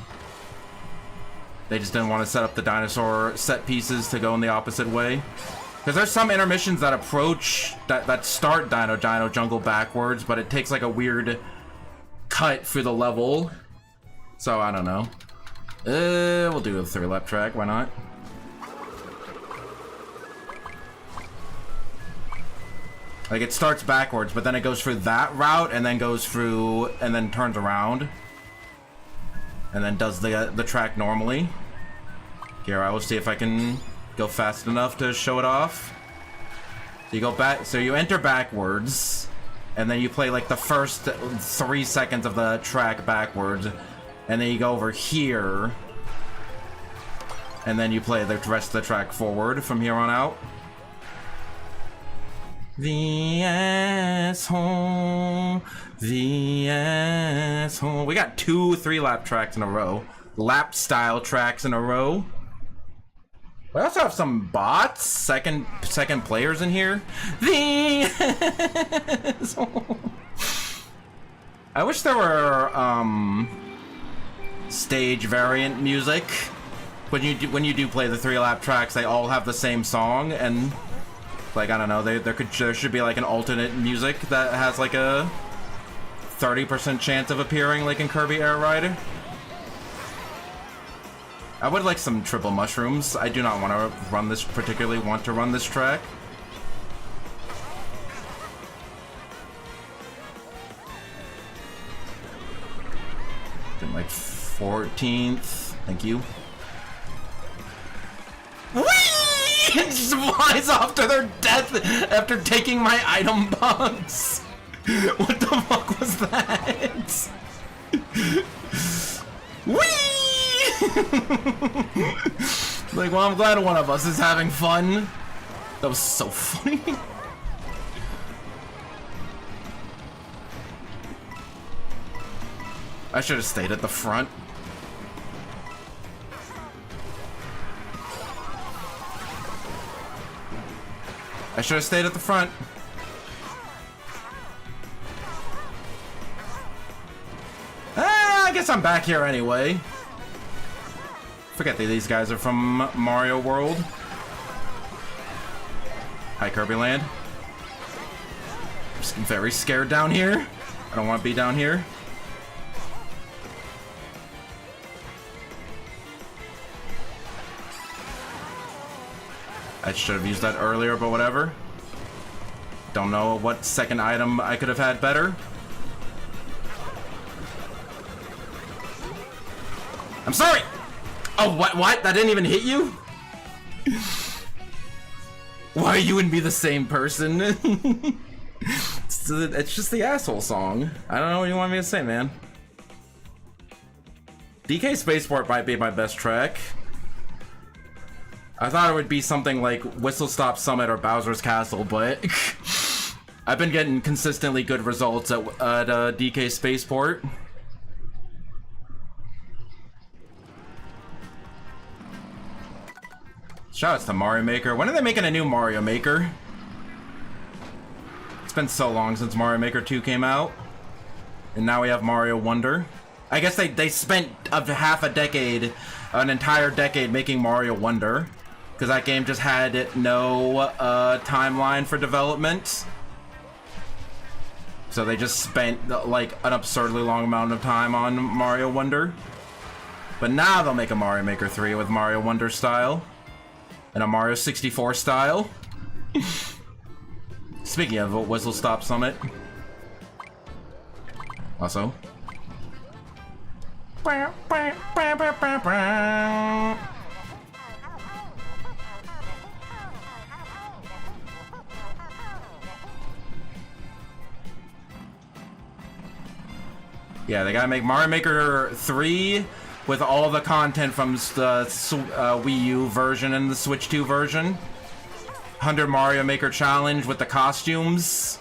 They just didn't want to set up the dinosaur set pieces to go in the opposite way. Because there's some intermissions that approach, that start Dino Jungle backwards, but it takes like a weird cut through the level. So, I don't know. We'll do a 3-lap track, why not? Like, it starts backwards, but then it goes through that route, and then goes through, and then turns around. And then does the track normally. Here, I will see if I can go fast enough to show it off. So you go back, so you enter backwards, and then you play like the first 3 seconds of the track backwards, and then you go over here, and then you play the rest of the track forward from here on out. The asshole, the asshole. We got 2 3-lap tracks in a row. Lap style tracks in a row. We also have some bots, second players in here. The asshole. I wish there were stage variant music. When you do play the 3-lap tracks, they all have the same song, and like, I don't know, there should be like an alternate music that has like a 30% chance of appearing, like in Kirby Air Ride. I would like some triple mushrooms. I do not want to run this, particularly want to run this track. Been like 14th. Thank you. Whee! It just flies off to their death after taking my item box. What the fuck was that? Whee! Like, well, I'm glad one of us is having fun. That was so funny. I should have stayed at the front. I should have stayed at the front. I guess I'm back here anyway. Forget that these guys are from Mario World. Hi, Kirby Land. I'm just very scared down here. I don't want to be down here. I should have used that earlier, but whatever. Don't know what second item I could have had better. I'm sorry! Oh, what? That didn't even hit you? Why are you and me the same person? It's just the asshole song. I don't know what you want me to say, man. DK Spaceport might be my best track. I thought it would be something like Whistle Stop Summit or Bowser's Castle, but I've been getting consistently good results at DK Spaceport. Shoutouts to Mario Maker. When are they making a new Mario Maker? It's been so long since Mario Maker 2 came out. And now we have Mario Wonder. I guess they spent half a decade, an entire decade making Mario Wonder. Because that game just had no timeline for development. So they just spent like an absurdly long amount of time on Mario Wonder. But now they'll make a Mario Maker 3 with Mario Wonder style. And a Mario 64 style. Speaking of Whistle Stop Summit. Also. Yeah, they gotta make Mario Maker 3 with all the content from the Wii U version and the Switch 2 version. 100 Mario Maker Challenge with the costumes.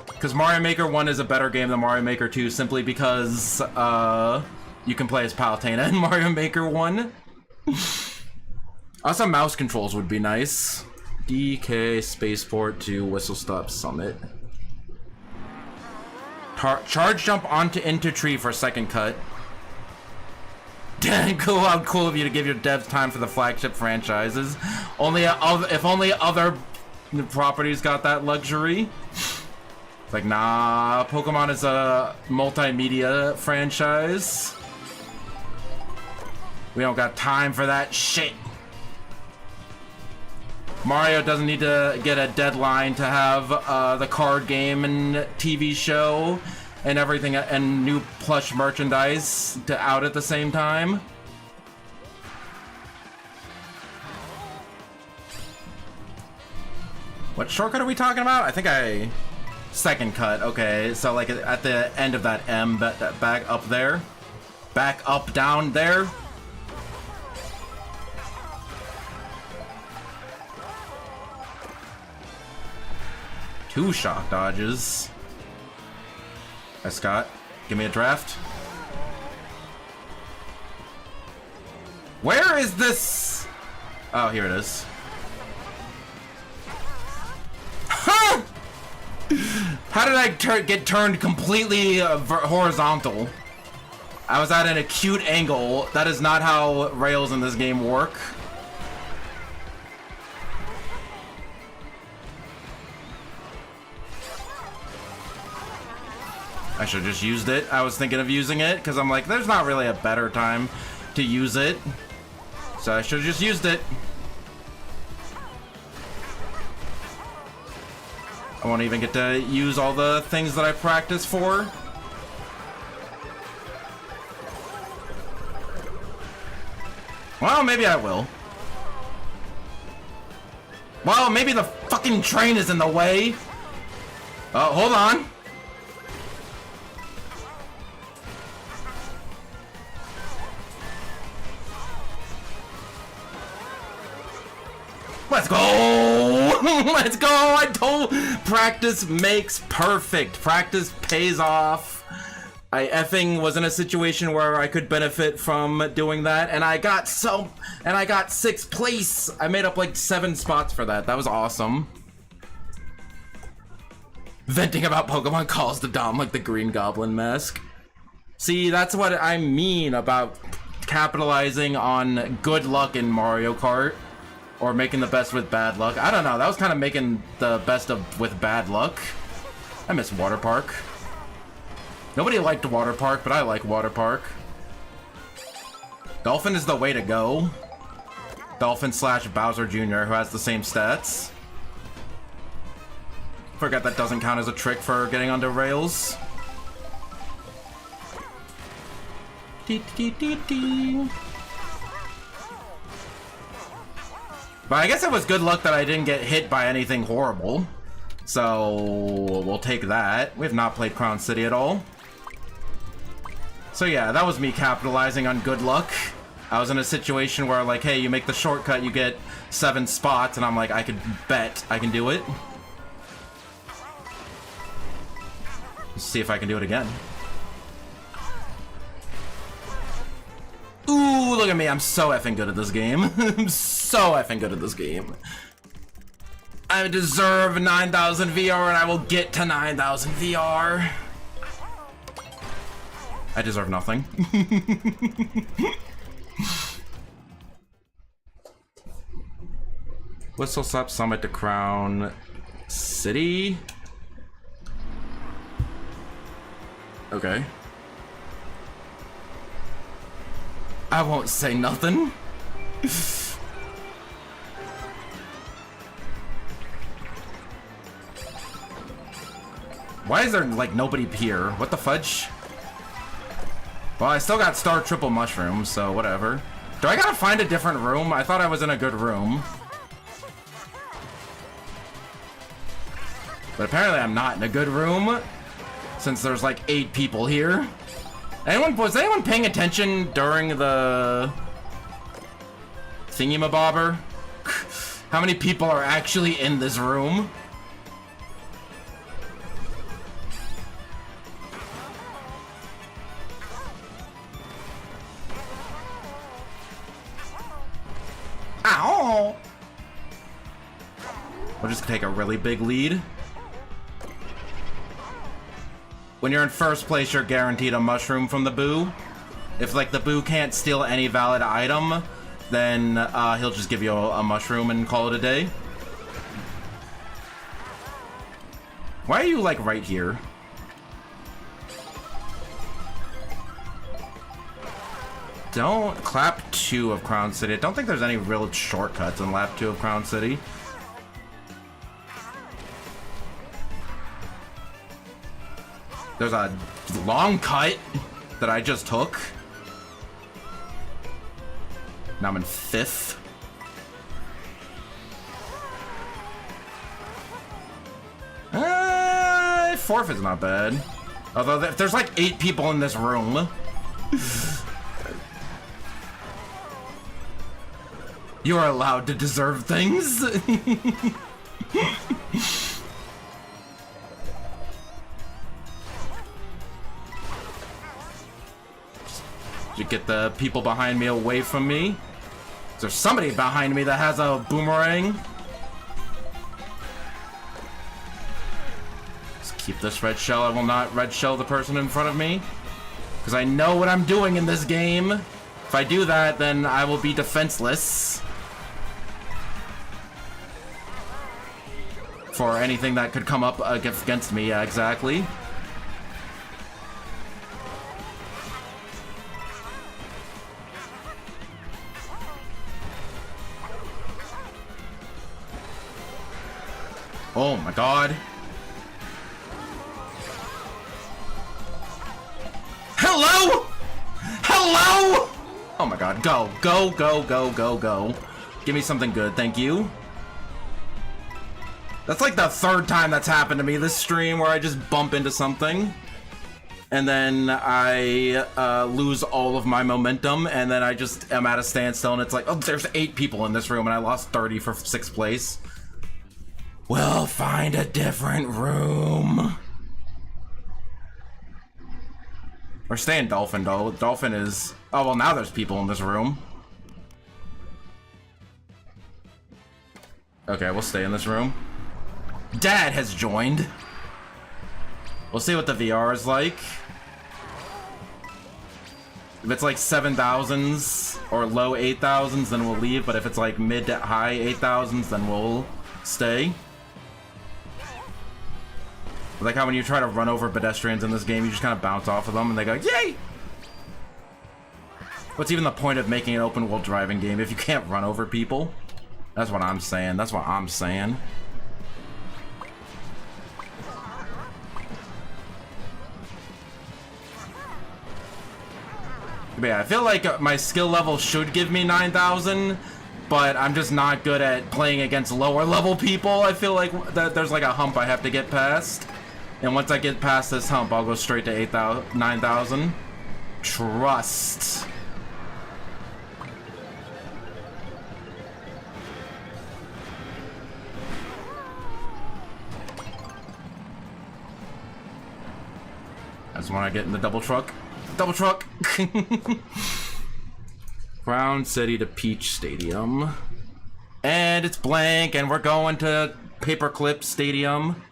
Because Mario Maker 1 is a better game than Mario Maker 2 simply because you can play as Palutena in Mario Maker 1. Also, mouse controls would be nice. DK Spaceport to Whistle Stop Summit. Charge jump into tree for a second cut. Dang, cool! How cool of you to give your devs time for the flagship franchises. If only other properties got that luxury. It's like, nah, Pokemon is a multimedia franchise. We don't got time for that shit. Mario doesn't need to get a deadline to have the card game and TV show and everything and new plush merchandise to out at the same time. What shortcut are we talking about? I think I Second cut, okay. So like at the end of that M, back up there. Back up, down there. Two shock dodges. Hey, Scott, give me a draft. Where is this? Oh, here it is. Huh! How did I get turned completely horizontal? I was at an acute angle. That is not how rails in this game work. I should have just used it. I was thinking of using it because I'm like, there's not really a better time to use it. So I should have just used it. I won't even get to use all the things that I practice for. Well, maybe I will. Well, maybe the fucking train is in the way. Oh, hold on. Let's go! Let's go! I told practice makes perfect. Practice pays off. I effing was in a situation where I could benefit from doing that, and I got 6th place. I made up like 7 spots for that. That was awesome. Venting about Pokemon calls to Dom like the Green Goblin mask. See, that's what I mean about capitalizing on good luck in Mario Kart. Or making the best with bad luck. I don't know, that was kind of making the best of with bad luck. I miss Water Park. Nobody liked Water Park, but I like Water Park. Dolphin is the way to go. Dolphin slash Bowser Jr., who has the same stats. Forget that doesn't count as a trick for getting onto rails. But I guess it was good luck that I didn't get hit by anything horrible. So we'll take that. We have not played Crown City at all. So yeah, that was me capitalizing on good luck. I was in a situation where like, hey, you make the shortcut, you get 7 spots, and I'm like, I could bet I can do it. Let's see if I can do it again. Ooh, look at me, I'm so effing good at this game. I'm so effing good at this game. I deserve 9,000 VR and I will get to 9,000 VR. I deserve nothing. Whistle Stop Summit to Crown City. Okay. I won't say nothing. Why is there like nobody here? What the fudge? Well, I still got Star Triple Mushroom, so whatever. Do I gotta find a different room? I thought I was in a good room. But apparently I'm not in a good room, since there's like 8 people here. Was anyone paying attention during the thingy-mabobber? How many people are actually in this room? Ow! We'll just take a really big lead. When you're in first place, you're guaranteed a mushroom from the Boo. If like the Boo can't steal any valid item, then he'll just give you a mushroom and call it a day. Why are you like right here? Don't clap 2 of Crown City. I don't think there's any real shortcuts in lap 2 of Crown City. There's a long cut that I just took. Now I'm in 5th. fourth is not bad. Although if there's like 8 people in this room. You are allowed to deserve things. To get the people behind me away from me. There's somebody behind me that has a boomerang. Let's keep this red shell. I will not red shell the person in front of me, because I know what I'm doing in this game. If I do that, then I will be defenseless for anything that could come up against me. Yeah, exactly. Oh my god. Hello? Hello? Oh my god. Go. Go, go, go, go, go. Give me something good, thank you. That's like the 3rd time that's happened to me this stream, where I just bump into something and then I lose all of my momentum, and then I just am at a standstill, and it's like, oh, there's 8 people in this room and I lost 30 for 6th place. We'll find a different room. Or stay in Dolphin, though. Dolphin is... Oh, well, now there's people in this room. Okay, we'll stay in this room. Dad has joined. We'll see what the VR is like. If it's like 7,000s or low 8,000s, then we'll leave. But if it's like mid to high 8,000s, then we'll stay. Like how when you try to run over pedestrians in this game, you just kind of bounce off of them and they go, yay! What's even the point of making an open world driving game if you can't run over people? That's what I'm saying. That's what I'm saying. But yeah, I feel like my skill level should give me 9,000, but I'm just not good at playing against lower level people. I feel like that there's like a hump I have to get past. And once I get past this hump, I'll go straight to 9,000. Trust. I just want to get in the double truck. Double truck! Crown City to Peach Stadium. And it's blank, and we're going to Paperclip Stadium.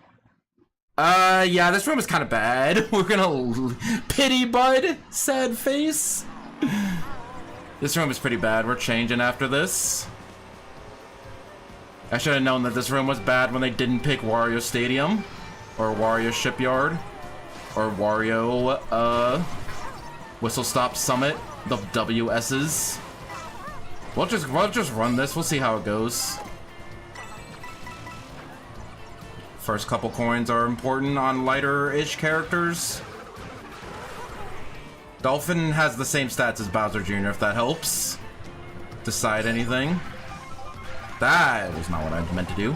Yeah, this room is kind of bad. We're gonna... Pity Bud? Sad face? This room is pretty bad. We're changing after this. I should have known that this room was bad when they didn't pick Wario Stadium. Or Wario Shipyard. Or Wario, Whistle Stop Summit. The WS's. We'll just run this. We'll see how it goes. First couple coins are important on lighter-ish characters. Dolphin has the same stats as Bowser Jr., if that helps decide anything. That was not what I meant to do.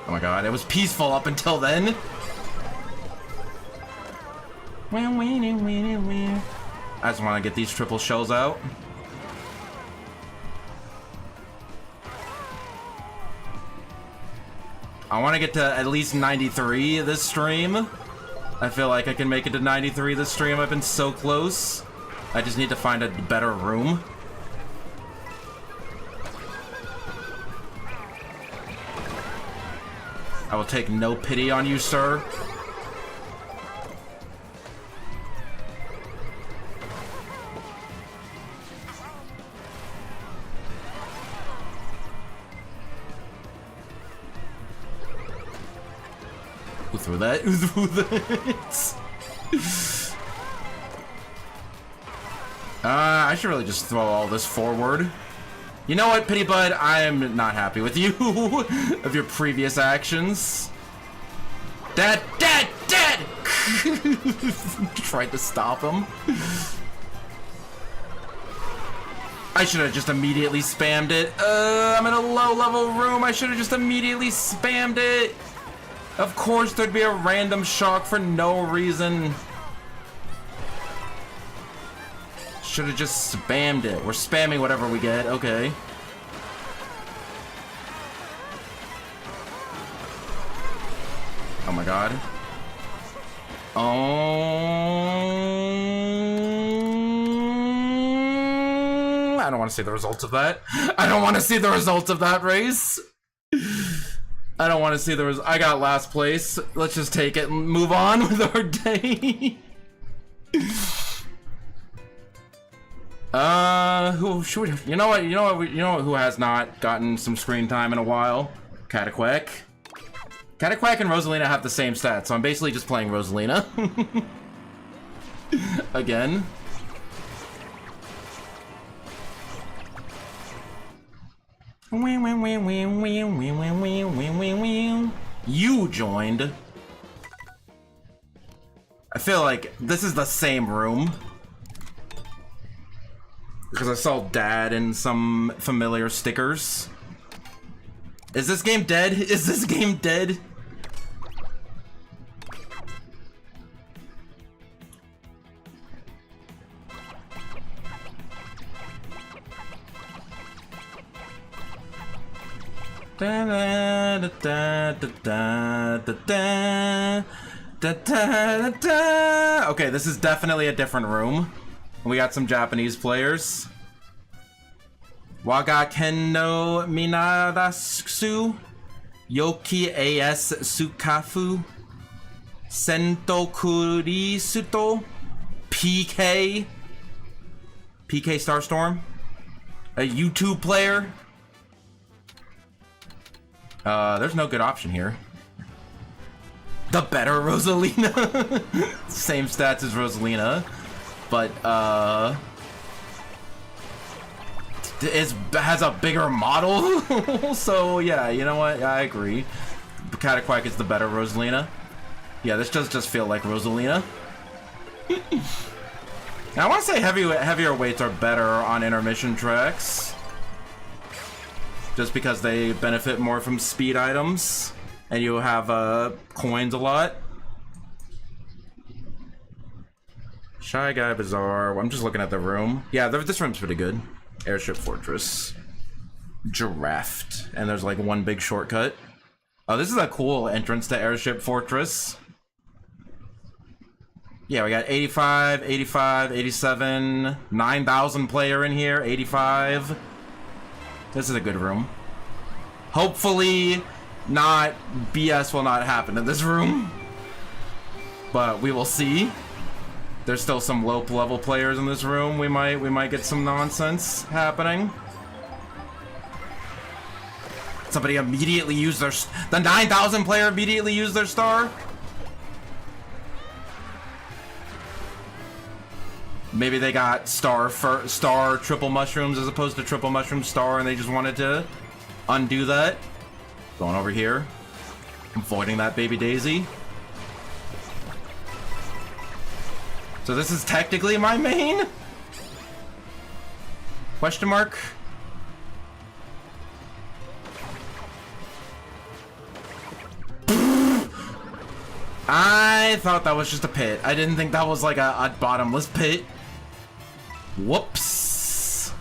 Oh my god, it was peaceful up until then. I just want to get these triple shells out. I want to get to at least 93 this stream. I feel like I can make it to 93 this stream. I've been so close. I just need to find a better room. I will take no pity on you, sir. Who threw that? Who threw that? I should really just throw all this forward. You know what, Pity Bud? I am not happy with you of your previous actions. Dad! Dad! Dad! Tried to stop him. I should have just immediately spammed it. I'm in a low-level room. I should have just immediately spammed it. Of course, there'd be a random shock for no reason. Should have just spammed it. We're spamming whatever we get. Okay. Oh my god. I don't want to see the results of that. I don't want to see the results of that race. I don't want to see the results. I got last place. Let's just take it and move on with our day. Who should we? You know what? Who has not gotten some screen time in a while? Cataquack. Cataquack and Rosalina have the same stats, so I'm basically just playing Rosalina. Again. You joined. I feel like this is the same room. Because I saw Dad and some familiar stickers. Is this game dead? Is this game dead? Okay, this is definitely a different room. We got some Japanese players. Waga ken no minarasu yoki as sukafu sento kurisuto PK Starstorm, a YouTube player. There's no good option here. The better Rosalina. Same stats as Rosalina, but has a bigger model. So yeah, you know what? I agree. Cataquack is the better Rosalina. Yeah, this does just feel like Rosalina. Now, I want to say heavier weights are better on intermission tracks, just because they benefit more from speed items, and you have coins a lot. Shy Guy Bazaar. I'm just looking at the room. Yeah, this room's pretty good. Airship Fortress. Giraffe. And there's like one big shortcut. Oh, this is a cool entrance to Airship Fortress. Yeah, we got 85, 85, 87, 9,000 player in here, 85. This is a good room. Hopefully, BS will not happen in this room. But we will see. There's still some low level players in this room. We might get some nonsense happening. Somebody immediately used the 9,000 player immediately used their star. Maybe they got star triple mushrooms as opposed to triple mushroom star, and they just wanted to undo that. Going over here, avoiding that baby daisy. So this is technically my main? Question mark? I thought that was just a pit. I didn't think that was like a bottomless pit. Whoops.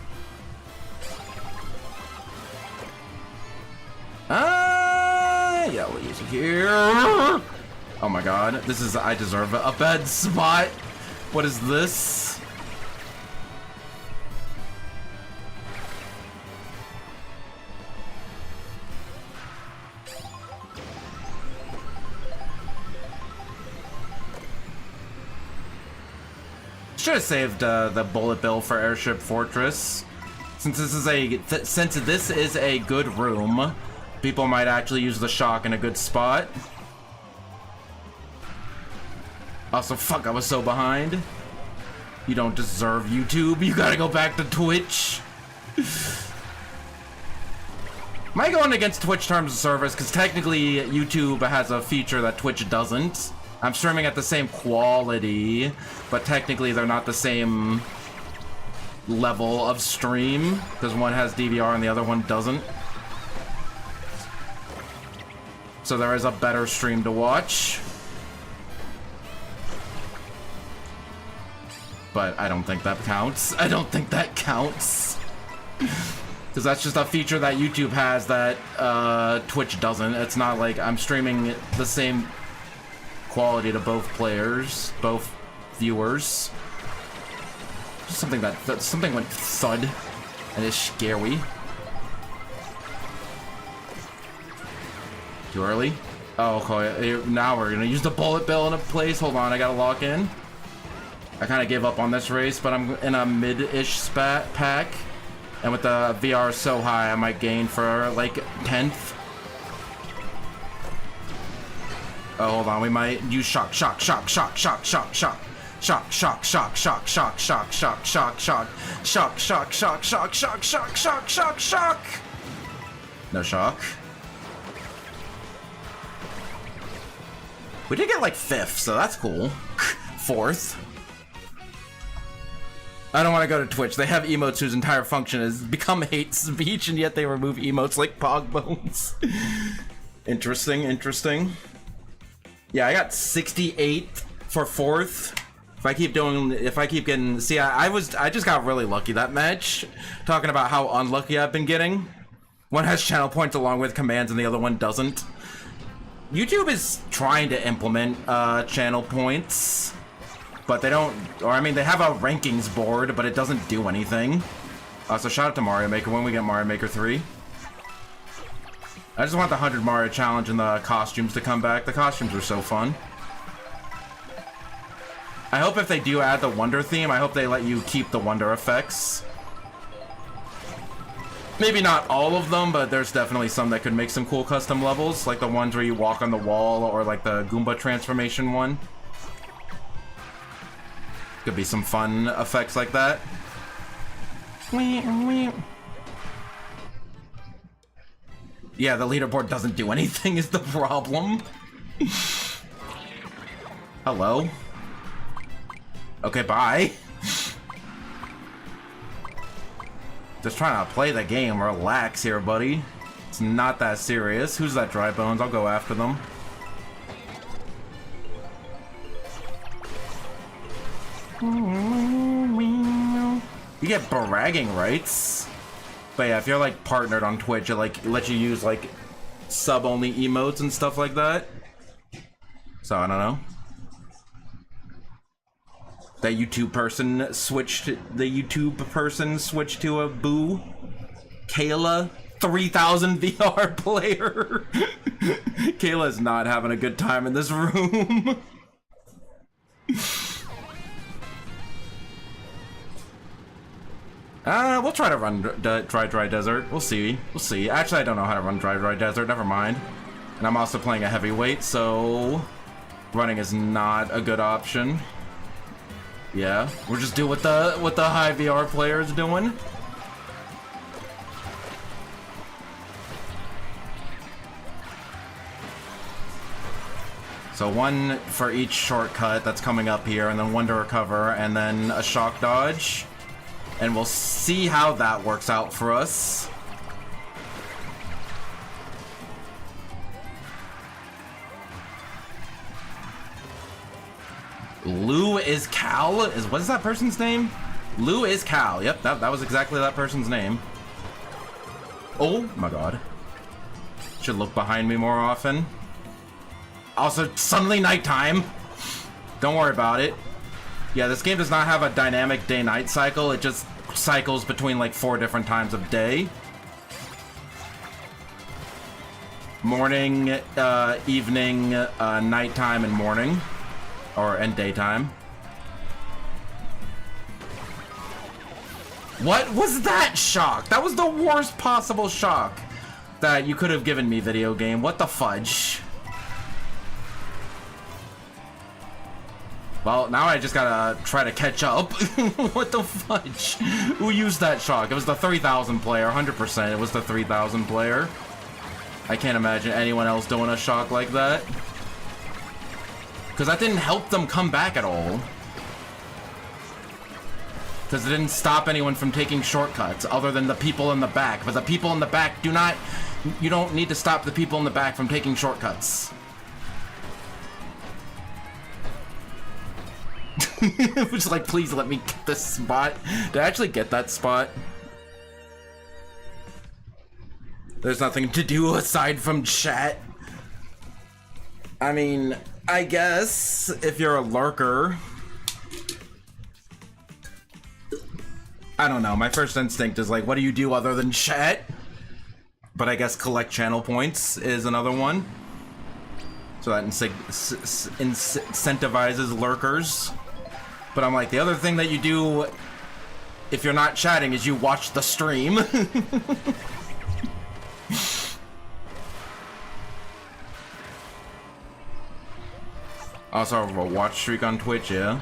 Yeah, we'll use it here. Oh my god, I deserve a bad spot. What is this? Should have saved the bullet bill for Airship Fortress. Since this is a good room, people might actually use the shock in a good spot. Also, fuck, I was so behind. You don't deserve YouTube. You gotta go back to Twitch. Am I going against Twitch terms of service? Because technically, YouTube has a feature that Twitch doesn't. I'm streaming at the same quality, but technically they're not the same level of stream, because one has DVR and the other one doesn't. So there is a better stream to watch. But I don't think that counts. I don't think that counts. Because that's just a feature that YouTube has that Twitch doesn't. It's not like I'm streaming the same quality to both players, both viewers. Just something something went thud and is scary. Too early? Oh, okay. Now we're gonna use the bullet bill in a place. Hold on, I gotta lock in. I kind of gave up on this race, but I'm in a mid-ish pack. And with the VR so high, I might gain for like 10th. Oh, hold on, we might use shock. No shock. We did get like 5th, so that's cool. 4th. I don't want to go to Twitch. They have emotes whose entire function is become hate speech, and yet they remove emotes like pog bones. Interesting, interesting. Yeah, I got 68th for 4th. If I keep getting, see, I just got really lucky that match. Talking about how unlucky I've been getting. One has channel points along with commands, and the other one doesn't. YouTube is trying to implement channel points. But they don't, or I mean, they have a rankings board, but it doesn't do anything. So shout out to Mario Maker when we get Mario Maker 3. I just want the 100 Mario challenge and the costumes to come back. The costumes are so fun. I hope if they do add the Wonder theme, I hope they let you keep the Wonder effects. Maybe not all of them, but there's definitely some that could make some cool custom levels, like the ones where you walk on the wall, or like the Goomba transformation one. Could be some fun effects like that. Yeah, the leaderboard doesn't do anything is the problem. Hello? Okay, bye. Just trying to play the game. Relax here, buddy. It's not that serious. Who's that Dry Bones? I'll go after them. You get bragging rights. But yeah, if you're like partnered on Twitch, it like lets you use like sub-only emotes and stuff like that. So I don't know. The YouTube person switched to a boo. Kayla, 3000 VR player. Kayla's not having a good time in this room. We'll try to run dry desert. We'll see. We'll see. Actually, I don't know how to run dry desert. Never mind. And I'm also playing a heavyweight, so running is not a good option. Yeah, we'll just do what the high VR player is doing. So one for each shortcut that's coming up here, and then one to recover, and then a shock dodge. And we'll see how that works out for us. Lou is Cal? What is that person's name? Lou is Cal. Yep, that was exactly that person's name. Oh my god. Should look behind me more often. Also, suddenly nighttime. Don't worry about it. Yeah, this game does not have a dynamic day-night cycle. It just cycles between like 4 different times of day. Morning, evening, nighttime, and morning. And daytime. What was that shock? That was the worst possible shock that you could have given me, video game. What the fudge? Well, now I just gotta try to catch up. What the fudge? Who used that shock? It was the 3000 player, 100%. It was the 3000 player. I can't imagine anyone else doing a shock like that. Because that didn't help them come back at all. Because it didn't stop anyone from taking shortcuts, other than the people in the back. But the people in the back do not... You don't need to stop the people in the back from taking shortcuts. Just like, please let me get this spot. Did I actually get that spot? There's nothing to do aside from chat. I mean, I guess if you're a lurker... I don't know, my first instinct is like, what do you do other than chat? But I guess collect channel points is another one. So that incentivizes lurkers. But I'm like, the other thing that you do if you're not chatting is you watch the stream. Also, a watch streak on Twitch, yeah.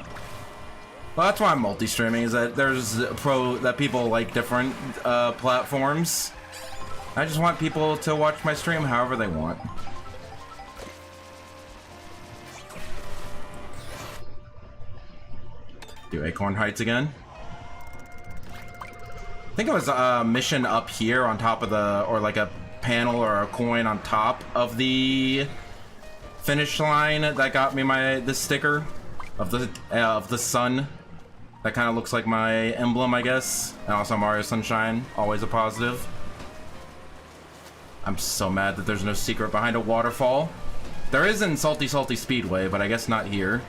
Well, that's why I'm multi-streaming, is that there's that people like different platforms. I just want people to watch my stream however they want. Do Acorn Heights again. I think it was a mission up here on top of the, or like a panel or a coin on top of the finish line that got me this sticker of the sun. That kind of looks like my emblem, I guess. And also Mario Sunshine, always a positive. I'm so mad that there's no secret behind a waterfall. There is in Salty Salty Speedway, but I guess not here.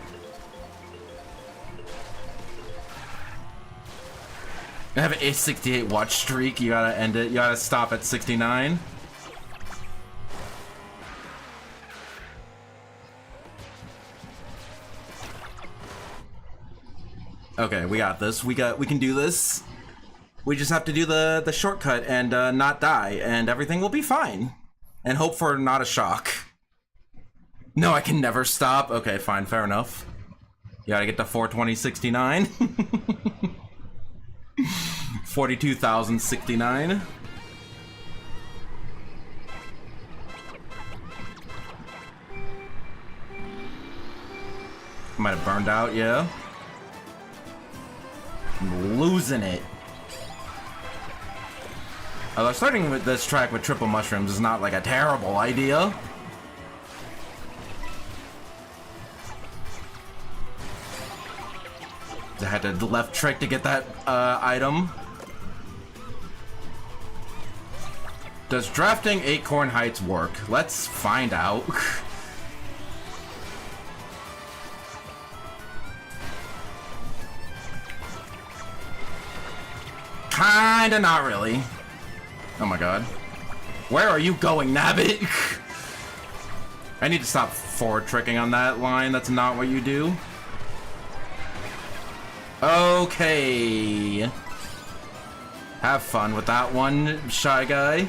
I have an 68 watch streak. You gotta end it. You gotta stop at 69. Okay, we got this. We can do this. We just have to do the shortcut and not die, and everything will be fine. And hope for not a shock. No, I can never stop. Okay, fine, fair enough. You gotta get to 42069. 42,069. Might have burned out, yeah. I'm losing it. Although starting with this track with triple mushrooms is not like a terrible idea. I had to left trick to get that item. Does drafting Acorn Heights work? Let's find out. Kinda not really. Oh my god. Where are you going, Nabbit? I need to stop forward tricking on that line. That's not what you do. Okay. Have fun with that one, Shy Guy.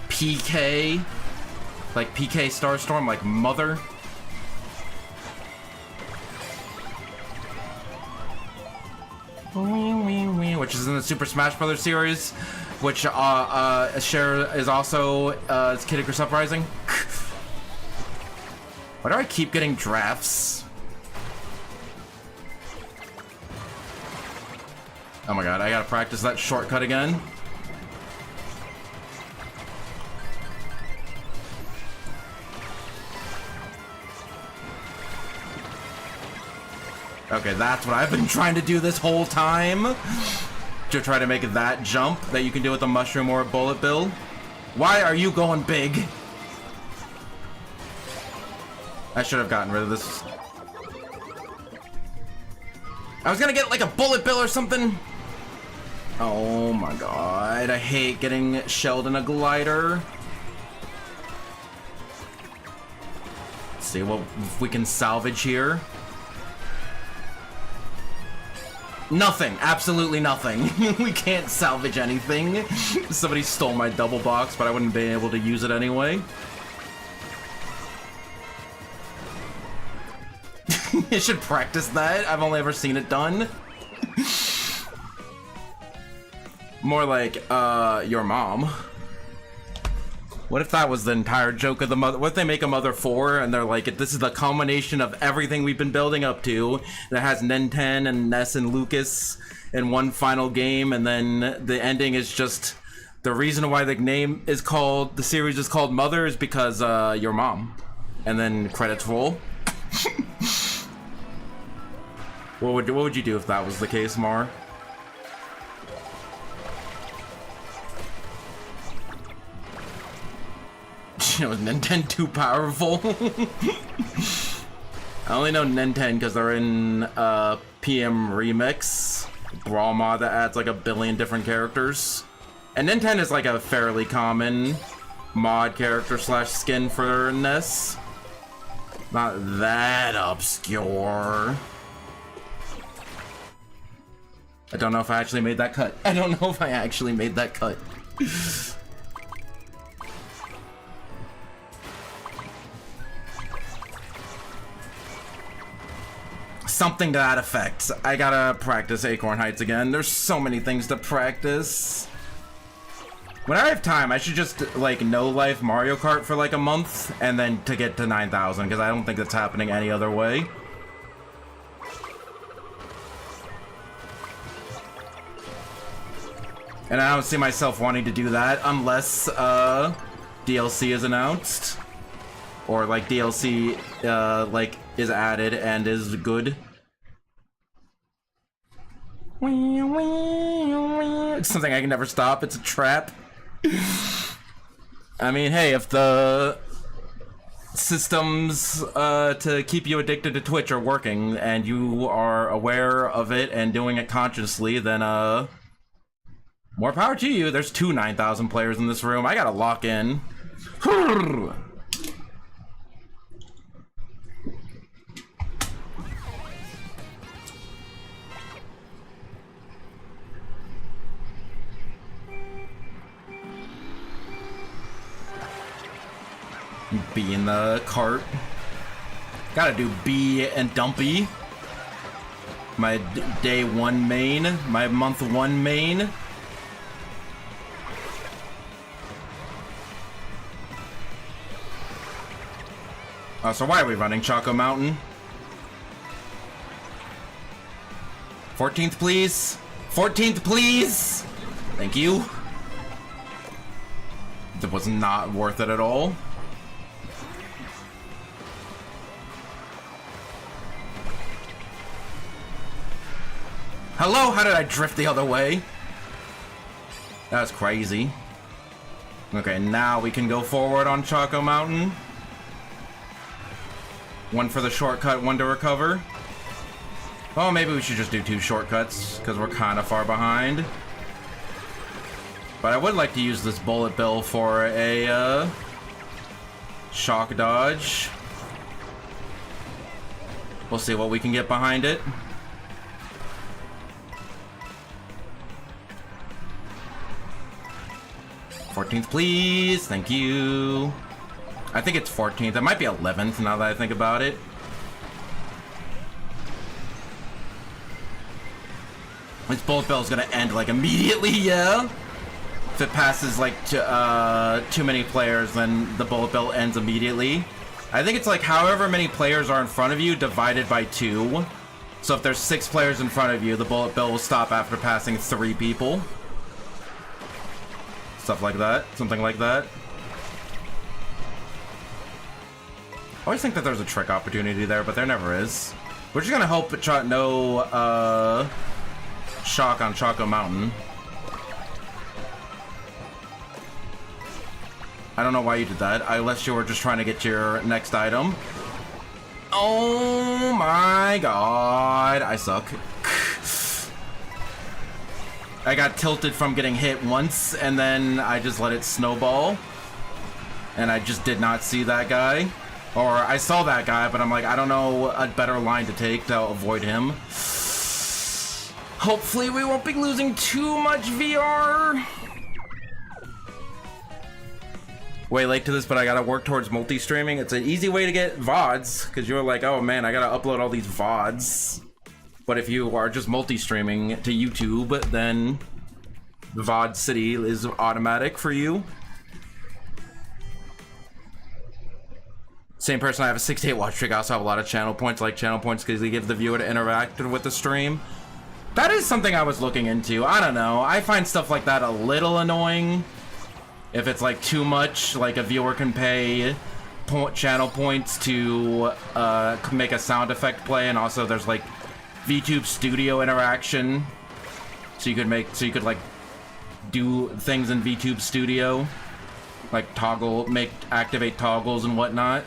PK. Like PK Starstorm, like mother. Which is in the Super Smash Brothers series, which Cher is also Kid Icarus Uprising. Why do I keep getting drafts? Oh my god, I gotta practice that shortcut again. Okay, that's what I've been trying to do this whole time. To try to make that jump that you can do with a mushroom or a bullet bill. Why are you going big? I should have gotten rid of this. I was gonna get like a bullet bill or something. Oh my god, I hate getting shelled in a glider. Let's see what we can salvage here. Nothing, absolutely nothing. We can't salvage anything. Somebody stole my double box, but I wouldn't be able to use it anyway. You should practice that. I've only ever seen it done. More like, your mom. What if that was the entire joke of the mother? What if they make a Mother 4 and they're like, this is the culmination of everything we've been building up to, that has Nintendo and Ness and Lucas in one final game, and then the ending is just the reason why the series is called Mother is because your mom, and then credits roll. What would you do if that was the case, Mar? You know, is Nintendo too powerful? I only know Nintendo because they're in PM Remix, Brawl mod that adds like 1 billion different characters. And Nintendo is like a fairly common mod character slash skin for Ness. Not that obscure. I don't know if I actually made that cut. Something to that effect. I gotta practice Acorn Heights again. There's so many things to practice. When I have time, I should just like no-life Mario Kart for like a month and then to get to 9,000, because I don't think that's happening any other way. And I don't see myself wanting to do that unless DLC is announced, or like DLC like is added and is good. It's something I can never stop. It's a trap. I mean, hey, if the systems to keep you addicted to Twitch are working and you are aware of it and doing it consciously, then more power to you. There's 9,000 players in this room. I gotta lock in. B in the cart. Gotta do B and Dumpy. My day 1 main. My month 1 main. So why are we running Choco Mountain? 14th, please. 14th, please. Thank you. That was not worth it at all. Hello? How did I drift the other way? That was crazy. Okay, now we can go forward on Choco Mountain. 1 for the shortcut, 1 to recover. Oh, maybe we should just do 2 shortcuts, because we're kind of far behind. But I would like to use this bullet bill for a shock dodge. We'll see what we can get behind it. '14th, please. Thank you. I think it's 14th. It might be 11th now that I think about it. This bullet bill is gonna end like immediately, yeah. If it passes like too many players, then the bullet bill ends immediately. I think it's like however many players are in front of you divided by 2. So if there's 6 players in front of you, the bullet bill will stop after passing 3 people. Stuff like that. Something like that. I always think that there's a trick opportunity there, but there never is. We're just gonna hope no shock on Choco Mountain. I don't know why you did that, unless you were just trying to get your next item. Oh my god, I suck. I got tilted from getting hit once, and then I just let it snowball. And I just did not see that guy. Or I saw that guy, but I'm like, I don't know a better line to take to avoid him. Hopefully we won't be losing too much VR. Way late to this, but I gotta work towards multi-streaming. It's an easy way to get VODs, because you're like, oh man, I gotta upload all these VODs. But if you are just multi-streaming to YouTube, then VOD City is automatic for you. Same person, I have a 68 watch streak. I also have a lot of channel points, like channel points because they give the viewer to interact with the stream. That is something I was looking into. I don't know. I find stuff like that a little annoying. If it's like too much, like a viewer can pay channel points to make a sound effect play, and also there's like VTube Studio interaction. So you could like do things in VTube Studio, like activate toggles and whatnot.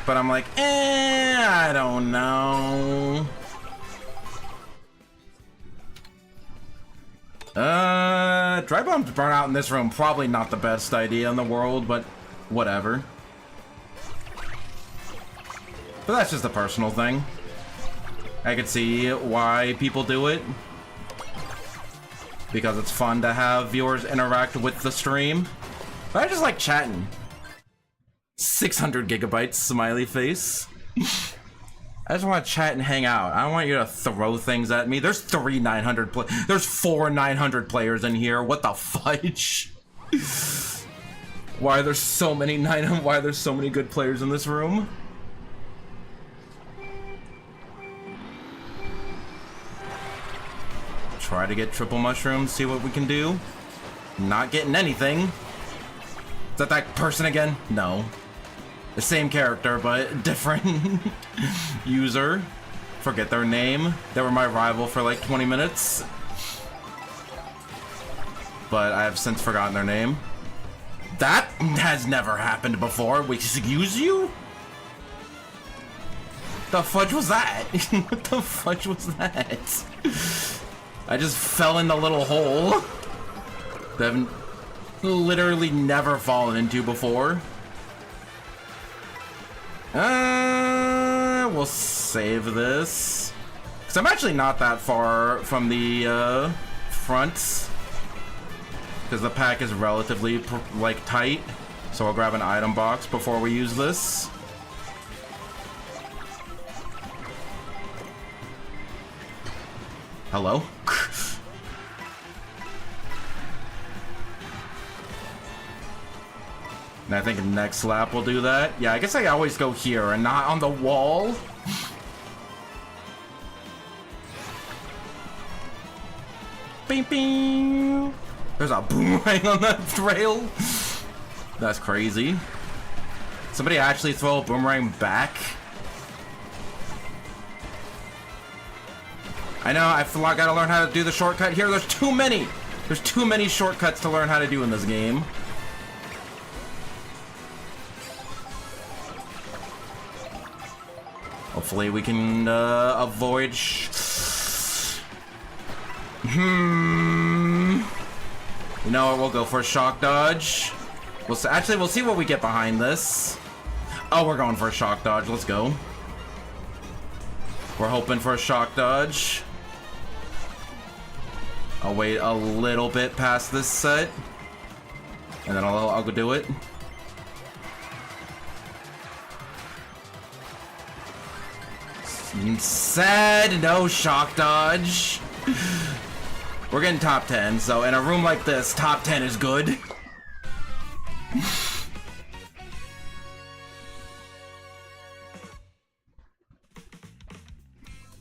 But I'm like, I don't know. Dry bombs burn out in this room. Probably not the best idea in the world, but whatever. But that's just a personal thing. I could see why people do it. Because it's fun to have viewers interact with the stream. But I just like chatting. 600 gigabytes, smiley face. I just want to chat and hang out. I don't want you to throw things at me. There's 4 900 players in here. What the fudge? Why are there so many why are there so many good players in this room? Try to get triple mushrooms, see what we can do. Not getting anything. Is that person again? No. The same character, but different user. Forget their name. They were my rival for like 20 minutes. But I have since forgotten their name. That has never happened before. Wait, excuse you? The fudge was that? What the fudge was that? I just fell in the little hole that I've literally never fallen into before. We'll save this. Because I'm actually not that far from the front. Because the pack is relatively, like, tight. So I'll grab an item box before we use this. Hello? And I think next lap will do that. Yeah, I guess I always go here and not on the wall. Bing, bing. There's a boomerang on that rail. That's crazy. Somebody actually throw a boomerang back? I know, I gotta learn how to do the shortcut here. There's too many. There's too many shortcuts to learn how to do in this game. Hopefully we can avoid You know what, we'll go for a shock dodge. We'll see what we get behind this. Oh, we're going for a shock dodge. Let's go. We're hoping for a shock dodge. I'll wait a little bit past this set. And then I'll go do it. Said no shock dodge. We're getting top 10, so in a room like this, top 10 is good.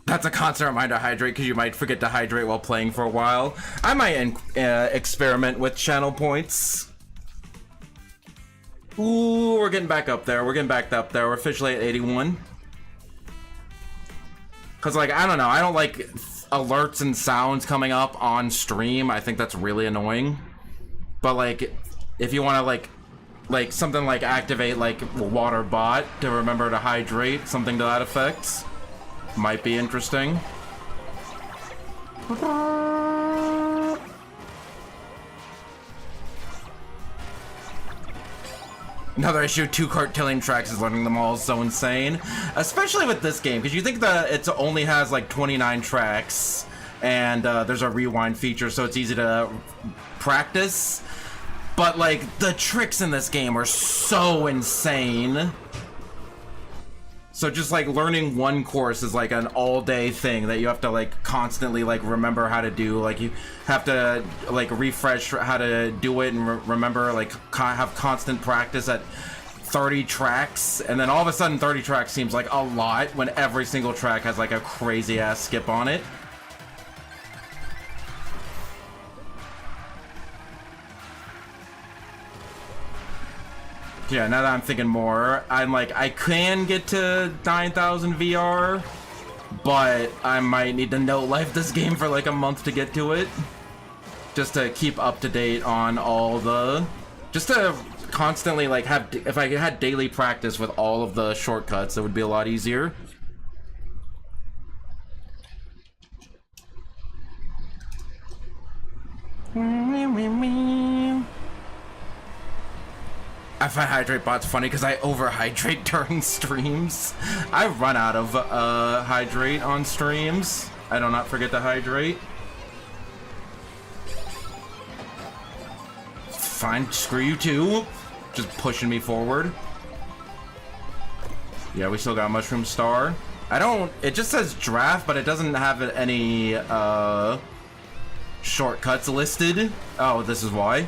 That's a constant reminder to hydrate, because you might forget to hydrate while playing for a while. I might experiment with channel points. Ooh, we're getting back up there. We're getting back up there. We're officially at 81. Because, like, I don't know. I don't like alerts and sounds coming up on stream. I think that's really annoying. But, like, if you want to, like something like activate, like, water bot to remember to hydrate, something to that effect, might be interesting. Another issue, 2 Kart tilling tracks is learning them all is so insane. Especially with this game, because you think that it only has like 29 tracks, and there's a rewind feature, so it's easy to practice. But like, the tricks in this game are so insane. So just like learning one course is like an all-day thing that you have to like constantly like remember how to do. Like you have to like refresh how to do it and remember, like have constant practice at 30 tracks, and then all of a sudden 30 tracks seems like a lot when every single track has like a crazy ass skip on it. Yeah, now that I'm thinking more, I'm like, I can get to 9,000 VR, but I might need to no-life this game for like a month to get to it. Just to keep up to date on all the... Just to constantly like have... If I had daily practice with all of the shortcuts, it would be a lot easier. I find hydrate bots funny because I overhydrate during streams. I run out of hydrate on streams. I do not forget to hydrate. Fine, screw you too. Just pushing me forward. Yeah, we still got Mushroom Star. I don't... It just says draft, but it doesn't have any shortcuts listed. Oh, this is why.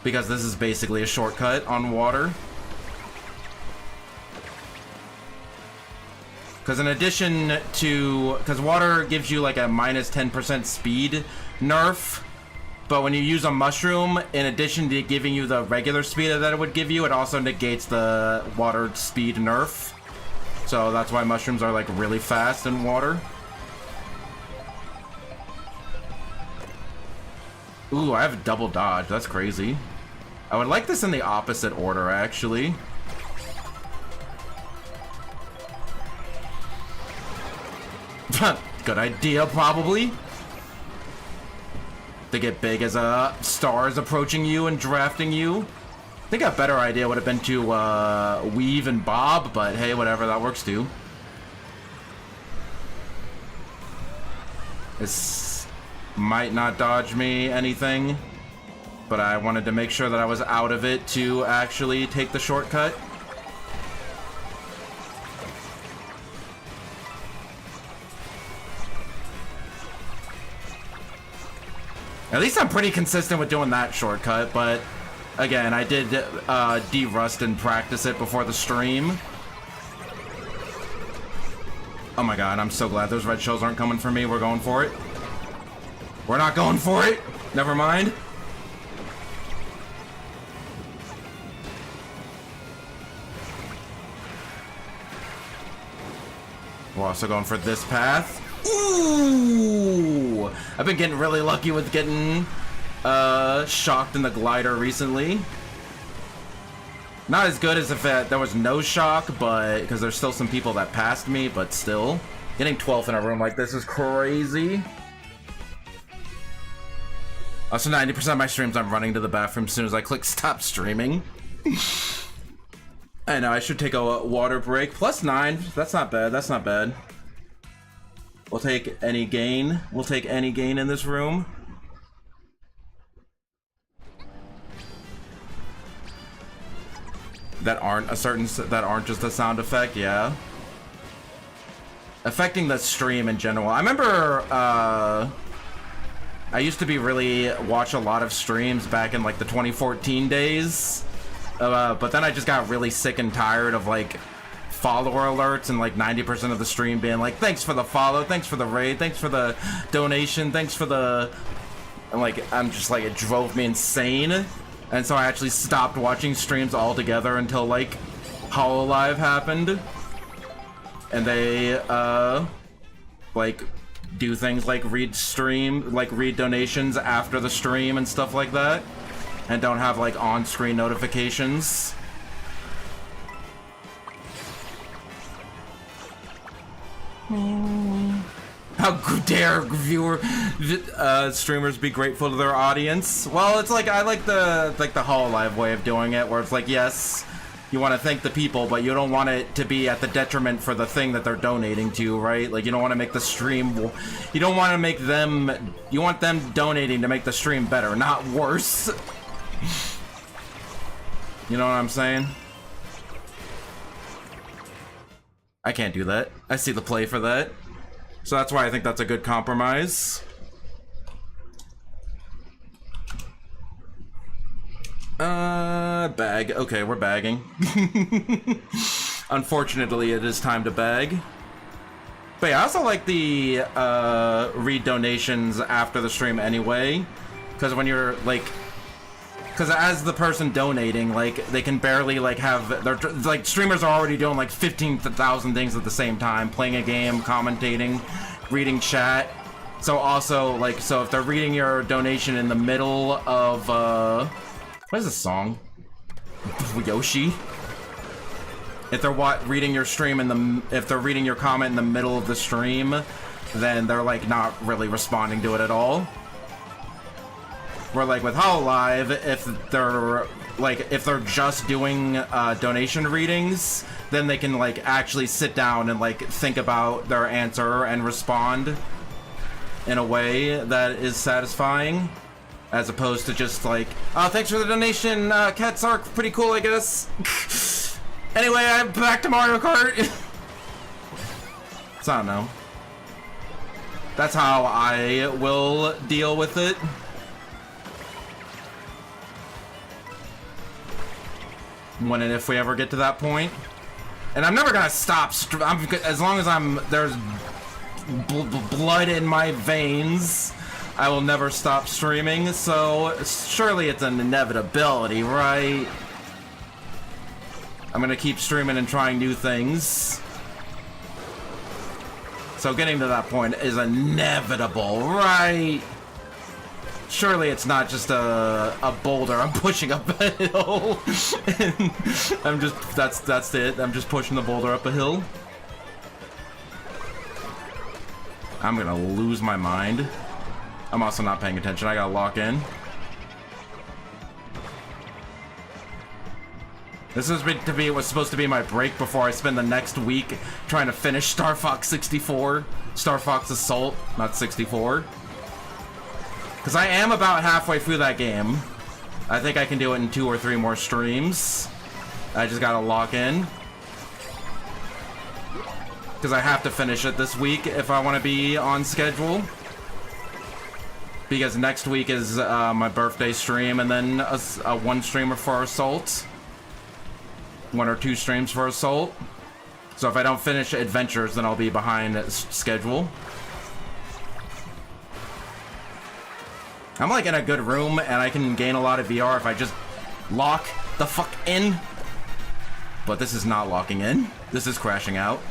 Because this is basically a shortcut on water. Because in addition to... Because water gives you like a minus 10% speed nerf. But when you use a mushroom, in addition to giving you the regular speed that it would give you, it also negates the water speed nerf. So that's why mushrooms are like really fast in water. Ooh, I have a double dodge. That's crazy. I would like this in the opposite order, actually. Good idea, probably. To get big as a star is approaching you and drafting you. I think a better idea would have been to weave and bob, but hey, whatever, that works too. This might not dodge me anything, but I wanted to make sure that I was out of it to actually take the shortcut. At least I'm pretty consistent with doing that shortcut, but again, I did de-rust and practice it before the stream. Oh my god, I'm so glad those red shells aren't coming for me. We're going for it. We're not going for it. Never mind. We're also going for this path. Ooh! I've been getting really lucky with getting shocked in the glider recently. Not as good as if there was no shock, but because there's still some people that passed me, but still. Getting 12th in a room like this is crazy. Also, 90% of my streams I'm running to the bathroom as soon as I click stop streaming. I know, I should take a water break. +9, that's not bad, that's not bad. We'll take any gain. We'll take any gain in this room. That aren't just a sound effect, yeah. Affecting the stream in general. I remember I used to watch a lot of streams back in like the 2014 days. But then I just got really sick and tired of like follower alerts and like 90% of the stream being like, thanks for the follow, thanks for the raid, thanks for the donation, thanks for the... And like, I'm just like, it drove me insane. And so I actually stopped watching streams altogether until like HoloLive happened. And they like do things like read donations after the stream and stuff like that. And don't have like on-screen notifications. How dare streamers be grateful to their audience? Well, it's like, I like the HoloLive way of doing it, where it's like, yes, you want to thank the people, but you don't want it to be at the detriment for the thing that they're donating to, right? Like, you don't want to make the stream, you don't want to make them, you want them donating to make the stream better, not worse. You know what I'm saying? I can't do that. I see the play for that. So that's why I think that's a good compromise. Bag. Okay, we're bagging. Unfortunately, it is time to bag. But yeah, I also like the read donations after the stream anyway, because when you're like, because as the person donating, like they can barely like have their like streamers are already doing like 15,000 things at the same time, playing a game, commentating, reading chat. So also like, so if they're reading your donation in the middle of what is this song? Yoshi. If they're reading your stream if they're reading your comment in the middle of the stream, then they're like not really responding to it at all. Where like with HoloLive, if they're just doing donation readings, then they can like actually sit down and like think about their answer and respond in a way that is satisfying, as opposed to just like, oh, thanks for the donation, Cats are pretty cool, I guess. Anyway, I'm back to Mario Kart. So I don't know. That's how I will deal with it. When and if we ever get to that point. And I'm never gonna stop. As long as there's blood in my veins, I will never stop streaming. So surely it's an inevitability, right? I'm gonna keep streaming and trying new things. So getting to that point is inevitable, right? Surely it's not just a boulder I'm pushing up a hill. And that's it. I'm just pushing the boulder up a hill. I'm gonna lose my mind. I'm also not paying attention. I gotta lock in. This was supposed to be my break before I spend the next week trying to finish Star Fox 64. Star Fox Assault, not 64. Because I am about halfway through that game. I think I can do it in 2 or 3 more streams. I just gotta lock in. Because I have to finish it this week if I want to be on schedule. Because next week is my birthday stream, and then a 1 streamer for Assault. 1 or 2 streams for Assault. So if I don't finish Adventures, then I'll be behind schedule. I'm like in a good room, and I can gain a lot of VR if I just lock the fuck in. But this is not locking in. This is crashing out.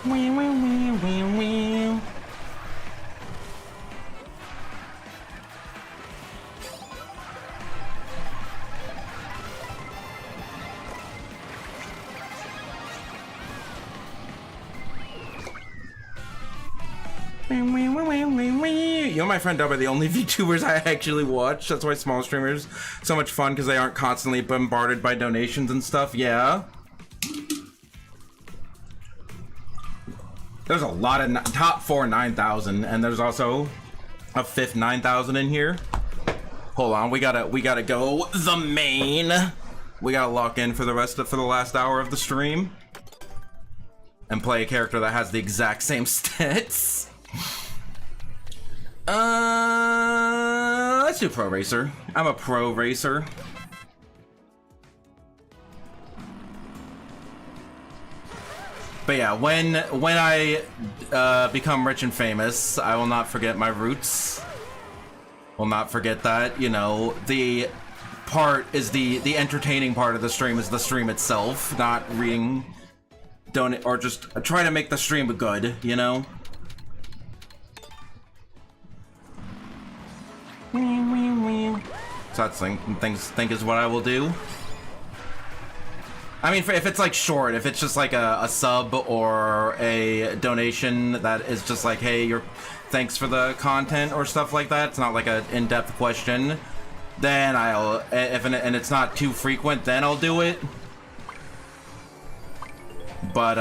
Wee, wee, wee, wee, wee. You and my friend Dub are the only VTubers I actually watch. That's why small streamers so much fun, because they aren't constantly bombarded by donations and stuff. Yeah. There's a lot of top 4 9,000, and there's also a 5th 9,000 in here. Hold on, we gotta go the main. We gotta lock in for the last hour of the stream and play a character that has the exact same stats. Let's do Pro Racer. I'm a Pro Racer. But yeah, when I become rich and famous, I will not forget my roots. Will not forget that, you know, the entertaining part of the stream is the stream itself, not reading, donate, or just try to make the stream good, you know? So that's think is what I will do. I mean, if it's like short, if it's just like a sub or a donation that is just like, hey, thanks for the content or stuff like that, it's not like an in-depth question, then and it's not too frequent, then I'll do it. But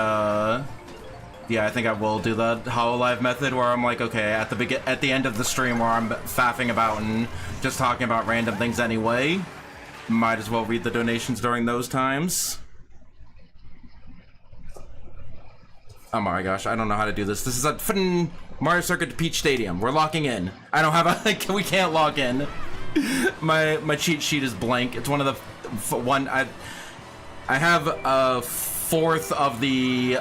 yeah, I think I will do the HoloLive method where I'm like, okay, at the end of the stream where I'm faffing about and just talking about random things anyway, might as well read the donations during those times. Oh my gosh, I don't know how to do this. This is a fucking Mario Circuit to Peach Stadium. We're locking in. I don't have a... we can't log in. My cheat sheet is blank. It's one of the I have a fourth of the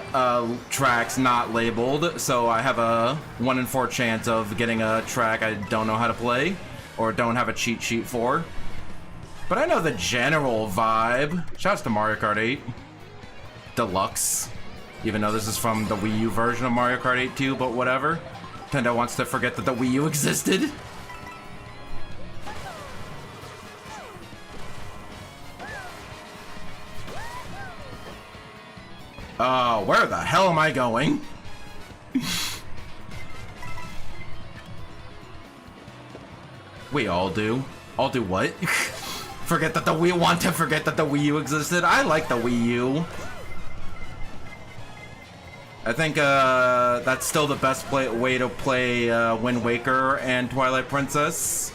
tracks not labeled, so I have a 1 in 4 chance of getting a track I don't know how to play or don't have a cheat sheet for. But I know the general vibe. Shouts to Mario Kart 8 Deluxe, even though this is from the Wii U version of Mario Kart 8 too, but whatever. Nintendo wants to forget that the Wii U existed. Where the hell am I going? We all do. All do what? Forget that the Wii want to forget that the Wii U existed. I like the Wii U. I think that's still the best way to play Wind Waker and Twilight Princess.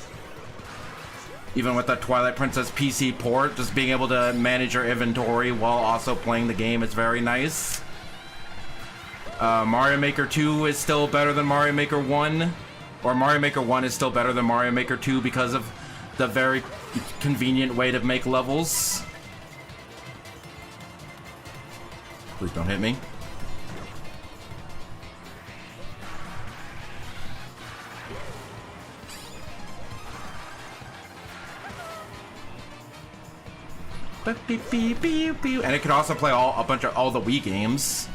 Even with the Twilight Princess PC port, just being able to manage your inventory while also playing the game is very nice. Mario Maker 2 is still better than Mario Maker 1. Or Mario Maker 1 is still better than Mario Maker 2 because of the very convenient way to make levels. Please don't hit me. And it can also play a bunch of all the Wii games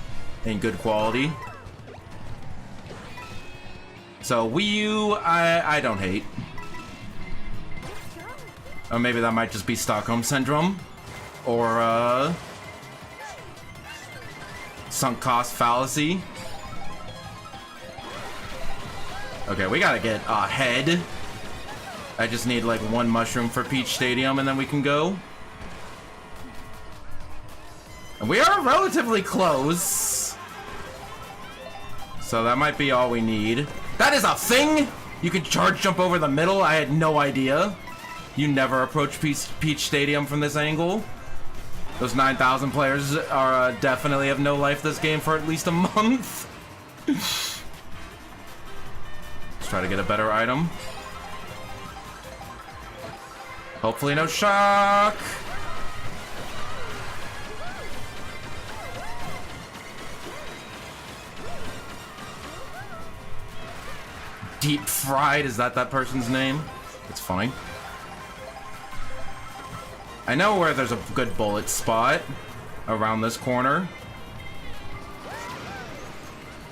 in good quality. So Wii U, I don't hate. Or maybe that might just be Stockholm Syndrome. Or sunk cost fallacy. Okay, we gotta get ahead. I just need like 1 mushroom for Peach Stadium and then we can go. And we are relatively close. So that might be all we need. That is a thing? You can charge jump over the middle? I had no idea. You never approach Peach Stadium from this angle. Those 9,000 players are definitely have no life this game for at least a month. Let's try to get a better item. Hopefully no shock. Deep Fried, is that person's name? It's fine. I know where there's a good bullet spot around this corner.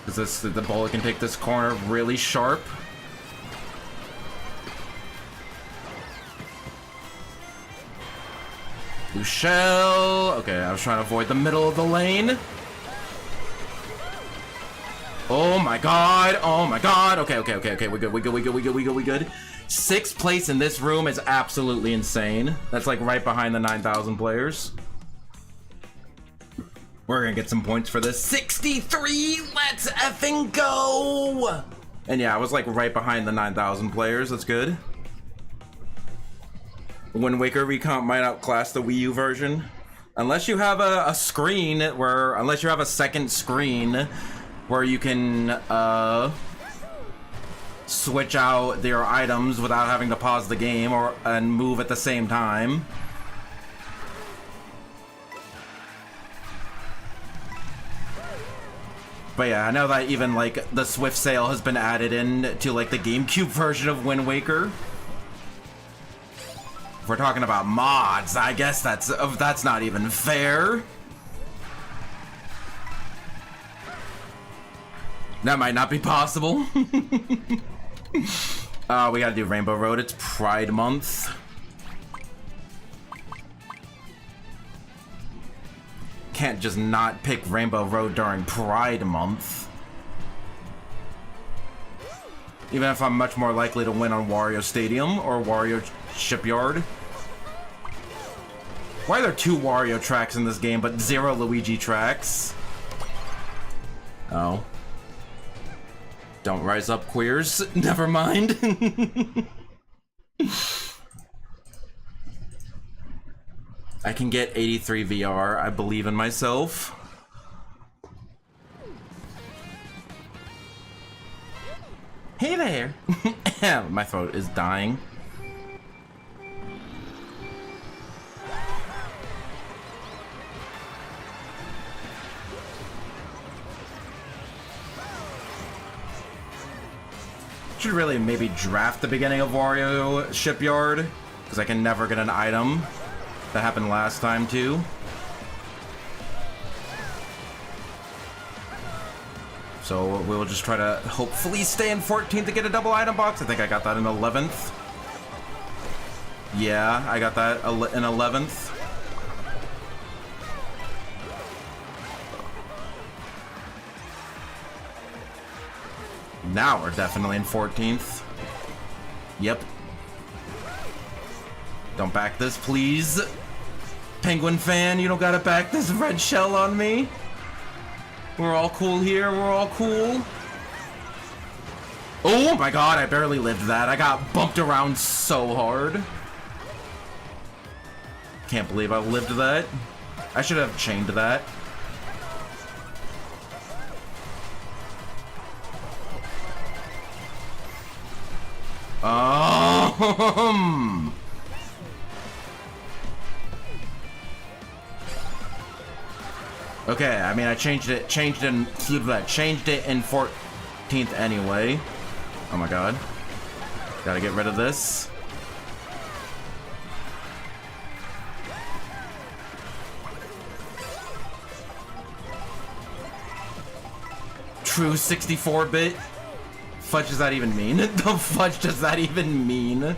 Because the bullet can take this corner really sharp. Blue shell. Okay, I was trying to avoid the middle of the lane. Oh my god, oh my god. Okay, we good. 6th place in this room is absolutely insane. That's like right behind the 9,000 players. We're gonna get some points for this. 63, let's effing go! And yeah, I was like right behind the 9,000 players, that's good. Wind Waker Recomp might outclass the Wii U version. Unless you have a screen where, unless you have a second screen where you can switch out their items without having to pause the game and move at the same time. But yeah, I know that even like the Swift Sail has been added in to like the GameCube version of Wind Waker. If we're talking about mods, I guess that's not even fair. That might not be possible. We gotta do Rainbow Road. It's Pride Month. Can't just not pick Rainbow Road during Pride Month. Even if I'm much more likely to win on Wario Stadium or Wario Shipyard. Why are there 2 Wario tracks in this game but 0 Luigi tracks? Oh. Don't rise up, queers. Never mind. I can get 83 VR. I believe in myself. Hey there. My throat is dying. Should really maybe draft the beginning of Wario Shipyard, because I can never get an item. That happened last time too. So we'll just try to hopefully stay in 14th to get a double item box. I think I got that in 11th. Yeah, I got that in 11th. Now we're definitely in 14th. Yep. Don't back this, please. Penguin fan, you don't gotta back this red shell on me. We're all cool here, we're all cool. Oh my god, I barely lived that. I got bumped around so hard. Can't believe I lived that. I should have chained that. Okay, I mean I changed it in 14th anyway. Oh my god. Gotta get rid of this. True 64-bit. Fudge does that even mean? The fudge does that even mean?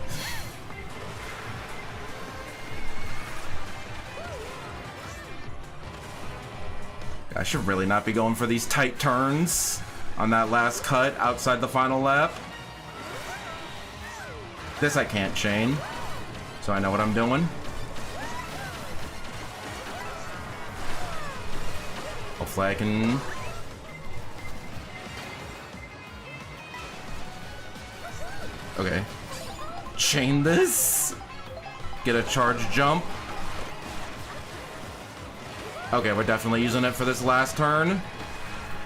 I should really not be going for these tight turns on that last cut outside the final lap. This I can't chain, so I know what I'm doing. Hopefully I can... Okay. Chain this. Get a charge jump. Okay, we're definitely using it for this last turn.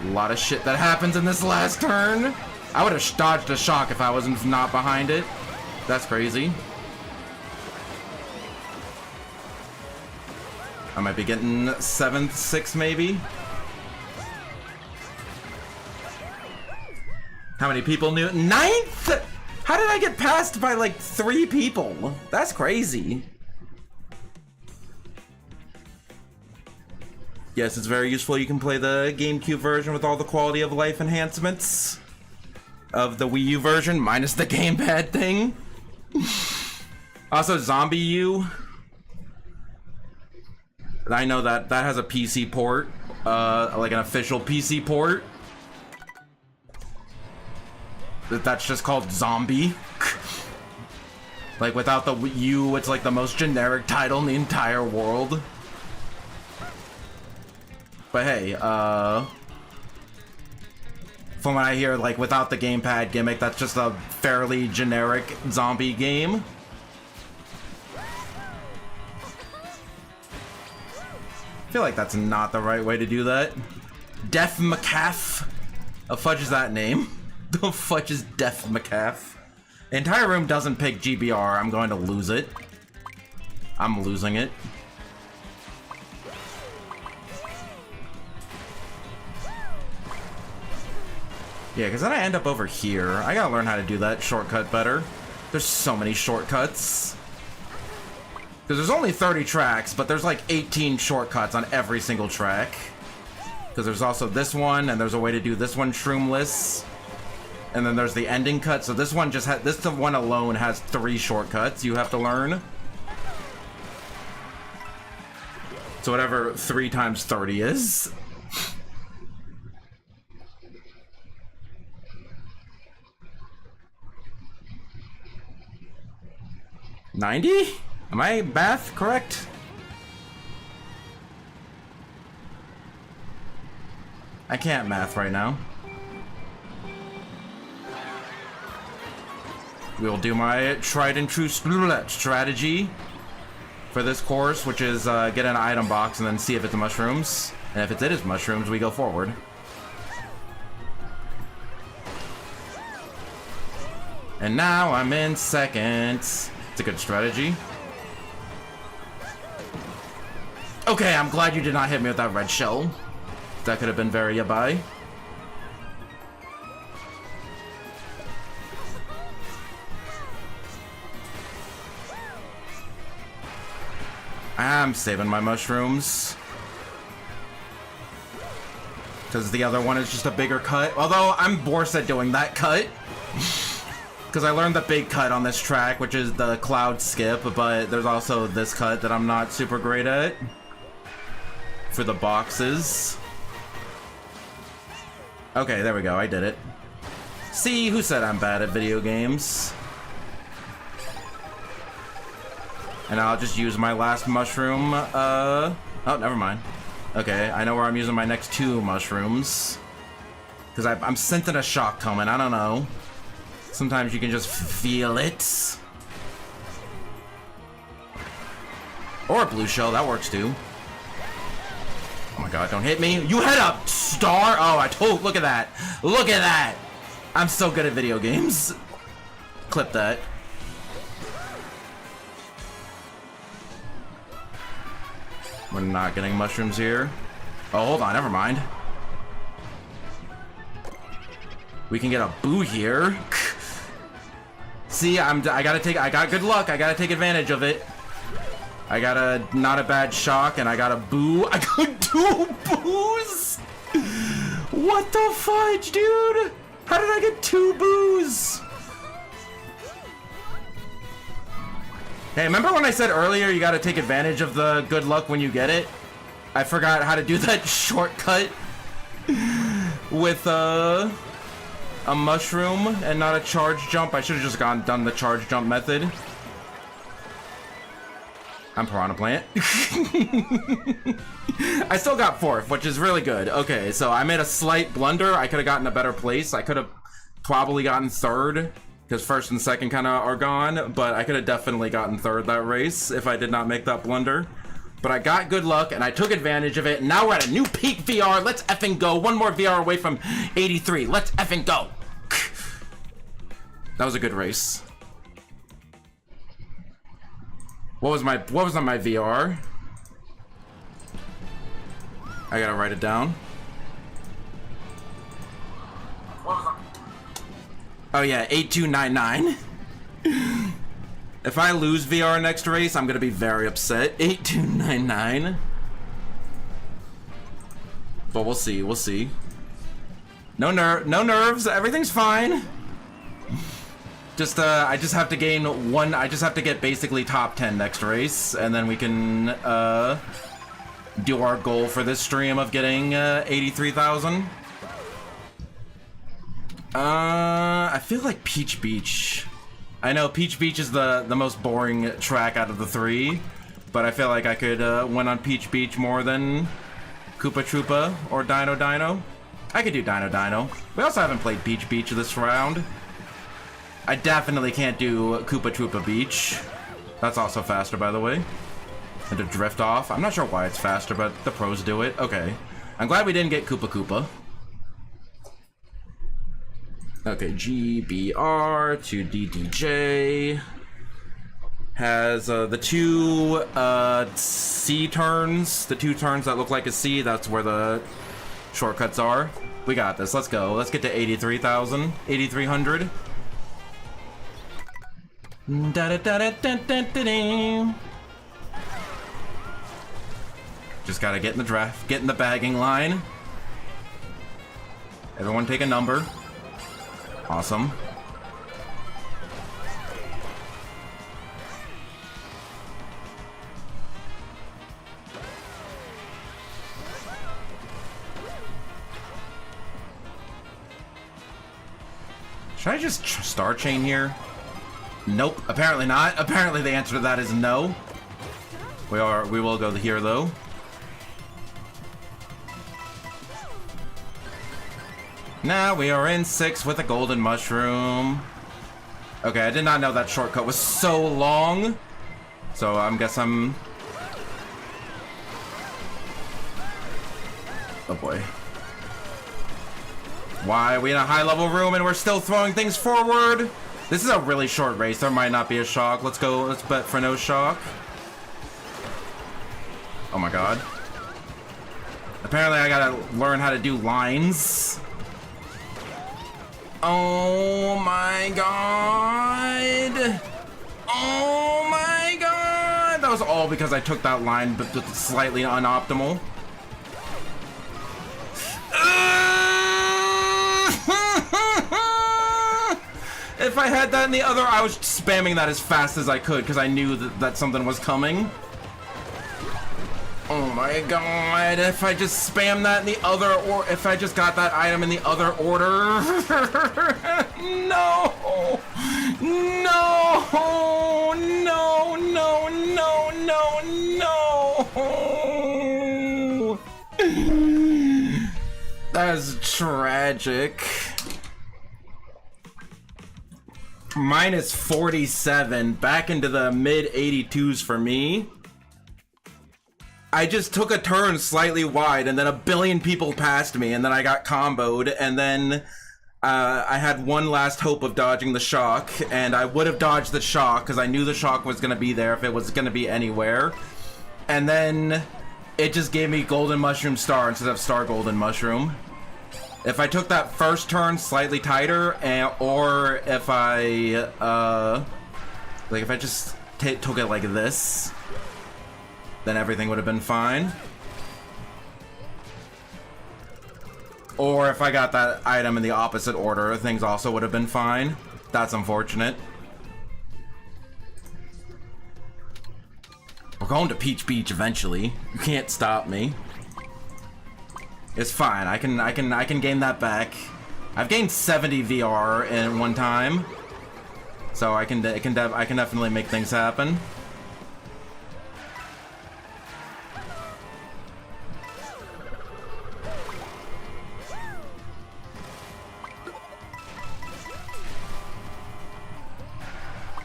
A lot of shit that happens in this last turn. I would have dodged a shock if I wasn't not behind it. That's crazy. I might be getting 7th, 6th maybe. How many people knew? 9th? How did I get passed by like 3 people? That's crazy. Yes, it's very useful. You can play the GameCube version with all the quality of life enhancements of the Wii U version, minus the gamepad thing. Also, Zombie U. I know that has a PC port, like an official PC port. That's just called Zombie. Like without the U, it's like the most generic title in the entire world. But hey, from what I hear, like without the gamepad gimmick, that's just a fairly generic zombie game. I feel like that's not the right way to do that. Def McCaff. A fudge is that name. The fudge is Def McCaff. The entire room doesn't pick GBR. I'm going to lose it. I'm losing it. Yeah, because then I end up over here. I gotta learn how to do that shortcut better. There's so many shortcuts. Because there's only 30 tracks, but there's like 18 shortcuts on every single track. Because there's also this one, and there's a way to do this one shroomless. And then there's the ending cut, so this one just has, this one alone has 3 shortcuts you have to learn. So whatever 3 times 30 is. $90? Am I math correct? I can't math right now. We'll do my tried and true strategy for this course, which is get an item box and then see if it's mushrooms. And if it is mushrooms, we go forward. And now I'm in 2nd. It's a good strategy. Okay, I'm glad you did not hit me with that red shell. That could have been very yabai. I'm saving my mushrooms. Because the other one is just a bigger cut. Although, I'm worse at doing that cut. Because I learned the big cut on this track, which is the cloud skip. But there's also this cut that I'm not super great at. For the boxes. Okay, there we go. I did it. See, who said I'm bad at video games? And I'll just use my last mushroom. Oh, never mind. Okay, I know where I'm using my next 2 mushrooms. Because I'm sensing a shock coming, I don't know. Sometimes you can just feel it. Or a blue shell, that works too. Oh my god, don't hit me. You head up, star! Oh, look at that. Look at that! I'm so good at video games. Clip that. We're not getting mushrooms here. Oh, hold on, never mind. We can get a boo here. See, I got good luck. I gotta take advantage of it. I got not a bad shock, and I got a boo. I got 2 boos. What the fudge, dude? How did I get 2 boos? Hey, remember when I said earlier you gotta take advantage of the good luck when you get it? I forgot how to do that shortcut with a mushroom and not a charge jump. I should have just done the charge jump method. I'm Piranha Plant. I still got 4th, which is really good. Okay, so I made a slight blunder. I could have gotten a better place. I could have probably gotten 3rd. Because 1st and 2nd kind of are gone, but I could have definitely gotten 3rd that race if I did not make that blunder. But I got good luck, and I took advantage of it, and now we're at a new peak VR. Let's effing go. 1 more VR away from 83. Let's effing go. That was a good race. What was on my VR? I gotta write it down. What was on? Oh yeah, 8299. If I lose VR next race, I'm gonna be very upset. 8299. But we'll see, we'll see. No nerves, everything's fine. Just I just have to gain 1, I just have to get basically top 10 next race, and then we can do our goal for this stream of getting 83,000. I feel like Peach Beach. I know Peach Beach is the most boring track out of the 3, but I feel like I could win on Peach Beach more than Koopa Troopa or Dino Dino. I could do Dino Dino. We also haven't played Peach Beach this round. I definitely can't do Koopa Troopa Beach. That's also faster, by the way. And to drift off. I'm not sure why it's faster, but the pros do it. Okay. I'm glad we didn't get Koopa Koopa. Okay, GBR to DDJ has the 2 C turns, the 2 turns that look like a C. That's where the shortcuts are. We got this. Let's go. Let's get to 83,000, 8,300. Just gotta get in the draft, get in the bagging line. Everyone take a number. Awesome. Should I just star chain here? Nope, apparently not. Apparently the answer to that is no. We will go here though. Now we are in 6 with a golden mushroom. Okay, I did not know that shortcut was so long. So I guess I'm... Oh boy. Why are we in a high level room and we're still throwing things forward? This is a really short race. There might not be a shock. Let's go. Let's bet for no shock. Oh my god. Apparently I gotta learn how to do lines. Oh my god. Oh my god. was all because I took that line, but slightly unoptimal. If I had that in the other, I was spamming that as fast as I could because I knew that something was coming. Oh my god, if I just spam that in the other, or if I just got that item in the other order. No! No! No, no, no, no, no! That is tragic. Minus 47, back into the mid 82s for me. I just took a turn slightly wide, and then a billion people passed me, and then I got comboed, and then I had one last hope of dodging the shock, and I would have dodged the shock, because I knew the shock was going to be there if it was going to be anywhere. And then it just gave me Golden Mushroom Star instead of Star Golden Mushroom. If I took that first turn slightly tighter, or if I, like if I just took it like this, then everything would have been fine. Or if I got that item in the opposite order, things also would have been fine. That's unfortunate. We're going to Peach Beach eventually. You can't stop me. It's fine. I can gain that back. I've gained 70 VR in one time, so I can definitely make things happen.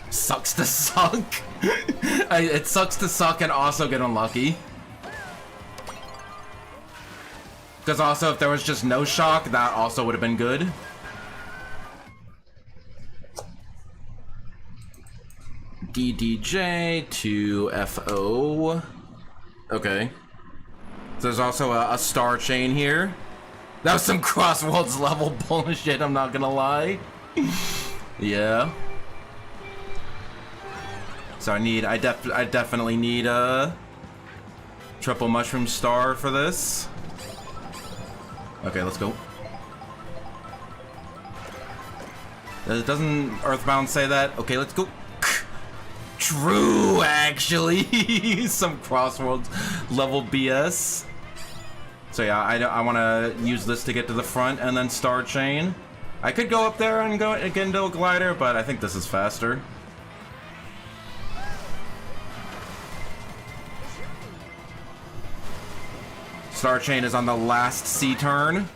Sucks to suck. It sucks to suck and also get unlucky. Because also, if there was just no shock, that also would have been good. DDJ to FO. Okay. So there's also a star chain here. That was some Crossworlds level bullshit, I'm not gonna lie. Yeah. So I definitely need a triple mushroom star for this. Okay, let's go. Doesn't Earthbound say that? Okay, let's go. True, actually. Some Crossworlds level BS. So yeah, I want to use this to get to the front and then Star Chain. I could go up there and get into a glider, but I think this is faster. Star Chain is on the last C turn.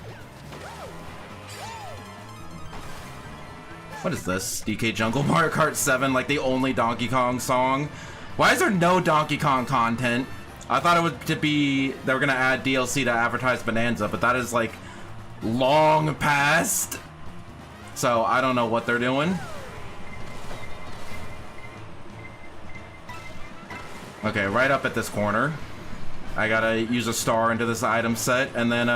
What is this? DK Jungle Mario Kart 7, like the only Donkey Kong song. Why is there no Donkey Kong content? I thought it would be they were gonna add DLC to advertise Bonanza, but that is like long past. So I don't know what they're doing. Okay, right up at this corner. I gotta use a star into this item set and then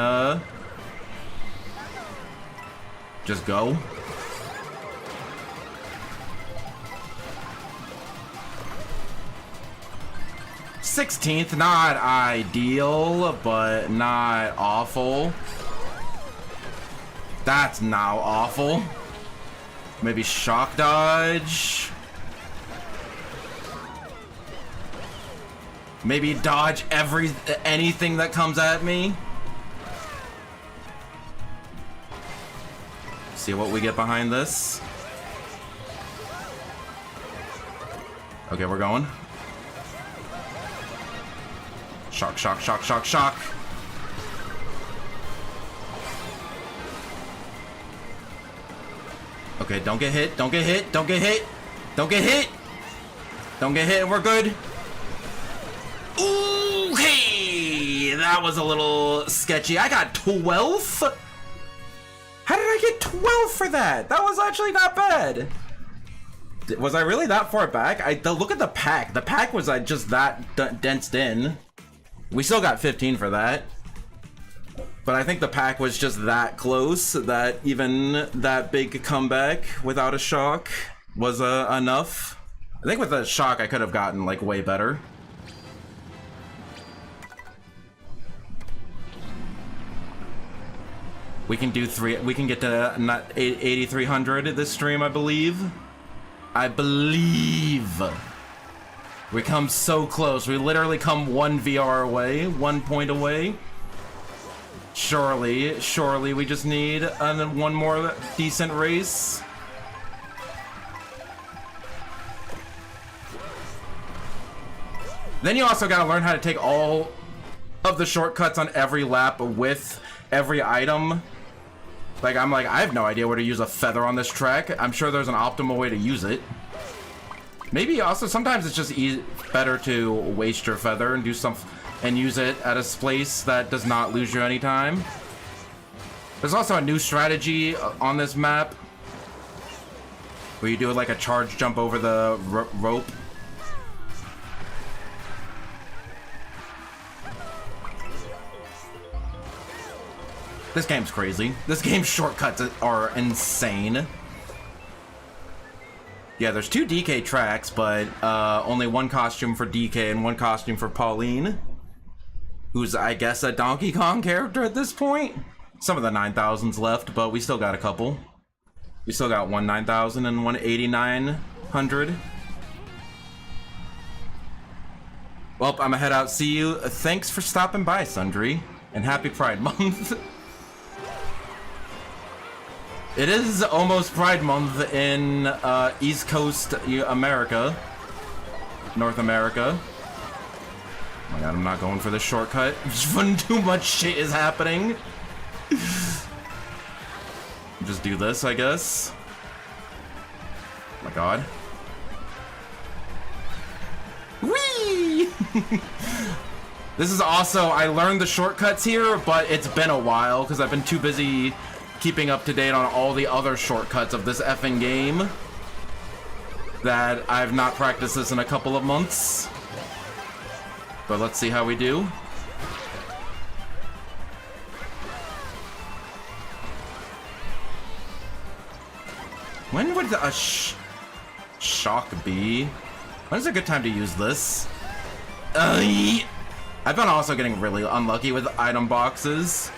just go. $16th, not ideal, but not awful. That's now awful. Maybe shock dodge. Maybe dodge anything that comes at me. See what we get behind this. Okay, we're going. Shock, shock, shock, shock, shock. Okay, don't get hit, don't get hit, don't get hit, don't get hit. Don't get hit, we're good. Ooh, hey, that was a little sketchy. I got 12? How did I get 12 for that? That was actually not bad. Was I really that far back? Look at the pack. The pack was just that densed in. We still got 15 for that. But I think the pack was just that close that even that big comeback without a shock was enough. I think with a shock I could have gotten like way better. We can do we can get to not 8,300 this stream, I believe. We come so close. We literally come 1 VR away, 1 point away. Surely we just need one more decent race. Then you also gotta learn how to take all of the shortcuts on every lap with every item. Like, I have no idea where to use a feather on this track. I'm sure there's an optimal way to use it. Maybe also sometimes it's just better to waste your feather and do and use it at a place that does not lose you any time. There's also a new strategy on this map where you do like a charge jump over the rope. This game's crazy. This game's shortcuts are insane. Yeah, there's 2 DK tracks, but only 1 costume for DK and 1 costume for Pauline, who's, I guess, a Donkey Kong character at this point. Some of the 9,000s left, but we still got a couple. We still got 1 9,000 and 1 8,900. Well, I'm gonna head out. See you. Thanks for stopping by, Sundry, and happy Pride Month. It is almost Pride Month in East Coast America, North America. Oh my god, I'm not going for this shortcut. Just when too much shit is happening. Just do this, I guess. Oh my god. Whee! This is also, I learned the shortcuts here, but it's been a while because I've been too busy keeping up to date on all the other shortcuts of this effing game that I've not practiced this in a couple of months. But let's see how we do. When would a shock be? When's a good time to use this? I've been also getting really unlucky with item boxes.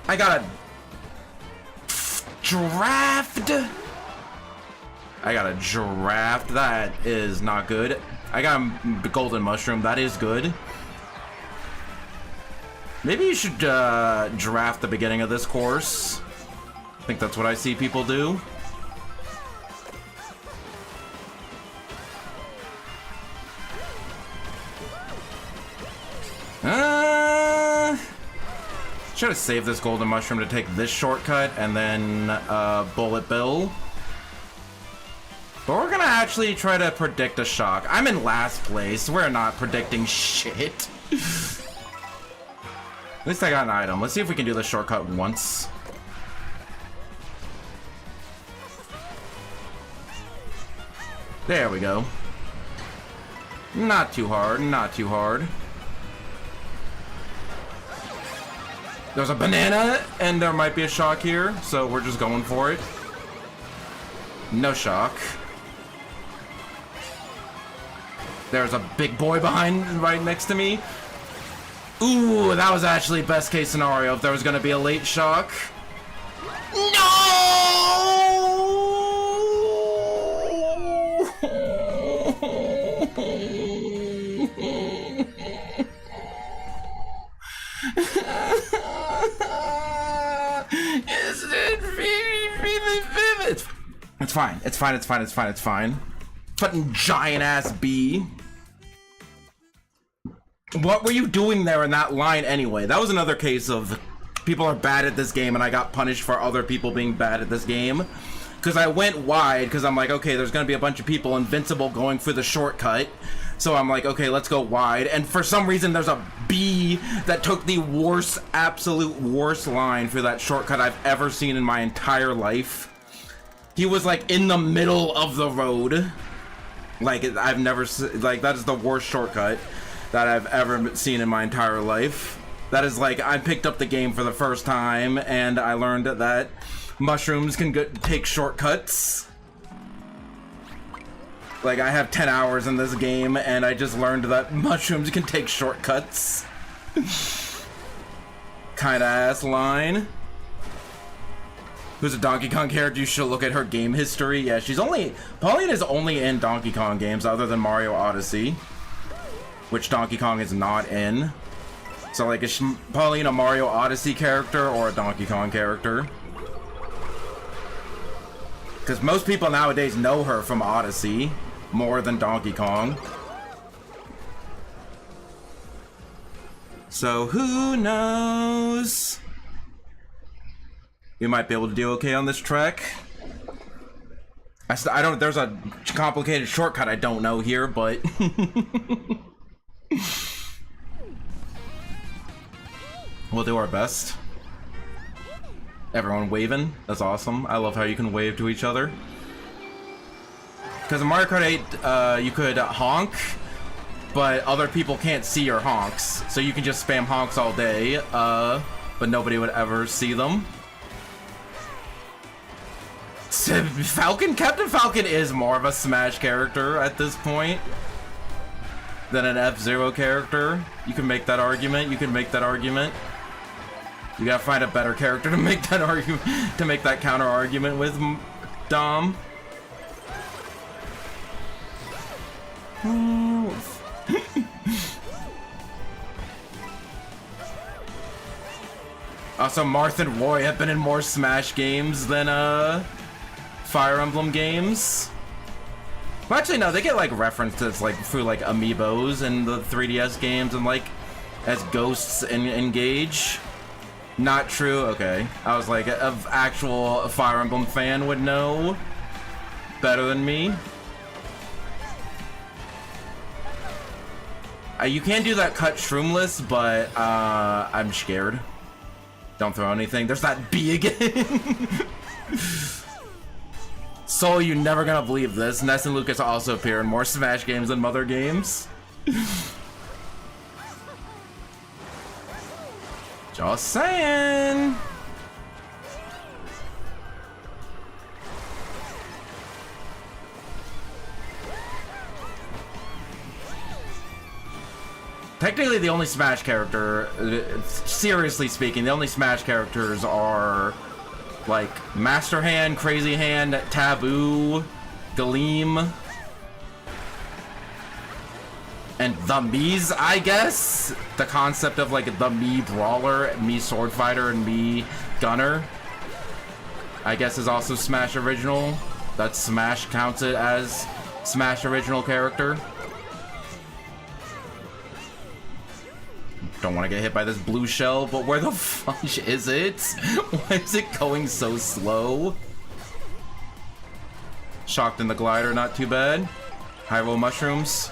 I got a draft. That is not good. I got a golden mushroom. That is good. Maybe you should draft the beginning of this course. I think that's what I see people do. Should have saved this golden mushroom to take this shortcut and then Bullet Bill. But we're gonna actually try to predict a shock. I'm in last place. We're not predicting shit. At least I got an item. Let's see if we can do this shortcut once. There we go. Not too hard, not too hard. There's a banana, and there might be a shock here, so we're just going for it. No shock. There's a big boy right next to me. Ooh, that was actually best case scenario if there was gonna be a late shock. No! Isn't it really vivid? It's fine. It's fine. It's fine. It's fine. It's fine. Fucking giant ass bee. What were you doing there in that line anyway? That was another case of people are bad at this game and I got punished for other people being bad at this game. Because I went wide because I'm like, okay, there's going to be a bunch of people invincible going for the shortcut. So I'm like, okay, let's go wide. And for some reason, there's a bee that took the worst, absolute worst line for that shortcut I've ever seen in my entire life. He was like in the middle of the road. Like, I've never, like, that is the worst shortcut that I've ever seen in my entire life. That is like, I picked up the game for the first time and I learned that mushrooms can take shortcuts. Like, I have 10 hours in this game and I just learned that mushrooms can take shortcuts. kinda ass line. Who's a Donkey Kong character? You should look at her game history. Yeah, Pauline is only in Donkey Kong games other than Mario Odyssey, which Donkey Kong is not in. So like, is Pauline a Mario Odyssey character or a Donkey Kong character? Because most people nowadays know her from Odyssey more than Donkey Kong. So who knows? We might be able to do okay on this track. I don't, there's a complicated shortcut I don't know here, but we'll do our best. Everyone waving, that's awesome. I love how you can wave to each other. Because in Mario Kart 8, you could honk, but other people can't see your honks. So you can just spam honks all day, but nobody would ever see them. Captain Falcon is more of a Smash character at this point than an F-Zero character. You can make that argument. You gotta find a better character to make that argument, to make that counter argument with, Dom. Also, Marth and Roy have been in more Smash games than Fire Emblem games. Well, actually, no, they get like references like through like amiibos in the 3DS games and like as ghosts in Engage. Not true. Okay, I was like, an actual Fire Emblem fan would know better than me. You can do that cut shroomless, but I'm scared. Don't throw anything. There's that bee again. So you're never gonna believe this. Ness and Lucas also appear in more Smash games than Mother games. Just saying. Technically, the only Smash character, seriously speaking, the only Smash characters are like Master Hand, Crazy Hand, Taboo, Galeem, and the Mii's, I guess. The concept of like the Mii Brawler, Mii Sword Fighter, and Mii Gunner, I guess, is also Smash Original. That Smash counts it as Smash Original character. Don't want to get hit by this blue shell, but where the fudge is it? Why is it going so slow? Shocked in the glider, not too bad. Hyrule mushrooms.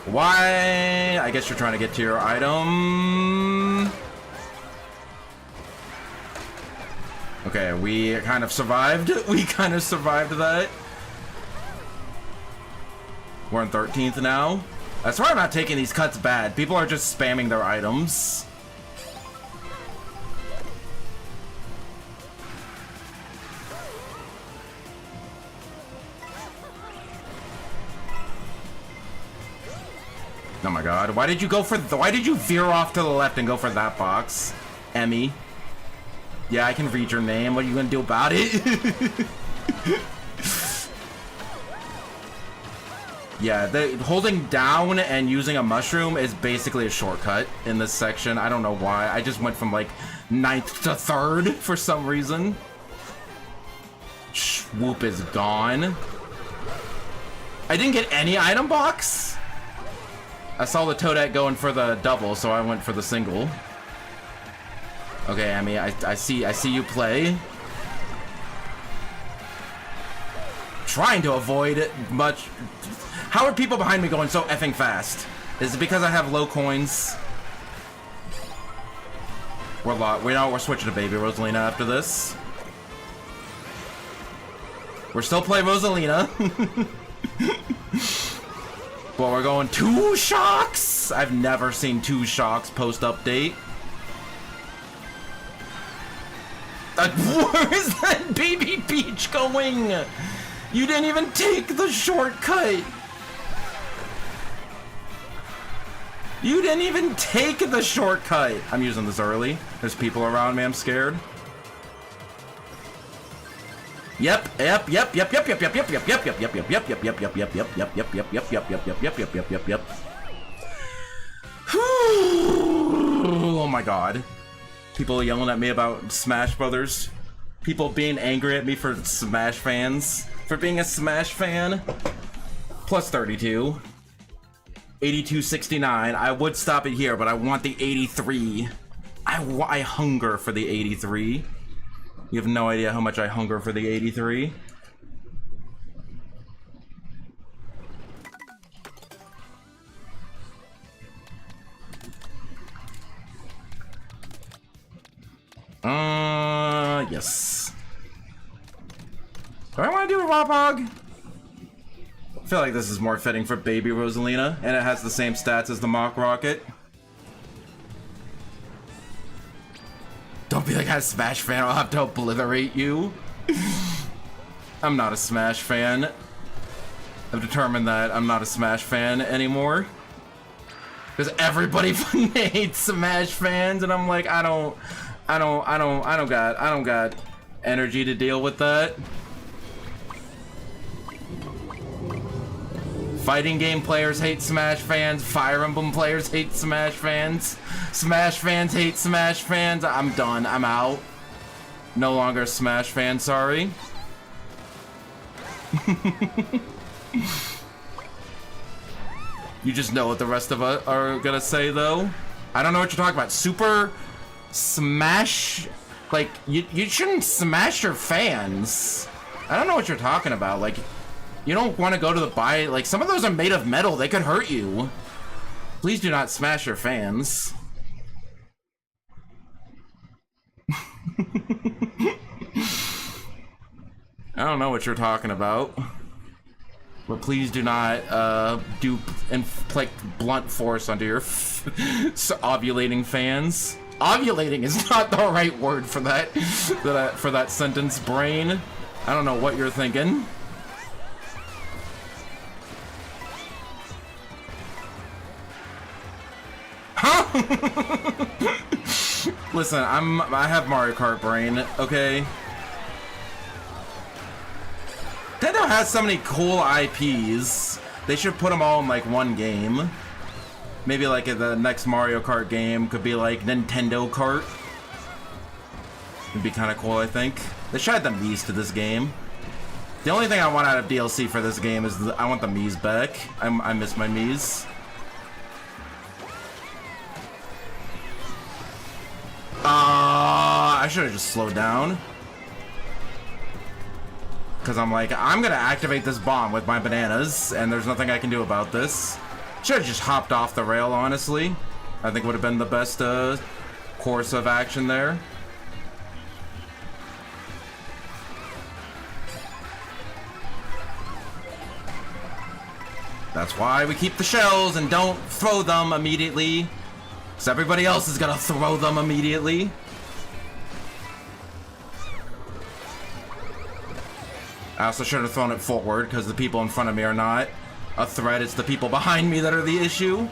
Why? I guess you're trying to get to your item. Okay, we kind of survived. We kind of survived that. We're in 13th now. I swear I'm not taking these cuts bad. People are just spamming their items. Oh my god. Why did you go for why did you veer off to the left and go for that box? Emmy. Yeah, I can read your name. What are you gonna do about it? Yeah, holding down and using a mushroom is basically a shortcut in this section. I don't know why. I just went from like 9th to 3rd for some reason. Swoop is gone. I didn't get any item box. I saw the Toadette going for the double, so I went for the single. Okay, Emmy, I see you play. Trying to avoid it much. How are people behind me going so effing fast? Is it because I have low coins? We're switching to Baby Rosalina after this. We're still playing Rosalina. Well, we're going 2 shocks. I've never seen 2 shocks post update. Where is that Baby Peach going? You didn't even take the shortcut. You didn't even take the shortcut. I'm using this early. There's people around me. I'm scared. Yep. Oh my god. People yelling at me about Smash Brothers. People being angry at me for Smash fans. For being a Smash fan. Plus 32. 82.69. I would stop it here, but I want the 83. I hunger for the 83. You have no idea how much I hunger for the 83. Yes. Do I want to do a Raw Hog? I feel like this is more fitting for Baby Rosalina, and it has the same stats as the Mach Rocket. Don't be like a Smash fan, I'll have to obliterate you. I'm not a Smash fan. I've determined that I'm not a Smash fan anymore. Because everybody hates Smash fans, and I'm like, I don't got energy to deal with that. Fighting game players hate Smash fans. Fire Emblem players hate Smash fans. Smash fans hate Smash fans. I'm done. I'm out. No longer a Smash fan, sorry. You just know what the rest of us are gonna say, though. I don't know what you're talking about. Super Smash? Like, you shouldn't smash your fans. I don't know what you're talking about. Like, you don't want to go to the buy. Like, some of those are made of metal. They could hurt you. Please do not smash your fans. I don't know what you're talking about. But please do not inflict blunt force onto your ovulating fans. Ovulating is not the right word for that, for that sentence, brain. I don't know what you're thinking. Huh? Listen, I have Mario Kart brain, okay? Nintendo has so many cool IPs. They should put them all in like one game. Maybe like the next Mario Kart game could be like Nintendo Kart. It'd be kind of cool, I think. They should add the Mii's to this game. The only thing I want out of DLC for this game is I want the Mii's back. I miss my Mii's. I should have just slowed down. Because I'm like, I'm gonna activate this bomb with my bananas, and there's nothing I can do about this. Should have just hopped off the rail, honestly. I think would have been the best course of action there. That's why we keep the shells and don't throw them immediately. Because everybody else is gonna throw them immediately. I also should have thrown it forward because the people in front of me are not a threat. It's the people behind me that are the issue.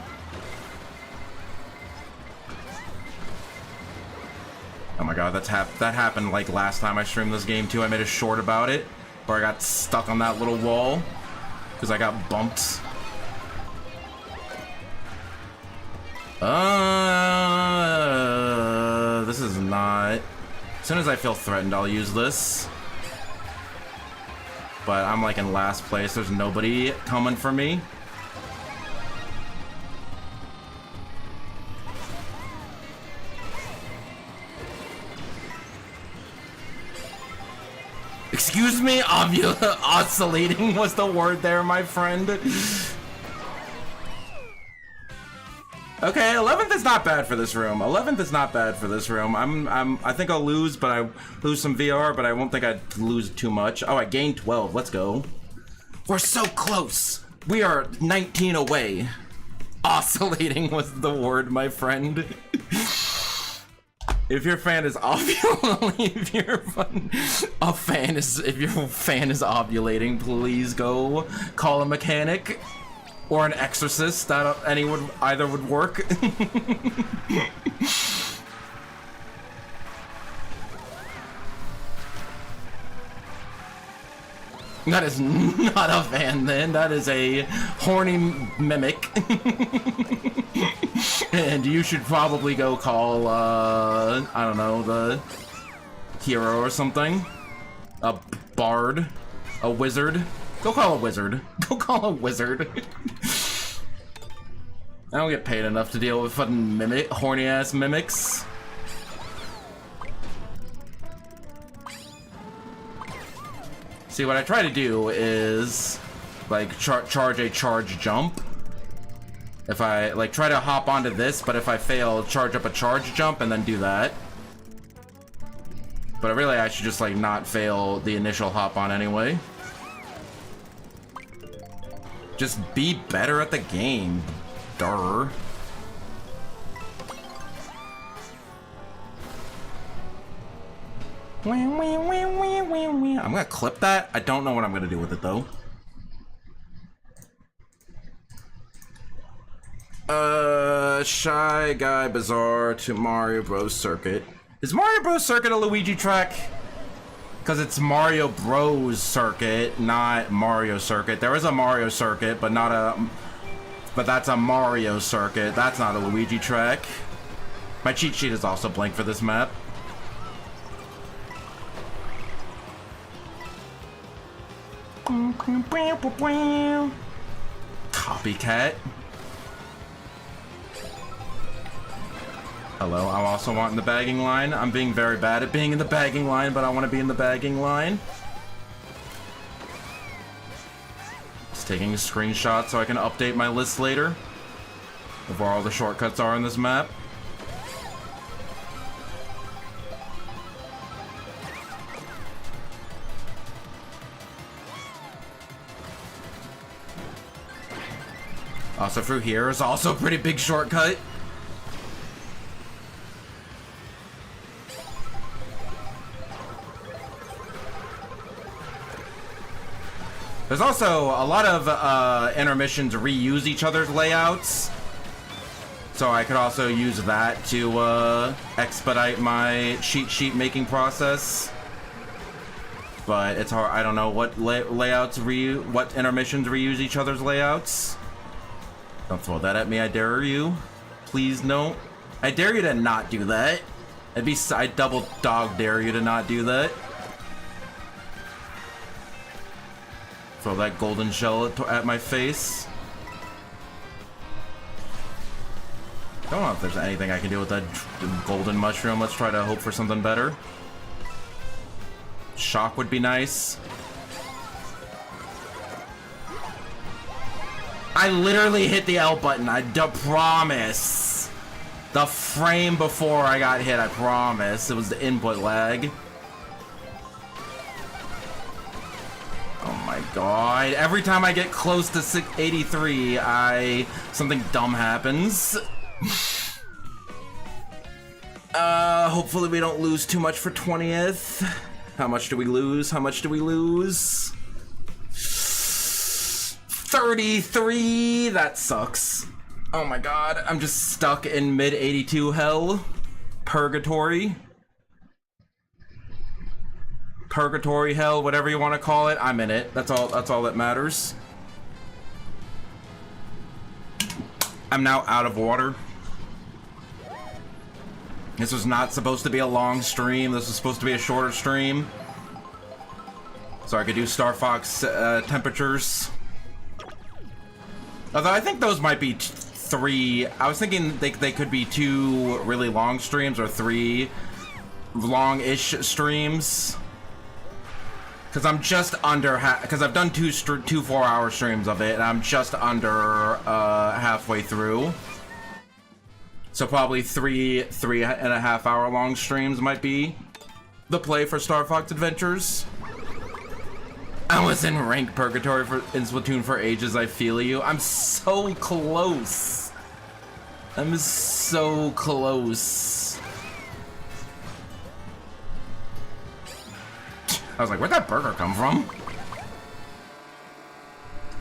Oh my god, that happened like last time I streamed this game too. I made a short about it where I got stuck on that little wall because I got bumped. This is not... As soon as I feel threatened, I'll use this. But I'm like in last place. There's nobody coming for me. Excuse me? Oscillating was the word there, my friend. Okay, 11th is not bad for this room. 11th is not bad for this room. I think I'll lose, but I lose some VR, but I won't think I'd lose too much. Oh, I gained 12. Let's go. We're so close. We are 19 away. Oscillating was the word, my friend. If your fan is ovulating, if your fan is ovulating, please go call a mechanic. Or an exorcist, that either would work. That is not a fan then, that is a horny mimic. And you should probably go call, I don't know, the hero or something. A bard. A wizard. Go call a wizard. Go call a wizard. I don't get paid enough to deal with fucking horny ass mimics. See, what I try to do is, like, charge a charge jump. If I, like, try to hop onto this, but if I fail, charge up a charge jump and then do that. But really, I should just, like, not fail the initial hop on anyway. Just be better at the game. Durr. I'm gonna clip that. I don't know what I'm gonna do with it though. Shy Guy Bazaar to Mario Bros. Circuit. Is Mario Bros. Circuit a Luigi track? Because it's Mario Bros. Circuit, not Mario Circuit. There is a Mario Circuit, but not a... But that's a Mario Circuit. That's not a Luigi track. My cheat sheet is also blank for this map. Copycat. Hello, I also want in the bagging line. I'm being very bad at being in the bagging line, but I want to be in the bagging line. Just taking a screenshot so I can update my list later of where all the shortcuts are in this map. Also through here is also a pretty big shortcut. There's also a lot of intermissions reuse each other's layouts. So I could also use that to expedite my cheat sheet making process. But it's hard. I don't know what what intermissions reuse each other's layouts. Don't throw that at me, I dare you. Please no. I dare you to not do that. I double dog dare you to not do that. Throw that golden shell at my face. Don't know if there's anything I can do with that golden mushroom. Let's try to hope for something better. Shock would be nice. I literally hit the L button, I promise. The frame before I got hit, I promise. It was the input lag. Oh my god. Every time I get close to 683, something dumb happens. Hopefully we don't lose too much for 20th. How much do we lose? How much do we lose? 33! That sucks. Oh my god, I'm just stuck in mid 82 hell. Purgatory. Purgatory hell, whatever you want to call it, I'm in it. That's all that matters. I'm now out of water. This was not supposed to be a long stream. This was supposed to be a shorter stream. So I could do Star Fox temperatures. Although I think those might be 3. I was thinking they could be 2 really long streams or 3 long-ish streams. Because I'm just under because I've done two 4-hour streams of it, and I'm just under halfway through. So probably 3.5 hour long streams might be the play for Star Fox Adventures. I was in rank purgatory in Splatoon for ages. I feel you. I'm so close. I'm so close. I was like, where'd that burger come from?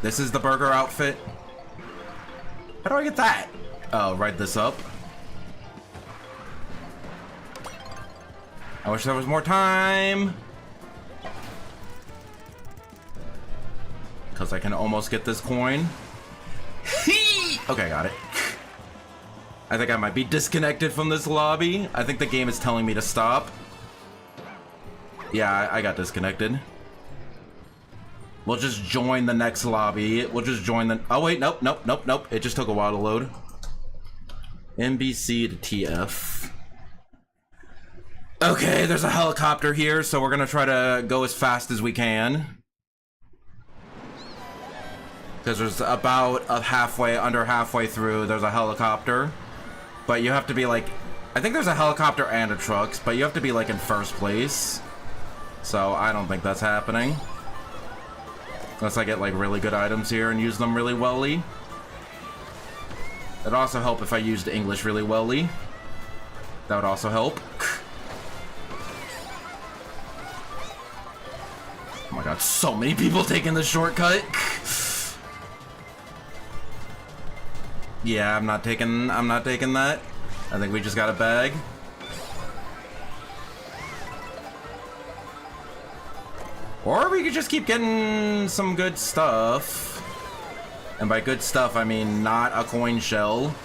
This is the burger outfit. do I get that? Oh, write this up. I wish there was more time. Because I can almost get this coin. Okay, got it. I think I might be disconnected from this lobby. I think the game is telling me to stop. Yeah, I got disconnected. We'll just join the next lobby. We'll just join the... Oh, wait, nope. It just took a while to load. NBC to TF. Okay, there's a helicopter here, so we're gonna try to go as fast as we can. Because there's about under halfway through, there's a helicopter. But you have to be like... I think there's a helicopter and a truck, but you have to be like in first place. So I don't think that's happening. Unless I get like really good items here and use them really welly. It'd also help if I used English really welly. That would also help. Oh my god, so many people taking the shortcut. Yeah, I'm not taking that. I think we just got a bag. Or we could just keep getting some good stuff. And by good stuff, I mean not a coin shell.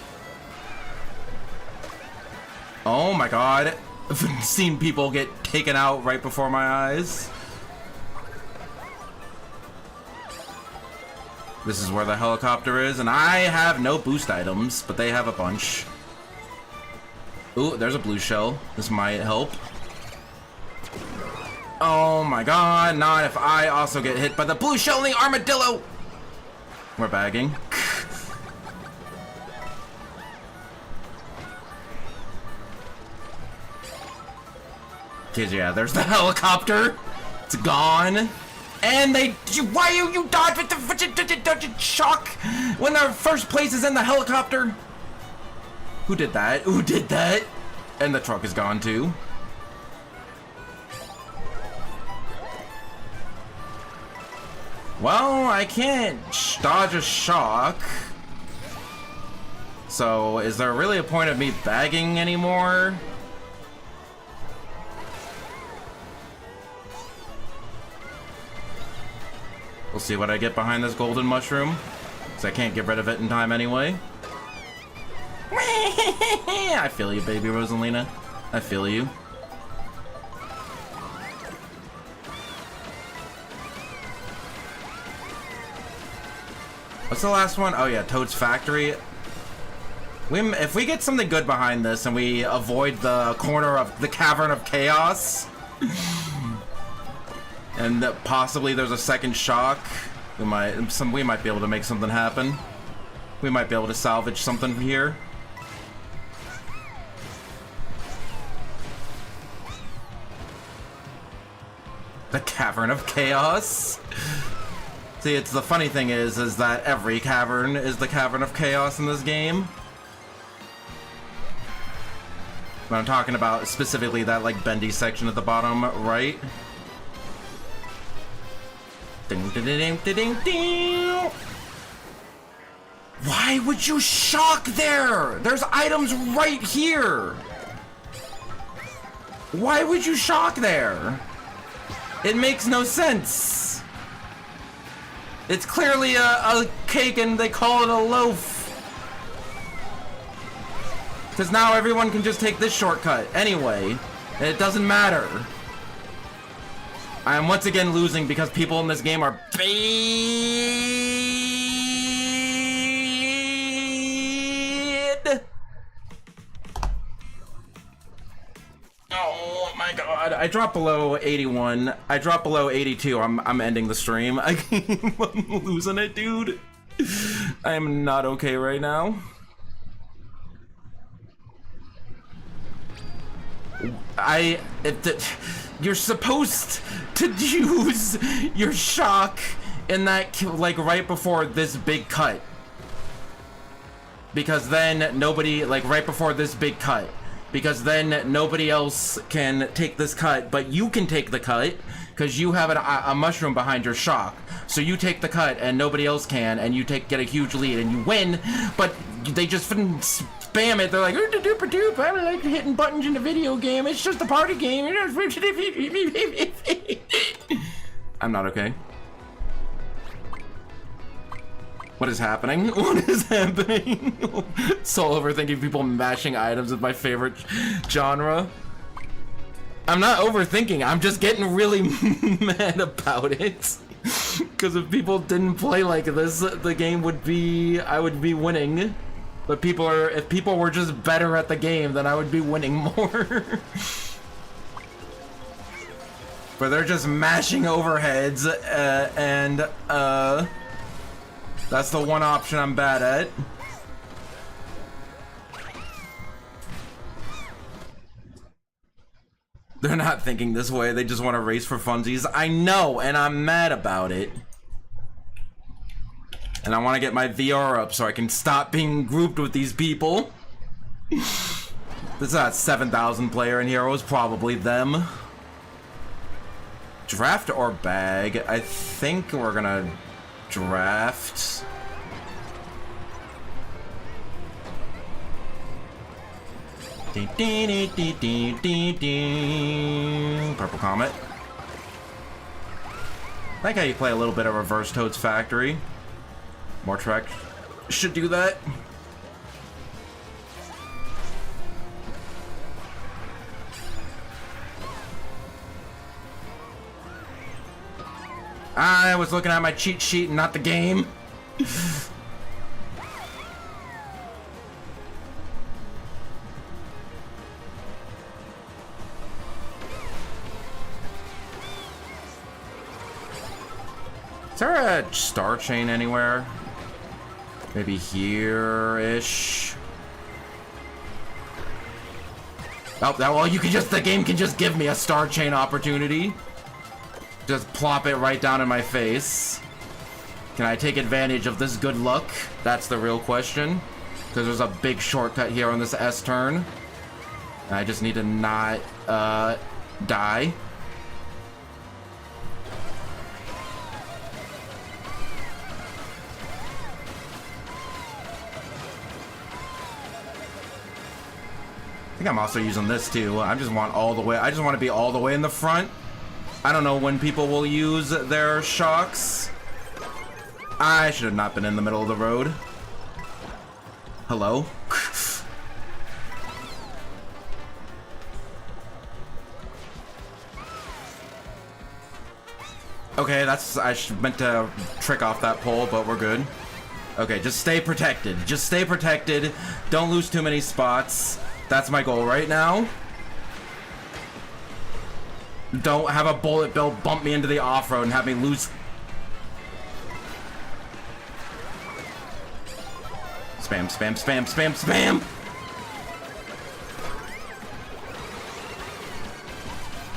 Oh my god. I've seen people get taken out right before my eyes. This is where the helicopter is, and I have no boost items, but they have a bunch. Ooh, there's a blue shell. This might help. Oh my god, not if I also get hit by the blue shell and the armadillo! We're bagging. Kids, yeah, there's the helicopter. It's gone. And they... Why you dodge with the shock when their first place is in the helicopter? Who did that? Who did that? And the truck is gone too. Well, I can't dodge a shock. So, is there really a point of me bagging anymore? We'll see what I get behind this golden mushroom. Because I can't get rid of it in time anyway. I feel you, baby Rosalina. I feel you. What's the last one? Oh yeah, Toad's Factory. If we get something good behind this and we avoid the corner of the Cavern of Chaos, and that possibly there's a second shock, we might be able to make something happen. We might be able to salvage something here. The Cavern of Chaos. See, it's the funny thing is that every cavern is the Cavern of Chaos in this game. But I'm talking about specifically that like bendy section at the bottom right. Ding, ding, ding, ding, ding, ding. Why would you shock there? There's items right here. Why would you shock there? It makes no sense. It's clearly a cake and they call it a loaf. Because now everyone can just take this shortcut anyway, and it doesn't matter. I am once again losing because people in this game are bad. Oh my god, I dropped below 81. I dropped below 82. I'm ending the stream. I'm losing it, dude. I am not okay right now. You're supposed to use your shock in that, like, right before this big cut. Because then nobody, like, right before this big cut. because then nobody else can take this cut, but you can take the cut because you have a mushroom behind your shock. So you take the cut and nobody else can, and you get a huge lead and you win, but they just spam it. They're like, doop, I like hitting buttons in a video game. It's just a party game. I'm not okay. What is happening? What is happening? So overthinking people mashing items is my favorite genre. I'm not overthinking, I'm just getting really mad about it. Because if people didn't play like this, the game would be, I would be winning. But if people were just better at the game, then I would be winning more. But they're just mashing overheads, and that's the one option I'm bad at. They're not thinking this way, they just want to race for funsies. I know, and I'm mad about it. And I want to get my VR up so I can stop being grouped with these people. There's not 7,000 player in here, it was probably them. Draft or bag? I think we're gonna draft. Purple Comet. I like how you play a little bit of Reverse Toad's Factory. More Trek should do that. I was looking at my cheat sheet and not the game. Is there a star chain anywhere? Maybe here-ish. Oh, well, you can just, the game can just give me a star chain opportunity. Just plop it right down in my face. Can I take advantage of this good luck? That's the real question. Because there's a big shortcut here on this S turn. I just need to not, die. I think I'm also using this too. I just want to be all the way in the front. I don't know when people will use their shocks. I should have not been in the middle of the road. Hello? Okay, I meant to trick off that pole, but we're good. Okay, just stay protected. Just stay protected. Don't lose too many spots. That's my goal right now. Don't have a bullet bill bump me into the off-road and have me lose. Spam, spam, spam, spam, spam!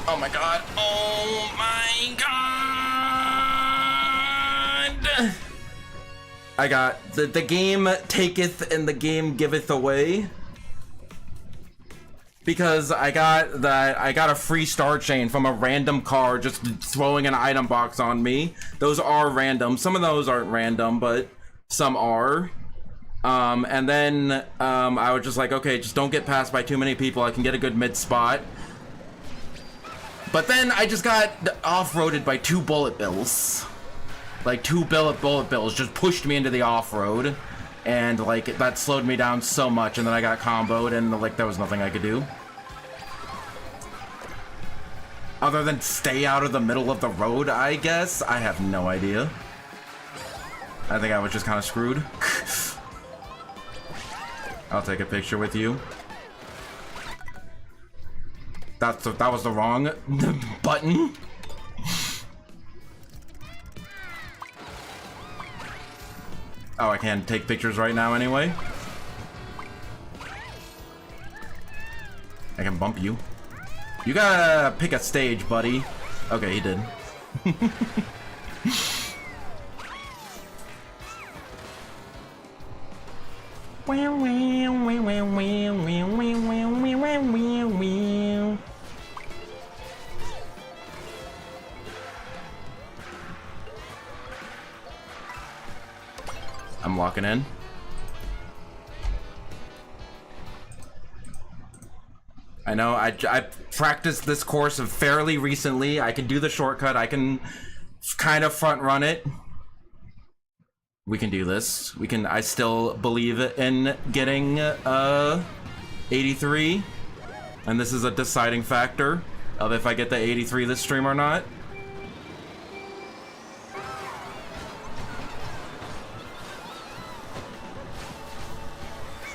Oh my god. Oh my god! I got the game taketh and the game giveth away. Because I got a free star chain from a random car just throwing an item box on me. Those are random. Some of those aren't random, but some are. And then I was just like, okay, just don't get passed by too many people. I can get a good mid spot. But then I just got off-roaded by 2 bullet bills. Like 2 bullet bills just pushed me into the off-road. And like that slowed me down so much, and then I got comboed, and like there was nothing I could do other than stay out of the middle of the road, I guess. I have no idea. I think I was just kind of screwed. I'll take a picture with you. That was the wrong button. Oh, I can't take pictures right now anyway. I can bump you. You gotta pick a stage, buddy. Okay, he did. I'm locking in. I know, I practiced this course fairly recently. I can do the shortcut. I can kind of front run it. We can do this. We can. I still believe in getting 83, and this is a deciding factor of if I get the 83 this stream or not.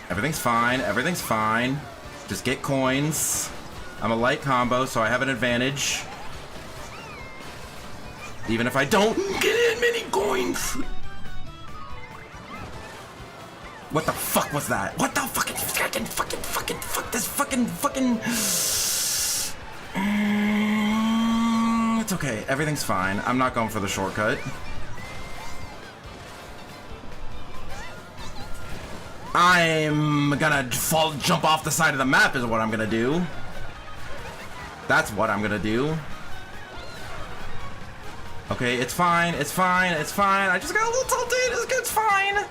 Everything's fine. Everything's fine. Just get coins. I'm a light combo, so I have an advantage. Even if I don't get many coins. What the fuck was that? What the fuck this fucking. It's okay. Everything's fine. I'm not going for the shortcut. I'm gonna jump off the side of the map is what I'm gonna do. That's what I'm gonna do. Okay, it's fine, it's fine, it's fine. I just got a little tilted, it's fine.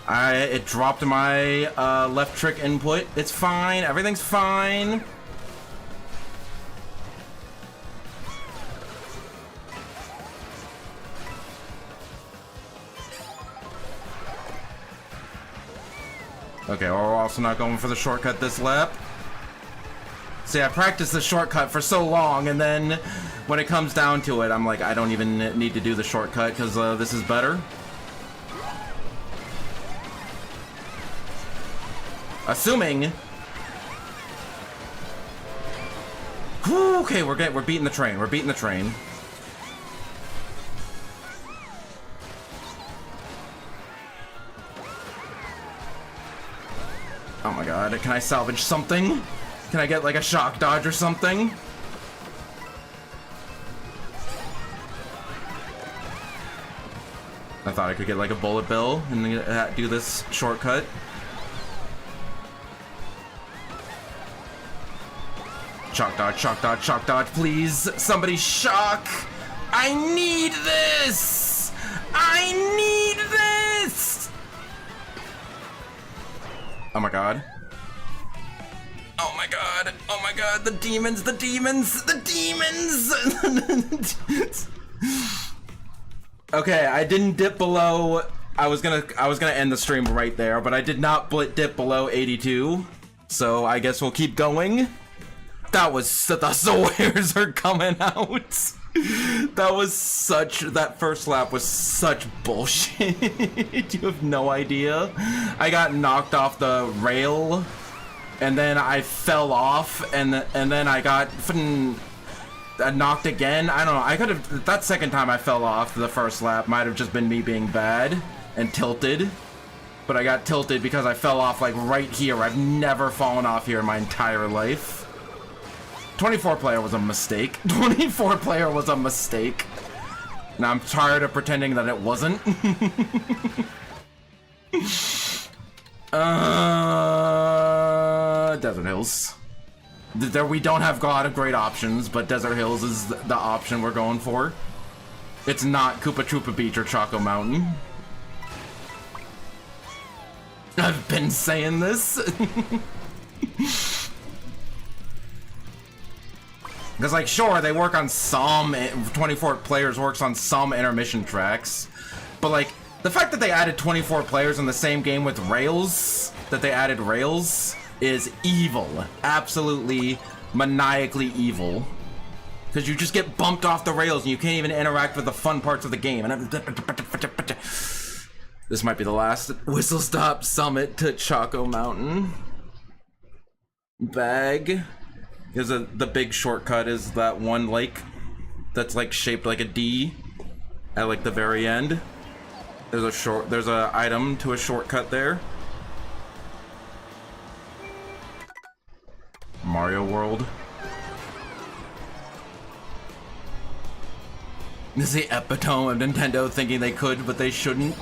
It dropped my left trick input. It's fine, everything's fine. Okay, we're also not going for the shortcut this lap. See, I practiced the shortcut for so long, and then when it comes down to it, I'm like, I don't even need to do the shortcut because this is better. Assuming. Whew, okay, we're beating the train. We're beating the train. Oh my god, can I salvage something? Can I get like a shock dodge or something? I thought I could get like a bullet bill and do this shortcut. Shock dodge, shock dodge, shock dodge, please. Somebody shock. I need this. I need this. Oh my god. Oh my god. Oh my god. The demons, the demons, the demons. Okay, I didn't dip below. I was gonna end the stream right there, but I did not dip below 82. So I guess we'll keep going. That was the swears are coming out. That first lap was such bullshit. You have no idea. I got knocked off the rail, and then I fell off, and then I got knocked again. I don't know. I could have. That second time I fell off the first lap might have just been me being bad and tilted, but I got tilted because I fell off like right here. I've never fallen off here in my entire life. 24 player was a mistake. 24 player was a mistake. Now I'm tired of pretending that it wasn't. Desert Hills. There we don't have a lot of great options, but Desert Hills is the option we're going for. It's not Koopa Troopa Beach or Choco Mountain. I've been saying this. Because, like, sure, they work on some, 24 players works on some intermission tracks, but, like, the fact that they added 24 players in the same game with rails, that they added rails, is evil. Absolutely, maniacally evil. Because you just get bumped off the rails and you can't even interact with the fun parts of the game. And this might be the last Whistle Stop Summit to Choco Mountain. Bag. Because the big shortcut is that one lake that's like shaped like a D at like the very end. There's a item to a shortcut there. Mario World. This is the epitome of Nintendo thinking they could, but they shouldn't.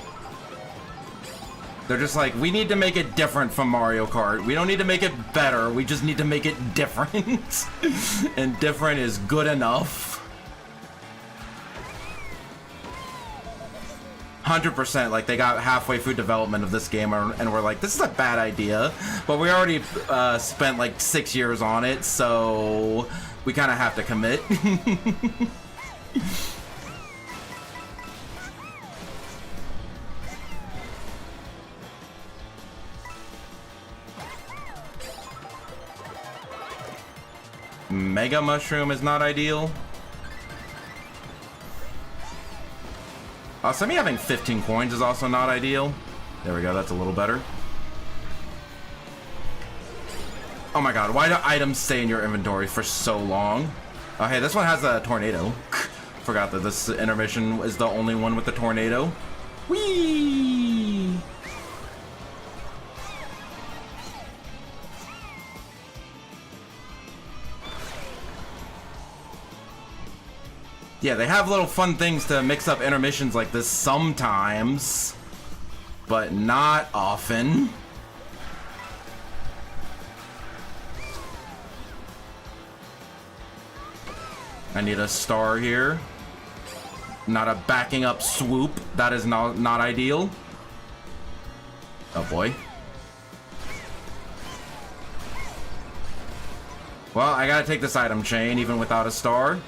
They're just like, we need to make it different from Mario Kart. We don't need to make it better. We just need to make it different. And different is good enough. 100%. Like, they got halfway through development of this game and we're like, this is a bad idea. But we already spent like 6 years on it, so we kind of have to commit. Mega Mushroom is not ideal. Also, me having 15 coins is also not ideal. There we go, that's a little better. Oh my god, why do items stay in your inventory for so long? Oh hey, this one has a tornado. Forgot that this intermission is the only one with the tornado. Whee! Yeah, they have little fun things to mix up intermissions like this sometimes, but not often. I need a star here. Not a backing up swoop. That is not ideal. Oh boy. Well, I gotta take this item chain even without a star.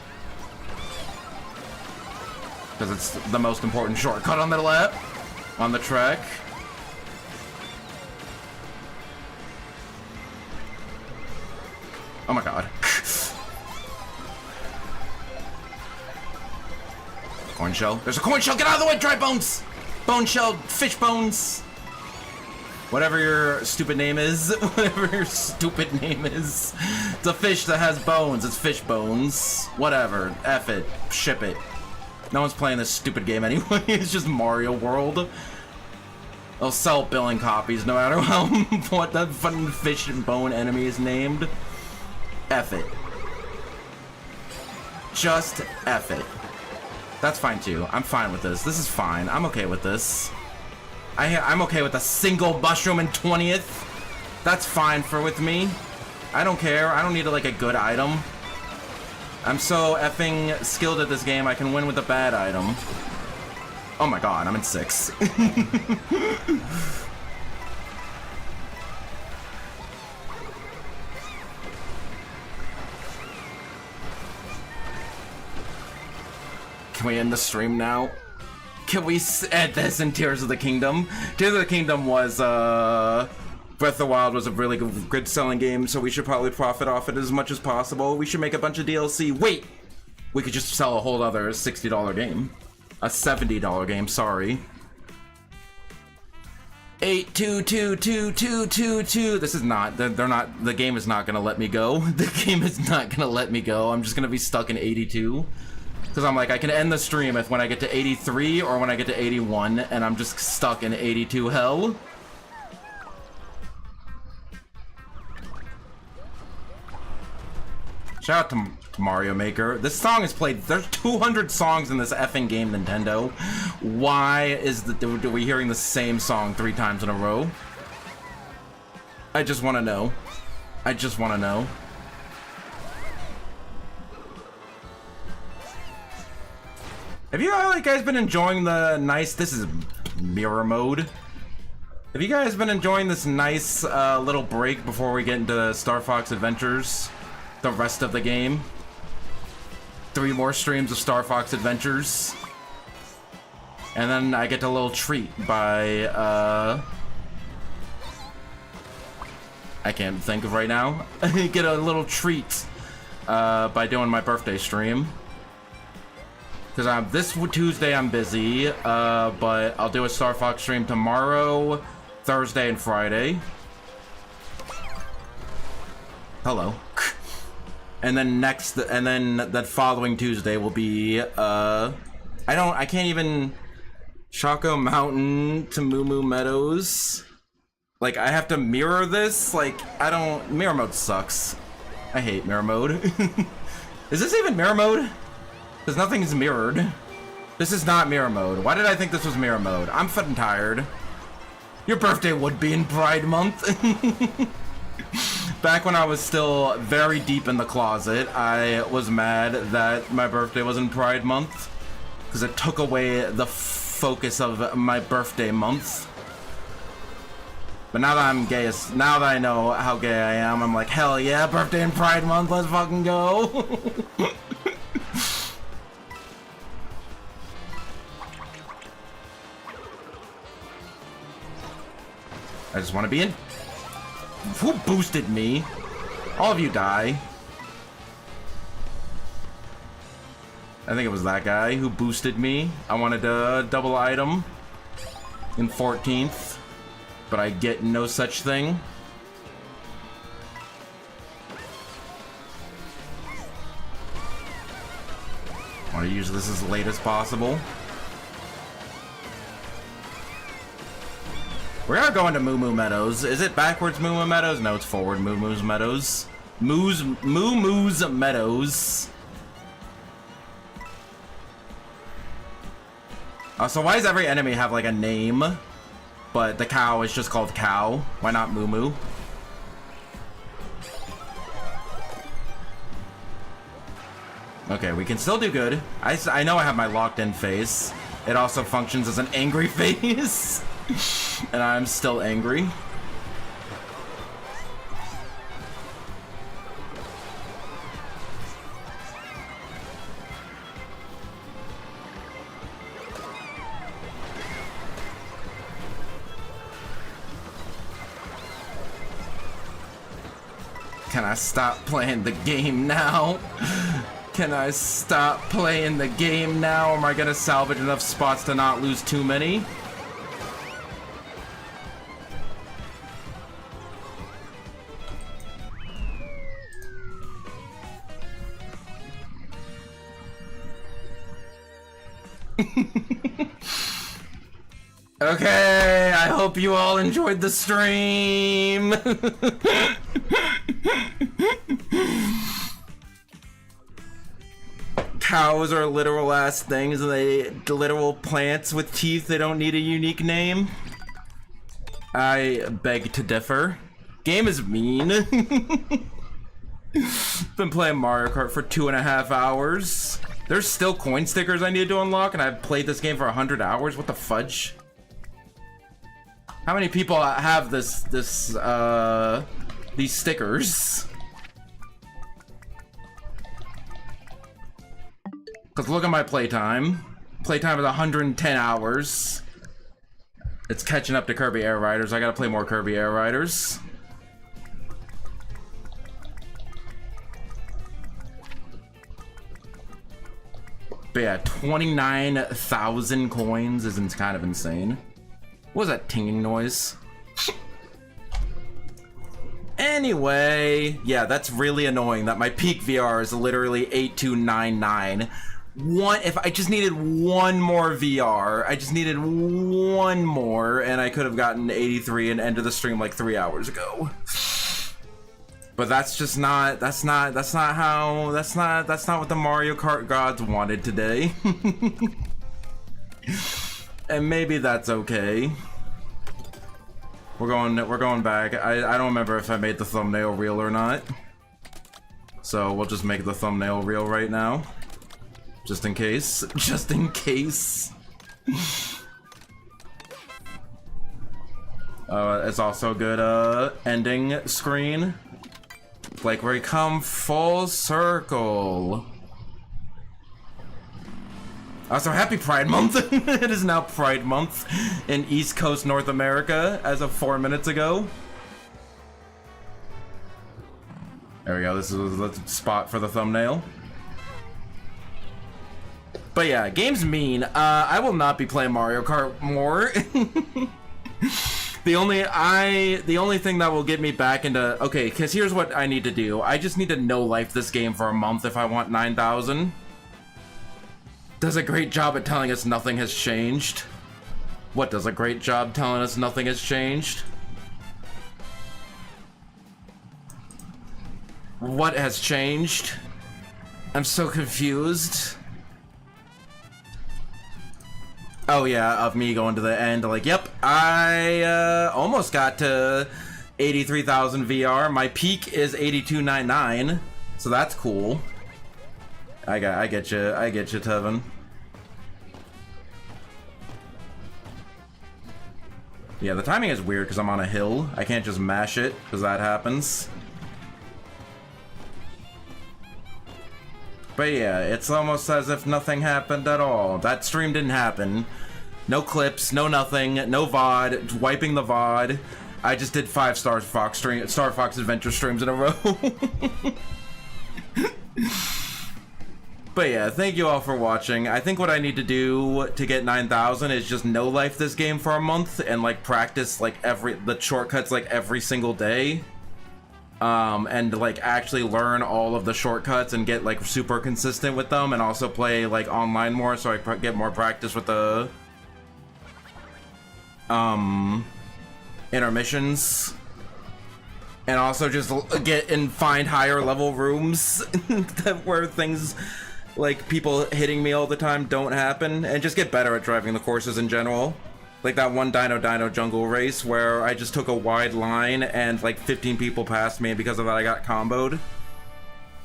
Because it's the most important shortcut on the lap, on the track. Oh my god. Coin shell. There's a coin shell! Get out of the way, dry bones! Bone shell, fish bones! Whatever your stupid name is. Whatever your stupid name is. It's a fish that has bones. It's fish bones. Whatever. F it. Ship it. No one's playing this stupid game anyway. It's just Mario World. They'll sell billion copies no matter how what that fun fish and bone enemy is named. F it. Just F it. That's fine too. I'm fine with this. This is fine. I'm okay with this. I'm okay with a single mushroom in 20th. That's fine with me. I don't care. I don't need like a good item. I'm so effing skilled at this game, I can win with a bad item. Oh my god, I'm in 6. Can we end the stream now? Can we add this in Tears of the Kingdom? Tears of the Kingdom was, Breath of the Wild was a really good selling game, so we should probably profit off it as much as possible. We should make a bunch of DLC. Wait! We could just sell a whole other $60 game. A $70 game, sorry. 82222222. This is not, they're not, the game is not gonna let me go. The game is not gonna let me go. I'm just gonna be stuck in 82. Because I'm like, I can end the stream if when I get to 83 or when I get to 81, and I'm just stuck in 82 hell. Shout out to Mario Maker. This song is played. There's 200 songs in this effing game, Nintendo. Why are we hearing the same song 3 times in a row? I just want to know. I just want to know. Have you guys been enjoying the nice... This is mirror mode. Have you guys been enjoying this nice little break before we get into Star Fox Adventures? The rest of the game. 3 more streams of Star Fox Adventures. And then I get a little treat by, I can't think of right now. I get a little treat by doing my birthday stream. Because this Tuesday I'm busy, but I'll do a Star Fox stream tomorrow, Thursday, and Friday. Hello. And then that following Tuesday will be, I can't even, Choco Mountain to Moo Moo Meadows. Like, I have to mirror this? Like, mirror mode sucks. I hate mirror mode. Is this even mirror mode? Because nothing's mirrored. This is not mirror mode. Why did I think this was mirror mode? I'm fucking tired. Your birthday would be in Pride Month. Back when I was still very deep in the closet, I was mad that my birthday was in Pride Month. Because it took away the focus of my birthday month. But now that I'm gay, now that I know how gay I am, I'm like, hell yeah, birthday and Pride Month, let's fucking go. I just want to be in. Who boosted me? All of you die. I think it was that guy who boosted me. I wanted a double item in 14th, but I get no such thing. I want to use this as late as possible. We're gonna go into Moo Moo Meadows. Is it backwards Moo Moo Meadows? No, it's forward Moo Moo's Meadows. Moo Moo's Meadows. So why does every enemy have like a name, but the cow is just called Cow? Why not Moo Moo? Okay, we can still do good. I know I have my locked in face. It also functions as an angry face. And I'm still angry. Can I stop playing the game now? Can I stop playing the game now? Am I gonna salvage enough spots to not lose too many? Okay, I hope you all enjoyed the stream. Cows are literal ass things, they literal plants with teeth. They don't need a unique name. I beg to differ. Game is mean. Been playing Mario Kart for 2.5 hours. There's still coin stickers I need to unlock, and I've played this game for 100 hours. What the fudge? How many people have these stickers? Cause look at my playtime. Playtime is 110 hours. It's catching up to Kirby Air Riders. I gotta play more Kirby Air Riders. But yeah, 29,000 coins isn't kind of insane. What was that tinging noise? Anyway, yeah, that's really annoying that my peak VR is literally 8299. If I just needed one more VR, I just needed one more, and I could have gotten 83 and ended the stream like 3 hours ago. But that's just not, that's not what the Mario Kart gods wanted today. And maybe that's okay. We're going back. I don't remember if I made the thumbnail real or not. So we'll just make the thumbnail real right now. Just in case. Just in case. It's also a good ending screen. Like we come full circle. Also, happy Pride Month! It is now Pride Month in East Coast North America as of 4 minutes ago. There we go, this is the spot for the thumbnail. But yeah, game's mean. I will not be playing Mario Kart more. The only thing that will get me back into... Okay, because here's what I need to do. I just need to no-life this game for a month if I want 9,000. Does a great job at telling us nothing has changed. What does a great job telling us nothing has changed? What has changed? I'm so confused. Oh yeah, of me going to the end, like, yep, I almost got to 83,000 VR. My peak is 8299, so that's cool. I get you, Tevin. Yeah, the timing is weird because I'm on a hill. I can't just mash it because that happens. But yeah, it's almost as if nothing happened at all. That stream didn't happen. No clips, no nothing, no VOD, wiping the VOD. I just did 5 Star Fox Adventure streams in a row. But yeah, thank you all for watching. I think what I need to do to get 9,000 is just no life this game for a month and like practice like the shortcuts like every single day. And like actually learn all of the shortcuts and get like super consistent with them, and also play like online more so I get more practice with the intermissions, and also just get and find higher level rooms where things like people hitting me all the time don't happen, and just get better at driving the courses in general. Like that one Dino jungle race where I just took a wide line and like 15 people passed me, and because of that I got comboed.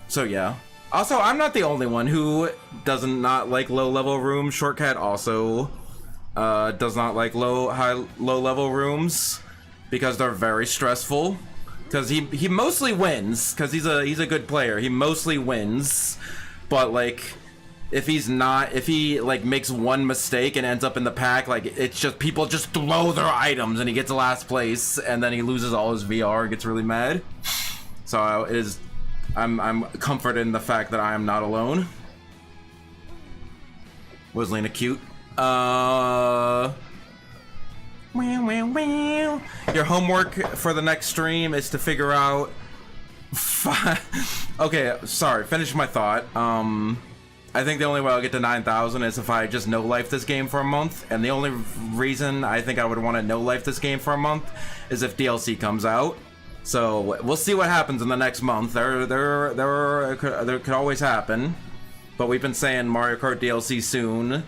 So yeah. Also, I'm not the only one who doesn't not like low level rooms. Shortcat also does not like low level rooms because they're very stressful. Because he mostly wins because he's a good player. He mostly wins, but like if he like makes one mistake and ends up in the pack, like it's just people just throw their items and he gets last place, and then he loses all his VR and gets really mad. So I'm comforted in the fact that I am not alone. Was Lena cute? Your homework for the next stream is to figure out okay, sorry, finish my thought. I think the only way I'll get to 9,000 is if I just no-life this game for a month, and the only reason I think I would want to no-life this game for a month is if DLC comes out. So we'll see what happens in the next month. There could always happen, but we've been saying Mario Kart DLC soon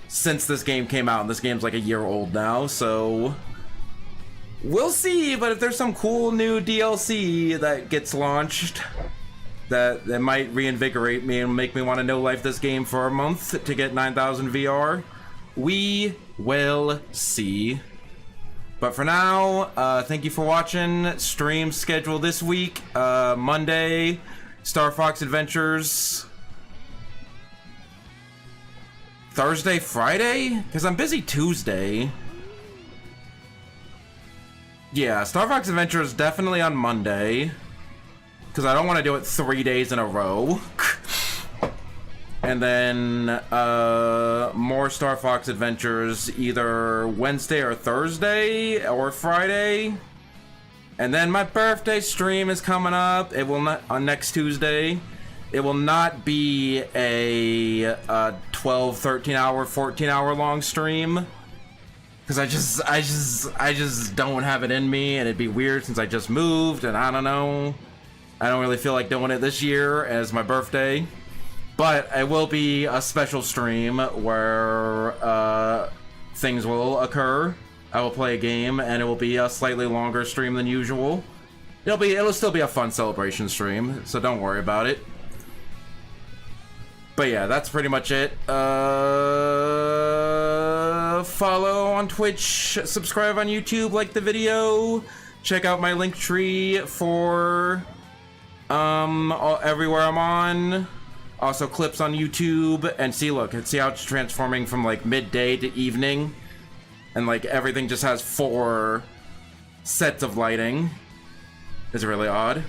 since this game came out, and this game's like a year old now, so we'll see. But if there's some cool new DLC that gets launched that might reinvigorate me and make me want to no-life this game for a month to get 9,000 VR, we will see. But for now, thank you for watching. Stream schedule this week, Monday, Star Fox Adventures. Thursday, Friday? Because I'm busy Tuesday. Yeah, Star Fox Adventures definitely on Monday, because I don't want to do it 3 days in a row. And then more Star Fox Adventures either Wednesday or Thursday or Friday. And then my birthday stream is coming up. It will not on next Tuesday. It will not be a 12, 13 hour, 14 hour long stream, because I just don't have it in me, and it'd be weird since I just moved, and I don't know. I don't really feel like doing it this year as my birthday. But it will be a special stream where things will occur. I will play a game, and it will be a slightly longer stream than usual. It'll still be a fun celebration stream, so don't worry about it. But yeah, that's pretty much it. Follow on Twitch, subscribe on YouTube, like the video, check out my link tree for everywhere I'm on. Also clips on YouTube, and see how it's transforming from like midday to evening, and like everything just has 4 sets of lighting. It's really odd.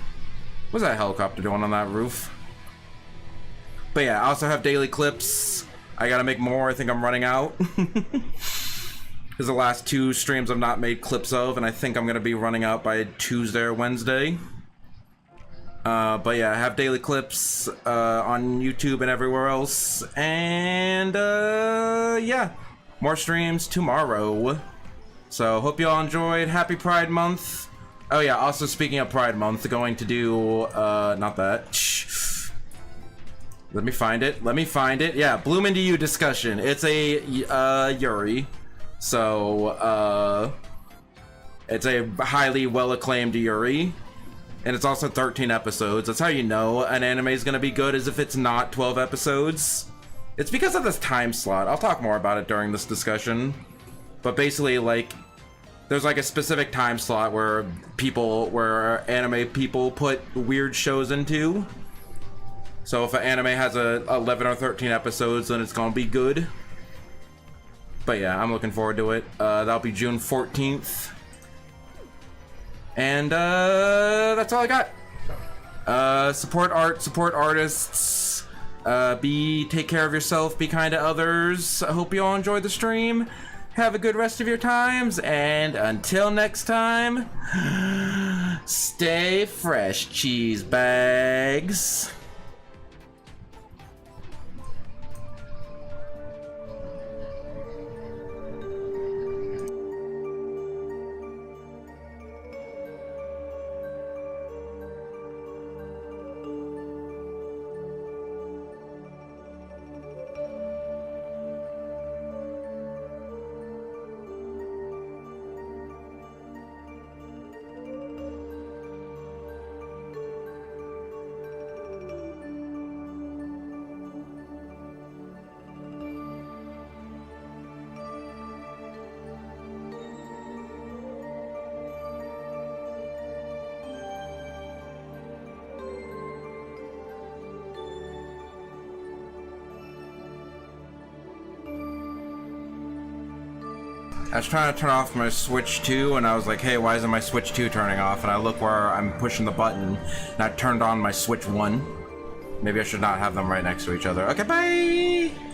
What's that helicopter doing on that roof? But yeah, I also have daily clips. I gotta make more. I think I'm running out. Because the last 2 streams I've not made clips of, and I think I'm gonna be running out by Tuesday or Wednesday. But yeah, I have daily clips on YouTube and everywhere else. And yeah, more streams tomorrow. So hope you all enjoyed. Happy Pride Month. Oh yeah, also speaking of Pride Month, going to do not that. Let me find it. Yeah, Bloom Into You discussion. It's a Yuri. So it's a highly well-acclaimed Yuri. And it's also 13 episodes. That's how you know an anime is gonna be good, is if it's not 12 episodes. It's because of this time slot. I'll talk more about it during this discussion. But basically, like, there's like a specific time slot where anime people put weird shows into. So if an anime has 11 or 13 episodes, then it's gonna be good. But yeah, I'm looking forward to it. That'll be June 14th. And that's all I got. Support art, support artists. Take care of yourself, be kind to others. I hope you all enjoyed the stream. Have a good rest of your times, and until next time, stay fresh, cheese bags. I was trying to turn off my Switch 2, and I was like, hey, why isn't my Switch 2 turning off? And I look where I'm pushing the button, and I turned on my Switch 1. Maybe I should not have them right next to each other. Okay, bye!